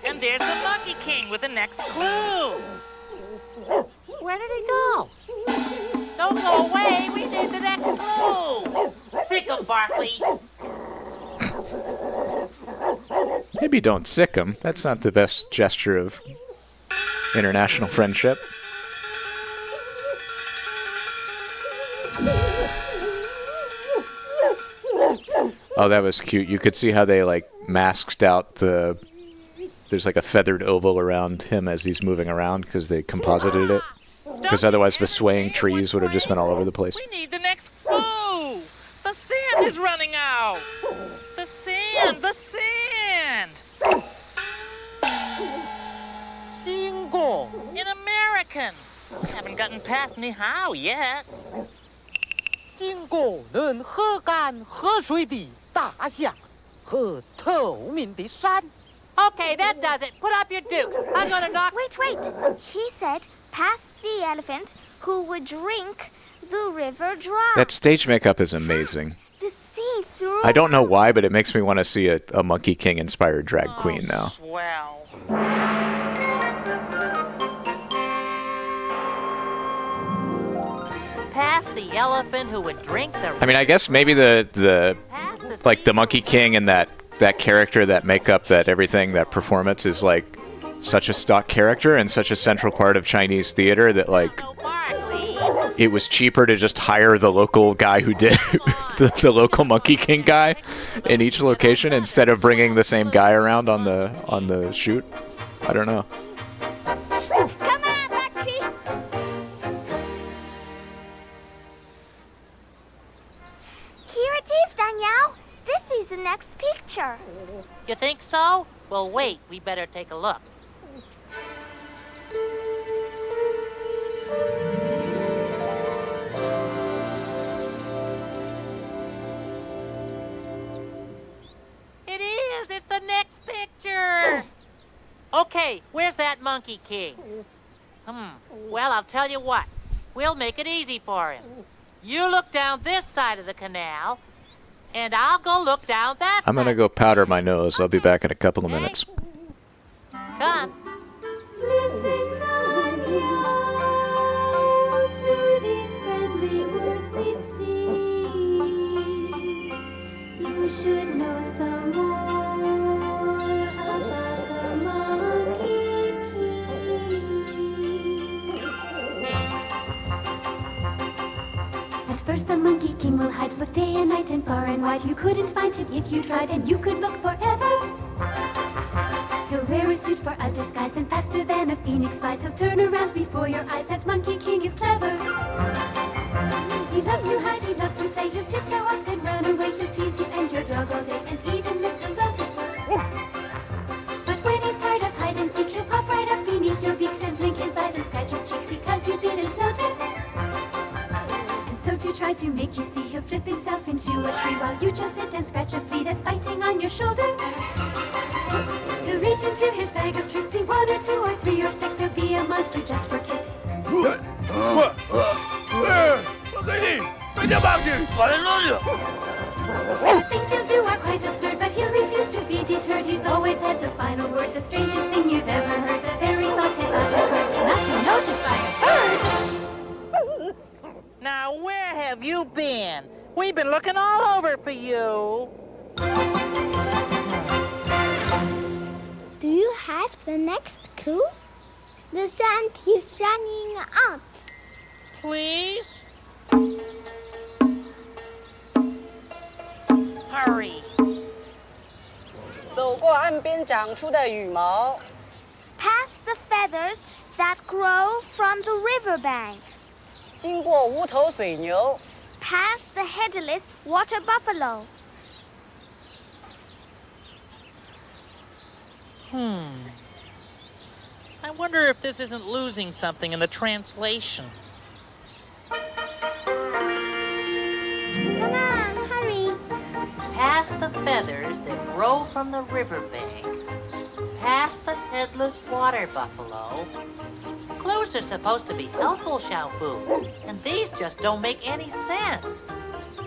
And there's the Monkey King with the next clue! Where did he go? Don't go away! We need the next clue! Sick 'em, Barkley! Maybe don't sick him. That's not the best gesture of international friendship. Oh, that was cute. You could see how they like masked out the. There's like a feathered oval around him as he's moving around because they composited it. Because otherwise, the swaying trees would have just been all over the place. We need the next clue. The sand is running out. The sand. The sand. 经过 In American. Haven't gotten past ni hao yet. 经过能喝干河水的大象和透明的山。 Okay, that does it. Put up your dukes. I'm gonna knock. Wait. He said, past the elephant who would drink the river dry. That stage makeup is amazing. The see-through. I don't know why, but it makes me want to see a Monkey King inspired drag queen now. Swell. Past the elephant who would drink the. I mean, I guess maybe the like the Monkey King and that character, that makeup, that everything, that performance is like such a stock character and such a central part of Chinese theater that like it was cheaper to just hire the local guy who did the local Monkey King guy in each location instead of bringing the same guy around on the shoot. I don't know. Here it is, Danielle. This is the next picture. You think so? Well, wait. We better take a look. It is. It's the next picture. Okay, where's that Monkey King? Well, I'll tell you what. We'll make it easy for him. You look down this side of the canal, and I'll go look down that I'm side. gonna go powder my nose. I'll be back in a couple of minutes. Come. Listen, Danielle, to these friendly words we sing. You should know some more about the Monkey King. At first the Monkey King will hide, look day and night and far and wide. You couldn't find him if you tried, and you could look forever. He'll wear a suit for a disguise, then faster than a phoenix flies. He'll turn around before your eyes. That Monkey King is clever. He loves to hide, he loves to play. He'll tiptoe up, then run away. He'll tease you and your dog all day, and even little Lotus. But when he's tired of hide and seek, he'll pop right up beneath your beak, then blink his eyes and scratch his cheek because you didn't notice. And so to try to make you see, he'll flip himself into a tree while you just sit and scratch a flea that's biting on your shoulder. He'll reach into his bag of tricks, be 1 or 2 or 3 or 6, or be a monster just for kicks. The things he'll do are quite absurd, but he'll refuse to be deterred. He's always had the final word, the strangest thing you've ever heard. The very thought about a bird, nothing noticed by a bird. Now, where have you been? We've been looking all over for you. Do you have the next clue? The sand is running out. Please? Hurry. 走过岸边长出的羽毛， Past the feathers that grow from the riverbank. 经过无头水牛， Past the headless water buffalo. I wonder if this isn't losing something in the translation. Come on, hurry. Past the feathers that grow from the riverbank. Past the headless water buffalo. Clues are supposed to be helpful, Xiaofu, and these just don't make any sense.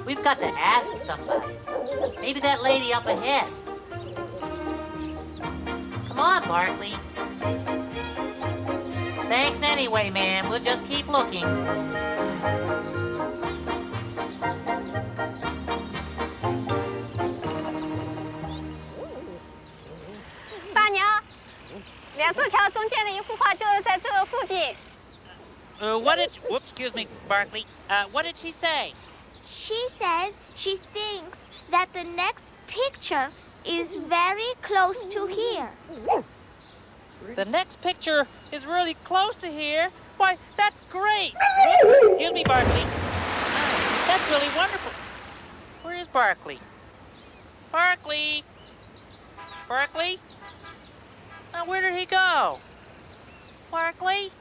We've got to ask somebody. Maybe that lady up ahead. Come on, Barkley. Thanks anyway, ma'am. We'll just keep looking. 大娘，两座桥中间的一幅画就是在这附近。 Whoops, excuse me, Barkley. What did she say? She says she thinks that the next picture is very close to here. The next picture is really close to here? Why, that's great! Excuse me, Barkley. That's really wonderful. Where is Barkley? Barkley? Barkley? Now, where did he go? Barkley?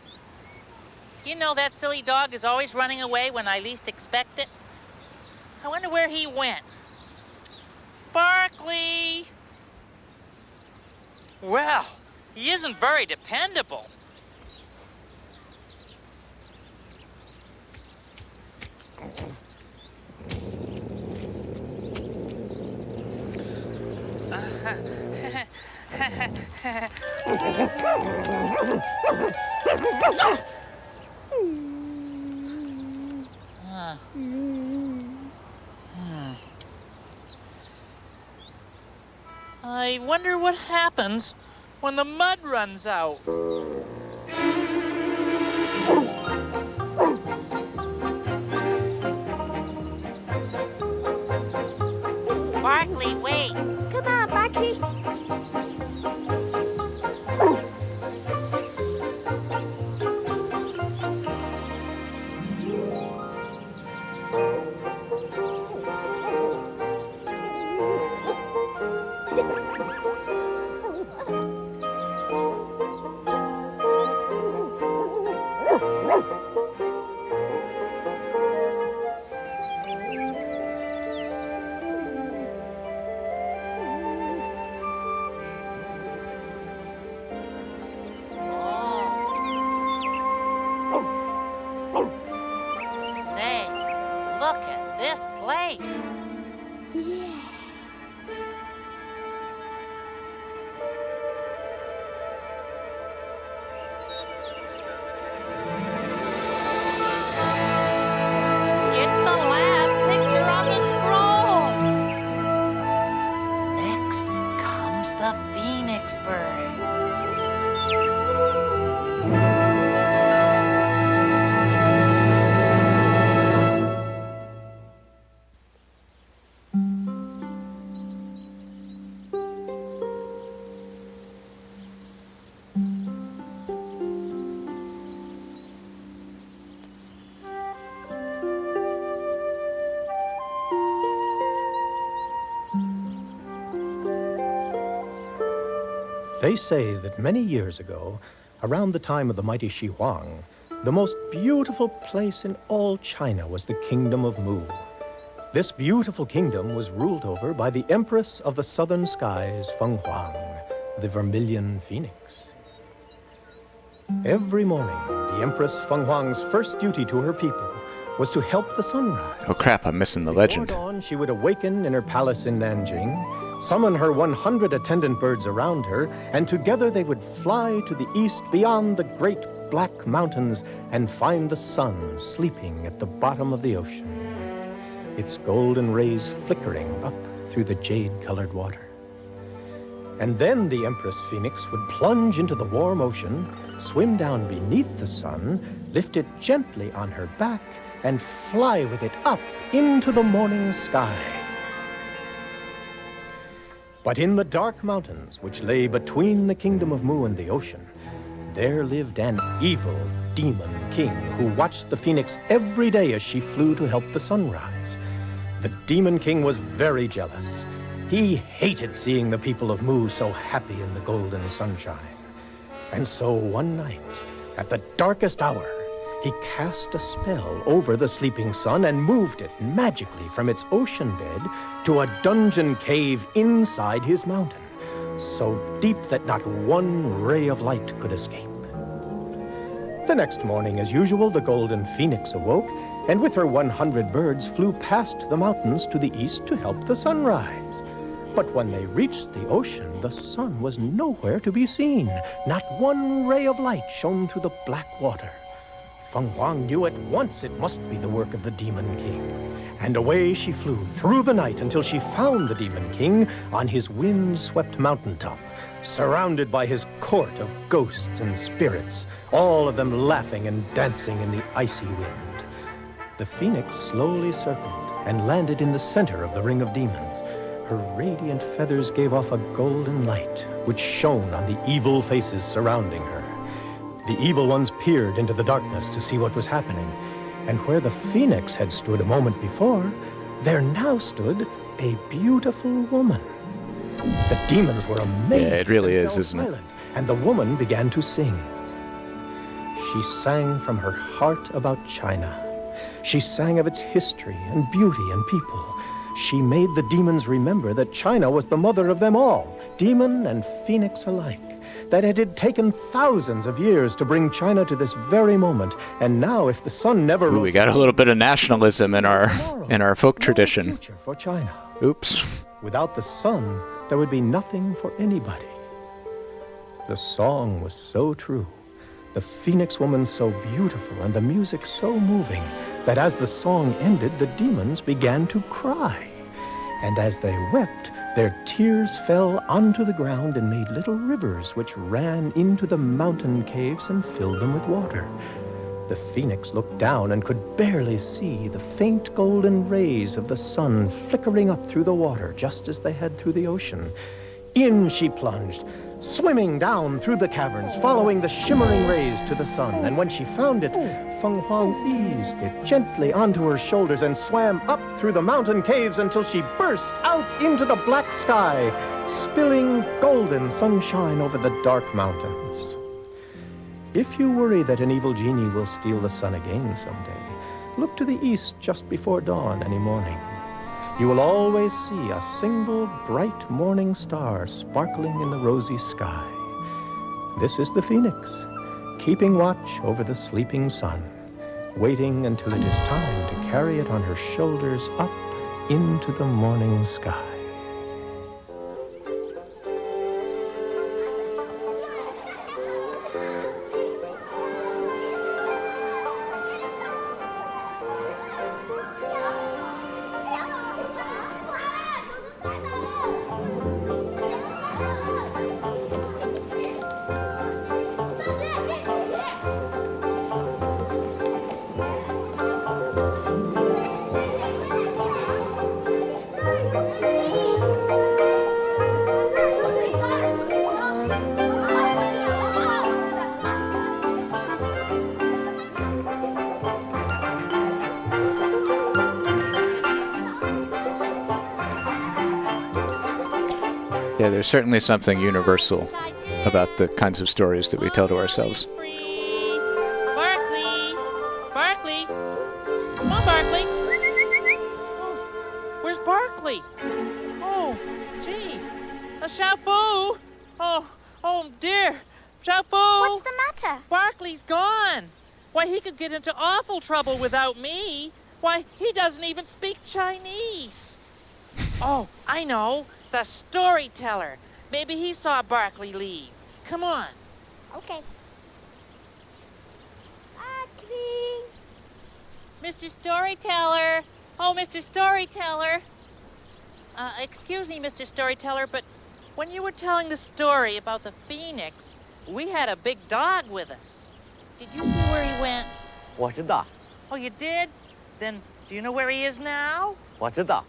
You know that silly dog is always running away when I least expect it. I wonder where he went. Barkley! Well, he isn't very dependable. I wonder what happens when the mud runs out. Barkley, wait. Come on, Barkley. Say, look at this place. Yeah. It's the last picture on the scroll. Next comes the phoenix bird. They say that many years ago, around the time of the mighty Shi Huang, the most beautiful place in all China was the kingdom of Mu. This beautiful kingdom was ruled over by the Empress of the Southern Skies, Feng Huang, the Vermilion Phoenix. Every morning, the Empress Feng Huang's first duty to her people was to help the sunrise. Oh crap, I'm missing the legend. Before dawn, she would awaken in her palace in Nanjing, summon her 100 attendant birds around her, and together they would fly to the east beyond the great black mountains and find the sun sleeping at the bottom of the ocean, its golden rays flickering up through the jade-colored water. And then the Empress Phoenix would plunge into the warm ocean, swim down beneath the sun, lift it gently on her back, and fly with it up into the morning sky. But in the dark mountains, which lay between the kingdom of Mu and the ocean, there lived an evil demon king who watched the phoenix every day as she flew to help the sunrise. The demon king was very jealous. He hated seeing the people of Mu so happy in the golden sunshine. And so one night, at the darkest hour, he cast a spell over the sleeping sun and moved it magically from its ocean bed to a dungeon cave inside his mountain, so deep that not one ray of light could escape. The next morning, as usual, the golden phoenix awoke, and with her 100 birds flew past the mountains to the east to help the sunrise. But when they reached the ocean, the sun was nowhere to be seen. Not one ray of light shone through the black water. Feng Huang knew at once it must be the work of the Demon King. And away she flew through the night until she found the Demon King on his wind-swept mountaintop, surrounded by his court of ghosts and spirits, all of them laughing and dancing in the icy wind. The phoenix slowly circled and landed in the center of the ring of demons. Her radiant feathers gave off a golden light, which shone on the evil faces surrounding her. The evil ones peered into the darkness to see what was happening, and where the phoenix had stood a moment before, there now stood a beautiful woman. The demons were amazed. Yeah, it really and is, fell isn't it? silent, and the woman began to sing. She sang from her heart about China. She sang of its history and beauty and people. She made the demons remember that China was the mother of them all, demon and phoenix alike. That it had taken thousands of years to bring China to this very moment, and now if the sun never Ooh, we got a little bit of nationalism in our folk tradition. for China. Oops. Without the sun, there would be nothing for anybody. The song was so true, the phoenix woman so beautiful, and the music so moving, that as the song ended, the demons began to cry. And as they wept, their tears fell onto the ground and made little rivers which ran into the mountain caves and filled them with water. The phoenix looked down and could barely see the faint golden rays of the sun flickering up through the water, just as they had through the ocean. In she plunged, swimming down through the caverns, following the shimmering rays to the sun. And when she found it, Feng Huang eased it gently onto her shoulders and swam up through the mountain caves until she burst out into the black sky, spilling golden sunshine over the dark mountains. If you worry that an evil genie will steal the sun again someday, look to the east just before dawn any morning. You will always see a single bright morning star sparkling in the rosy sky. This is the phoenix, keeping watch over the sleeping sun, waiting until it is time to carry it on her shoulders up into the morning sky. Yeah, there's certainly something universal about the kinds of stories that we tell to ourselves. Barkley! Barkley! Come on, Barkley! Oh, where's Barkley? Oh, gee. A Xiaofu! Oh, dear. Xiaofu! What's the matter? Barkley's gone. Why, he could get into awful trouble without me. Why, he doesn't even speak Chinese. Oh, I know. The storyteller. Maybe he saw Barkley leave. Come on. Okay. Mr. Storyteller. Oh, Mr. Storyteller. Excuse me, Mr. Storyteller, but when you were telling the story about the phoenix, we had a big dog with us. Did you see where he went? 我知道， Oh, you did? Then do you know where he is now? 我知道。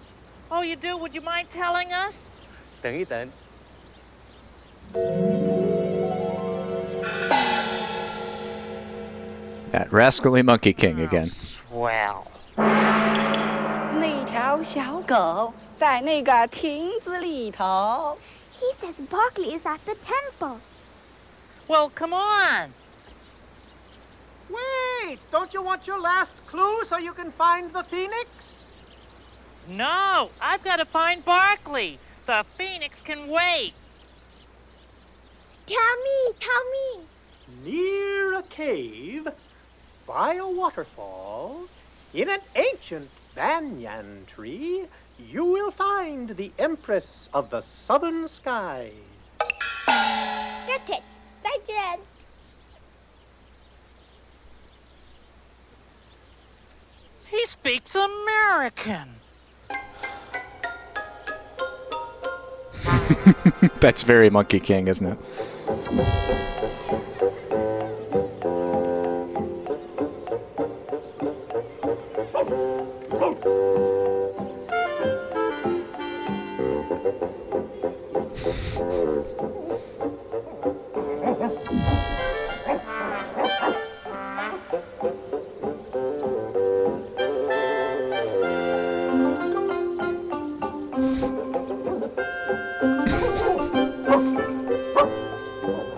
Oh, you do? Would you mind telling us? 等一等。 That rascally Monkey King again. Well. 那条小狗在那个亭子里头。 He says Barkley is at the temple. Well, come on. Wait! Don't you want your last clue so you can find the phoenix? No, I've got to find Barkley. The phoenix can wait. Tell me. Near a cave, by a waterfall, in an ancient banyan tree, you will find the Empress of the Southern Sky. Get it. 再见. He speaks American. That's very Monkey King, isn't it?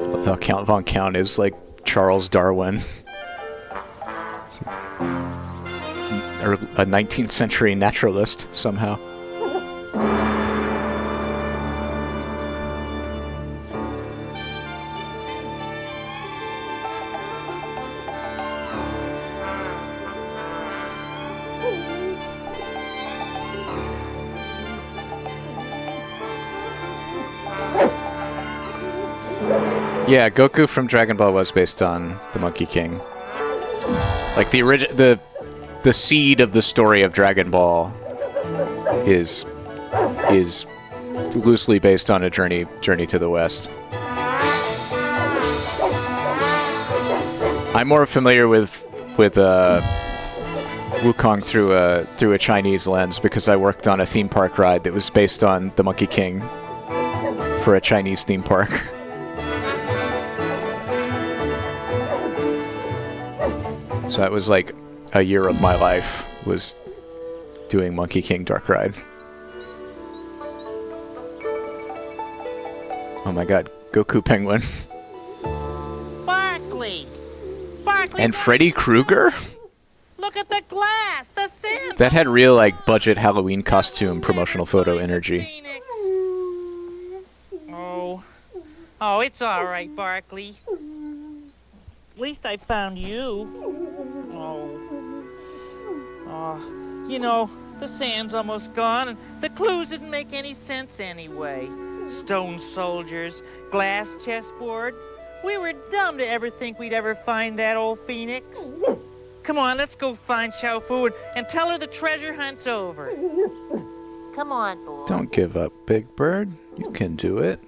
Love how Count Von Count is like Charles Darwin. Or a 19th century naturalist somehow. Yeah, Goku from Dragon Ball was based on the Monkey King. Like the seed of the story of Dragon Ball is loosely based on a journey to the West. I'm more familiar with Wukong through a Chinese lens because I worked on a theme park ride that was based on the Monkey King for a Chinese theme park. So that was like a year of my life was doing Monkey King Dark Ride. Oh my god, Goku Penguin. Barkley, And Freddy Krueger? look at the glass. The sand. That had real like budget Halloween costume promotional photo energy. Oh, it's all right, Barkley. At least I found you. You know, the sand's almost gone, and the clues didn't make any sense anyway. Stone soldiers, glass chessboard. We were dumb to ever think we'd ever find that old phoenix. Come on, let's go find Xiao Fu and tell her the treasure hunt's over. Come on, boy. Don't give up, Big Bird. You can do it.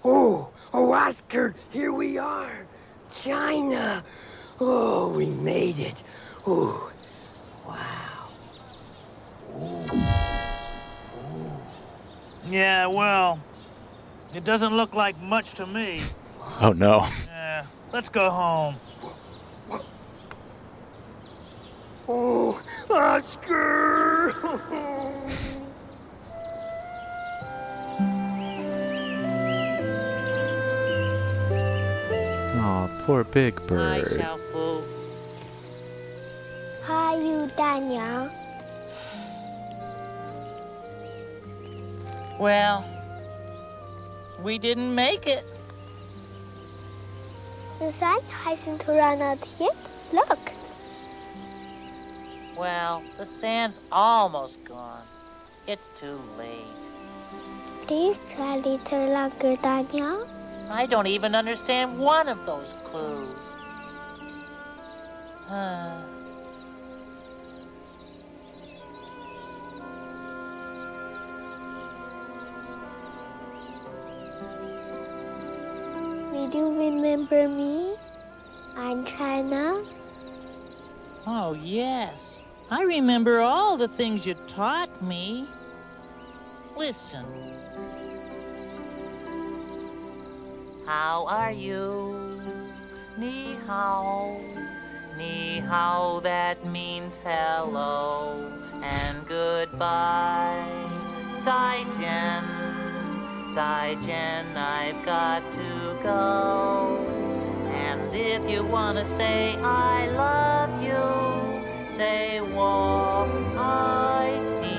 Oh, Oscar, here we are. China. Oh, we made it. Oh, wow. Yeah, well, it doesn't look like much to me. Oh no. Yeah, let's go home. Oh, Oscar. Aw, poor Big Bird. Xiao Fu. Hi, you, Daniel. Well, we didn't make it. The sun hasn't run out yet. Look. Well, the sand's almost gone. It's too late. Please try a little longer, Daniel. I don't even understand one of those clues. Will you remember me? I'm China. Oh, yes. I remember all the things you taught me. Listen. How are you? Ni hao. Ni hao, that means hello and goodbye. Zaijian. Zaijian, I've got to go. And if you want to say I love you, say wo ai ni.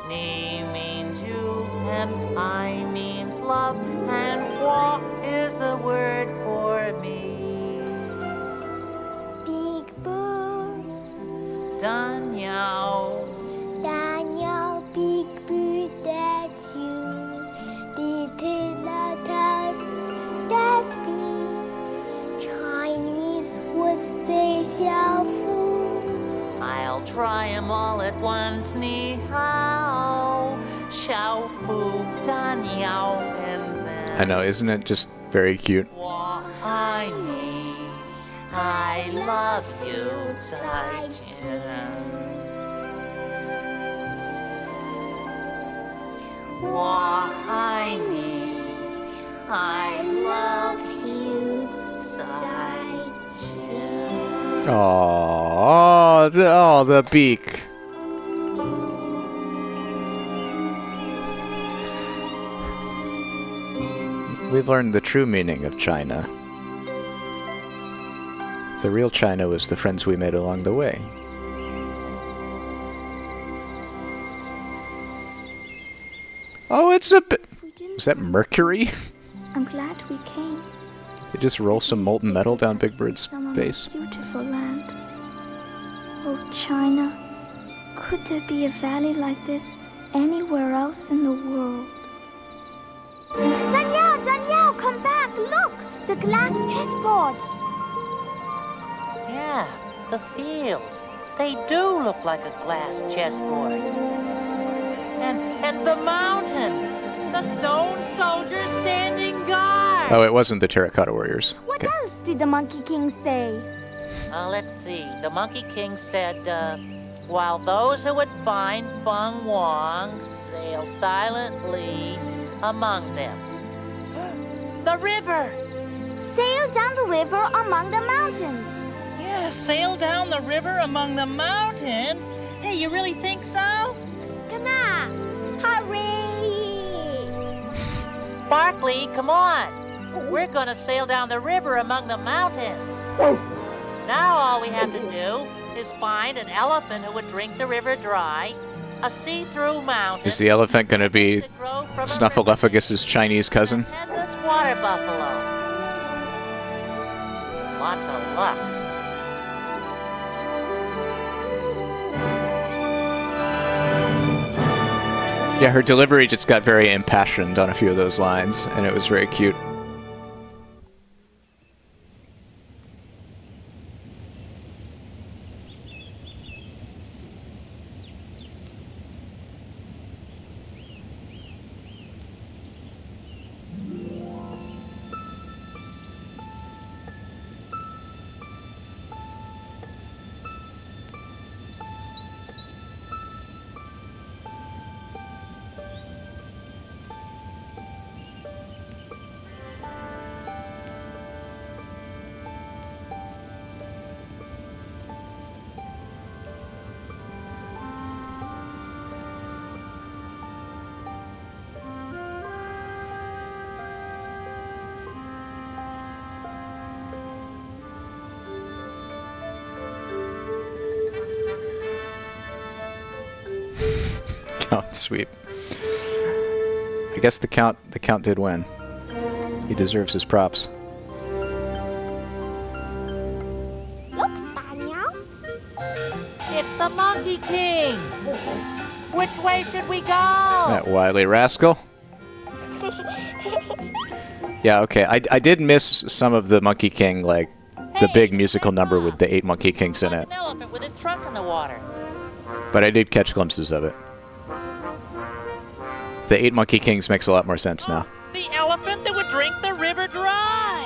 Ni means you and I means love, and wo is the word for me. Big bird. Daniel. Daniel, big bird, that's you. Little lotus, that's me. Chinese would say Xiao Fu. I'll try 'em all at once. Ni hao, Xiao Fu, Daniel, and then I know, isn't it just very cute? I love you, 再见。我爱你 I love you, 再见。 Oh, the beak. We've learned the true meaning of China. The real China was the friends we made along the way. Oh, it's a bit... Is that mercury? I'm glad we came. They just roll some molten metal down Big Bird's face. Beautiful land. Oh, China. Could there be a valley like this anywhere else in the world? Danielle, come back! Look! The glass chessboard! Yeah, the fields. They do look like a glass chessboard. And the mountains! The stone soldiers standing guard! Oh, it wasn't the Terracotta Warriors. What else did the Monkey King say? Let's see. The Monkey King said, while those who would find Feng Wang sail silently among them. The river! Sail down the river among the mountains. Yeah, sail down the river among the mountains? Hey, you really think so? Come on! Hurry! Barkley, come on! We're gonna sail down the river among the mountains. Now all we have to do is find an elephant who would drink the river dry, a see-through mountain... Is the elephant going to be Snuffleupagus' Chinese cousin? ...and this water buffalo. Lots of luck. Yeah, her delivery just got very impassioned on a few of those lines, and it was very cute. Count sweep. I guess the count did win. He deserves his props. Look, Daniel. It's the Monkey King. Which way should we go? That wily rascal. Yeah, okay. I did miss some of the Monkey King, like the big musical number with the 8 Monkey Kings in it. An elephant with his trunk in the water. But I did catch glimpses of it. The 8 Monkey Kings makes a lot more sense now. The elephant that would drink the river dry!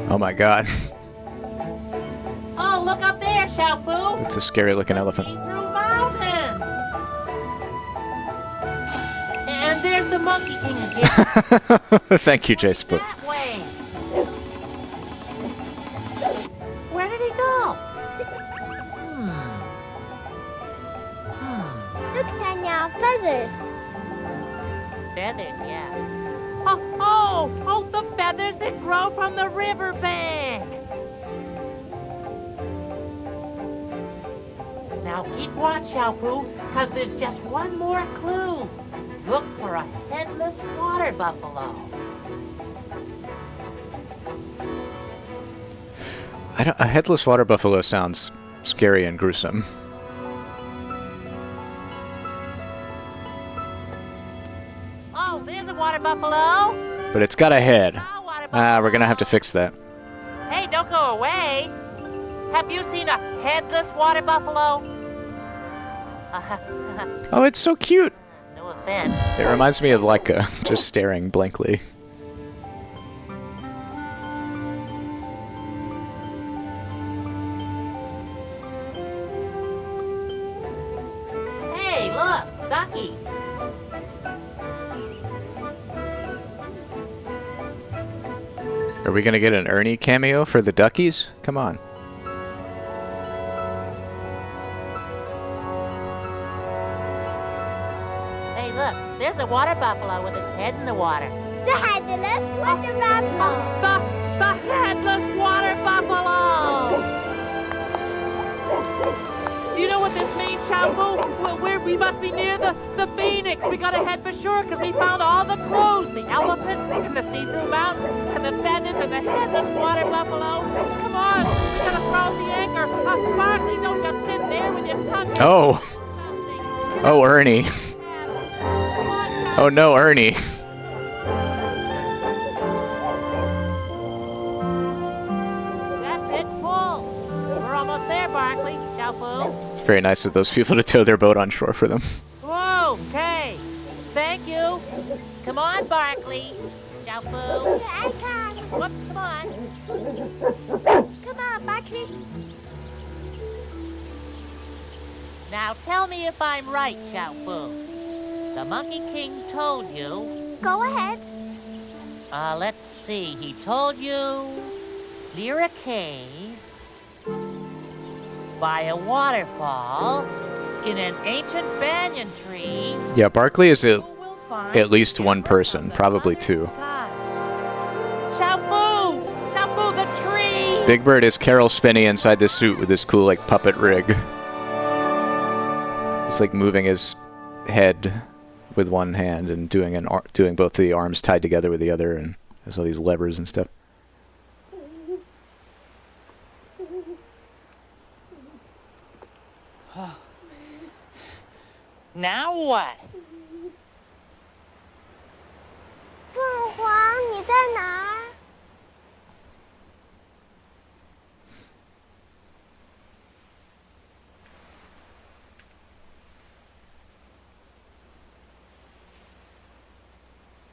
Oh my god. Oh, look up there, Xiaofu. It's a scary-looking elephant. Through mountain. And there's the Monkey King again. Thank you, J Spook. That way. Where did he go? Look, Tanya, feathers. Feathers, yeah. Oh, the feathers that grow from the riverbank. Now keep watch, Xiaofu, because there's just one more clue. Look for a headless water buffalo. A headless water buffalo sounds scary and gruesome. Oh, there's a water buffalo. But it's got a head. We're gonna have to fix that. Hey, don't go away. Have you seen a headless water buffalo? Oh, it's so cute. No offense. It reminds me of Leica, just staring blankly. Hey, look, duckies. Are we gonna get an Ernie cameo for the duckies? Come on. Hey, look, there's a water buffalo with its head in the water. The headless water buffalo. The headless water buffalo! Do you know what this means, Xiaofu? We must be near the Phoenix. We gotta head for sure, because we found all the clues. The elephant, and the see-through mountain, and the feathers, and the headless water buffalo. Come on, we gotta throw out the anchor. Barkley, don't just sit there with your tongue. Oh. Oh, Ernie. Oh no, Ernie. That's it, pull. We're almost there, Barkley. Xiaofu. It's very nice of those people to tow their boat on shore for them. Whoa, okay. Thank you. Come on, Barkley. Xiaofu. I can. Whoops, come on. Come on, Barkley. Now tell me if I'm right, Xiaofu. The Monkey King told you... Go ahead. Let's see. He told you... near a cave... by a waterfall... in an ancient banyan tree... Yeah, Barkley is at least one person, probably two. Xiaofu! Xiaofu, the tree! Big Bird is Carol Spinney inside this suit with this cool, like, puppet rig. He's, like, moving his head with one hand and doing both the arms tied together with the other, and there's all these levers and stuff. Now what? 凤凰，你在哪儿？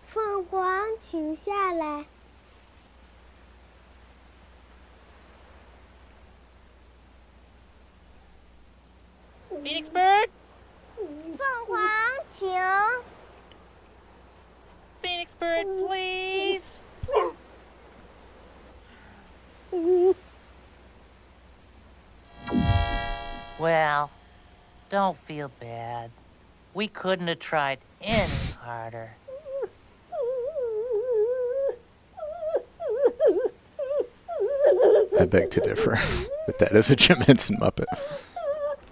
凤凰，请下来。 Phoenix Bird? 凤凰，请。 Phoenix Bird, please. Well, don't feel bad. We couldn't have tried any harder. I beg to differ. But that is a Jim Henson Muppet.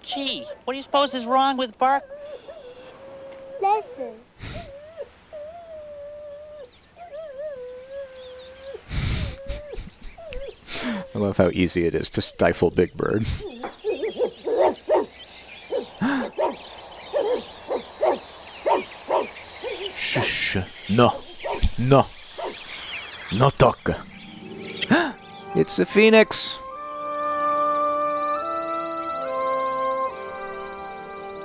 Gee, what do you suppose is wrong with Bark? Listen. I love how easy it is to stifle Big Bird. Shh. No. No. No talk. It's a phoenix.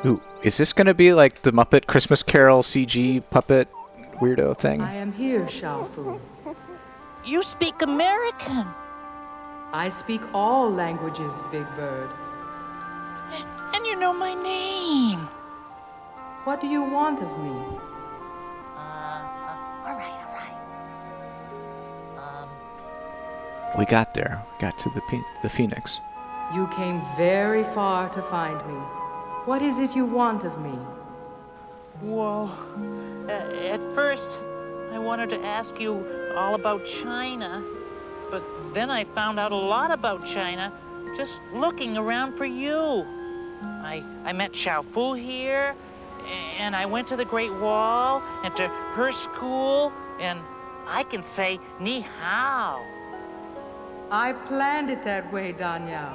Ooh, is this gonna be like the Muppet Christmas Carol CG puppet weirdo thing? I am here, Xiaofu. You speak American. I speak all languages, Big Bird. you know my name? What do you want of me? All right. We got there. We got to the Phoenix. You came very far to find me. What is it you want of me? Well, at first, I wanted to ask you all about China, but then I found out a lot about China just looking around for you. I met Xiao Fu here, and I went to the Great Wall and to her school, and I can say ni hao. I planned it that way, Danyao.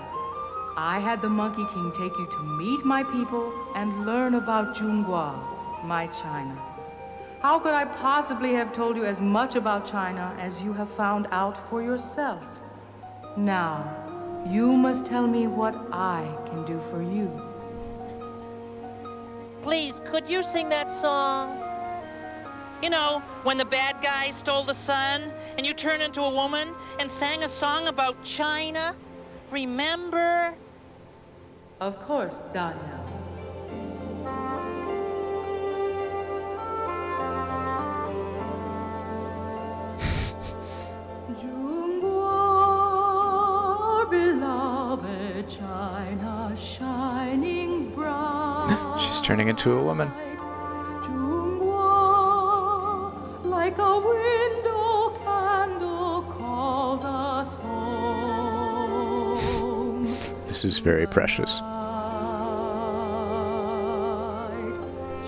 I had the Monkey King take you to meet my people and learn about Zhonghua, my China. How could I possibly have told you as much about China as you have found out for yourself? Now, you must tell me what I can do for you. Please, could you sing that song? You know, when the bad guy stole the sun and you turned into a woman and sang a song about China? Remember? Of course, Danya. Zhonghua, beloved China, shining bright. She's turning into a woman. Like a window candle calls us home. This is very precious.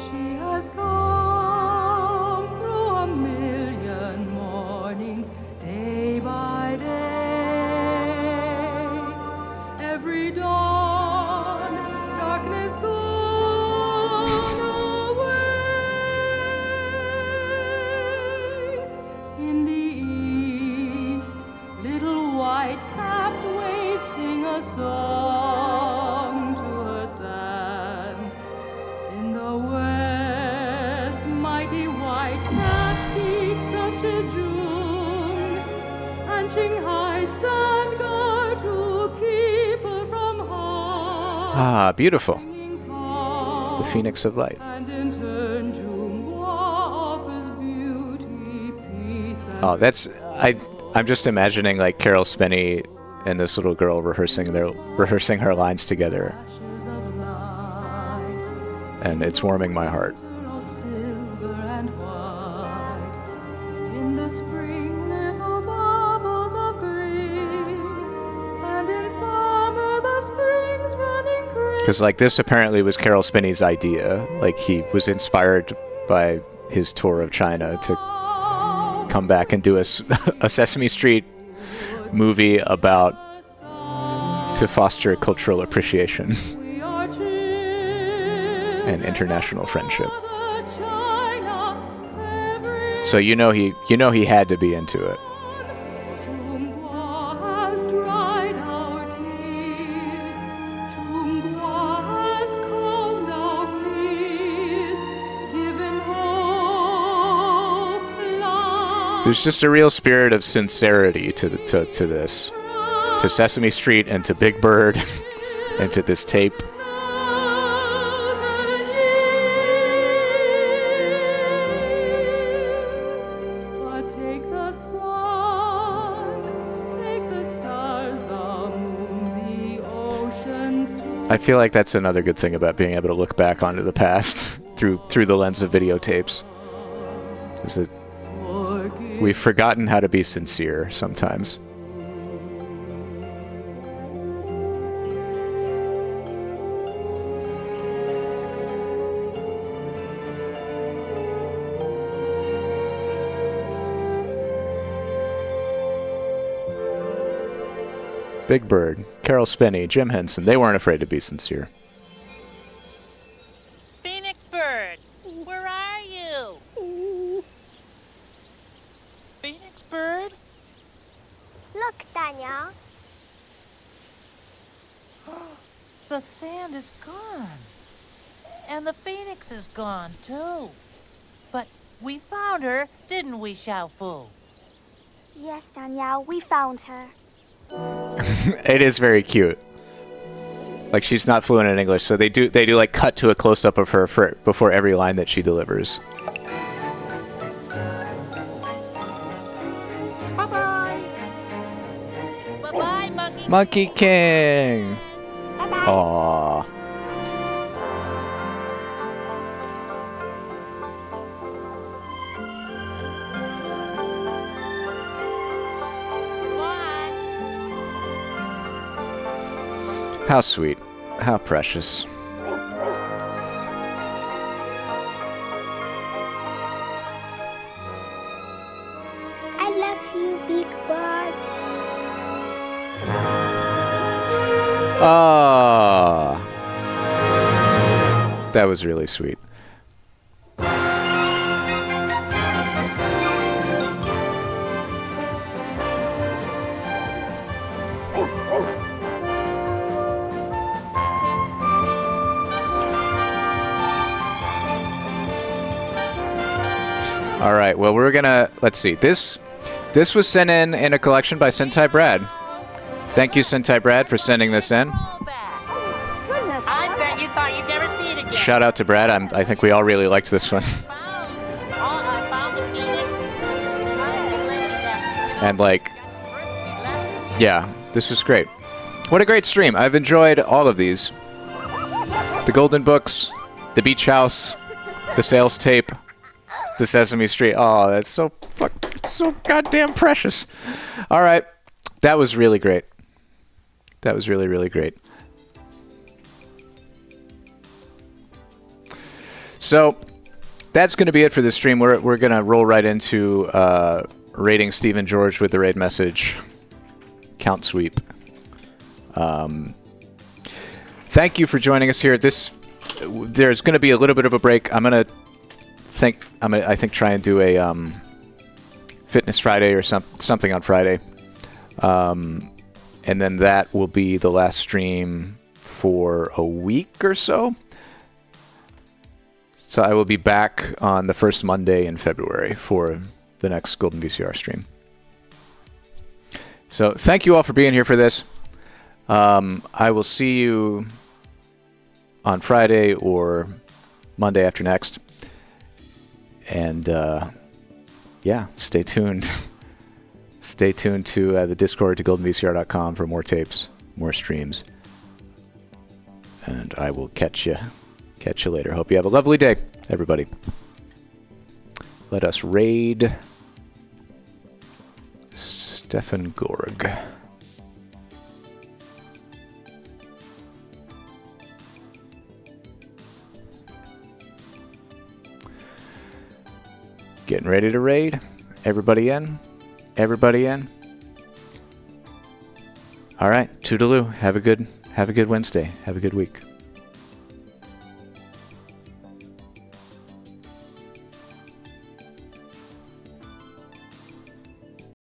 She has come through a million mornings, day by day. Every dawn, darkness gone away. In the east, little white-capped waves sing a song to her sands. In the west, mighty white-capped peaks of Zhejiang and Qinghai stand guard to keep her from harm. Ah, beautiful. The Phoenix of Light. And in turn, Zhonghua offers beauty, peace, and Oh, I'm just imagining like Carol Spinney and this little girl rehearsing her lines together. And it's warming my heart. of silver and white. In the spring, little bubbles of green, and in summer, the springs running green. Because like this apparently was Carol Spinney's idea. Like he was inspired by his tour of China to come back and do a Sesame Street movie about to foster cultural appreciation and international friendship. So you know he had to be into it. Zhonghua has dried our tears. Zhonghua has calmed our fears, given hope, light. There's just a real spirit of sincerity to this, to Sesame Street and to Big Bird and to this tape. But take the sun, take the stars, the moon, the oceans too. I feel like that's another good thing about being able to look back onto the past through the lens of videotapes. Is that we've forgotten how to be sincere sometimes. Big Bird, Carol Spinney, Jim Henson, they weren't afraid to be sincere. Phoenix Bird, where are you? Phoenix Bird? Look, Daniel. The sand is gone. And the phoenix is gone, too. But we found her, didn't we, Xiao Fu? Yes, Danielle, we found her. It is very cute. Like she's not fluent in English, so they do like cut to a close up of her before every line that she delivers. Bye-bye. Bye-bye, Monkey. Monkey King. Aww. How sweet. How precious. I love you, Big Bird. Ah. That was really sweet. All right, well, we're gonna, let's see. This was sent in a collection by Sentai Brad. Thank you, Sentai Brad, for sending this in. I bet you thought you'd never see it again. Shout out to Brad. I think we all really liked this one. And like, yeah, this was great. What a great stream. I've enjoyed all of these. The Golden Books, the Beach House, the Sales Tape, the Sesame Street. Oh, that's so goddamn precious. All right. That was really great. That was really, really great. So that's going to be it for this stream. We're going to roll right into rating Stephen George with the raid message. Count sweep. Thank you for joining us here. There's going to be a little bit of a break. I think try and do a Fitness Friday or something on Friday. And then that will be the last stream for a week or so. So I will be back on the first Monday in February for the next Golden VCR stream. So thank you all for being here for this. I will see you on Friday or Monday after next. And yeah, stay tuned. Stay tuned to the Discord to goldenvcr.com for more tapes, more streams. And I will catch you later. Hope you have a lovely day, everybody. Let us raid Stefan Gorg. Getting ready to raid. Everybody in? Everybody in? All right, toodaloo. Have a good Wednesday. Have a good week.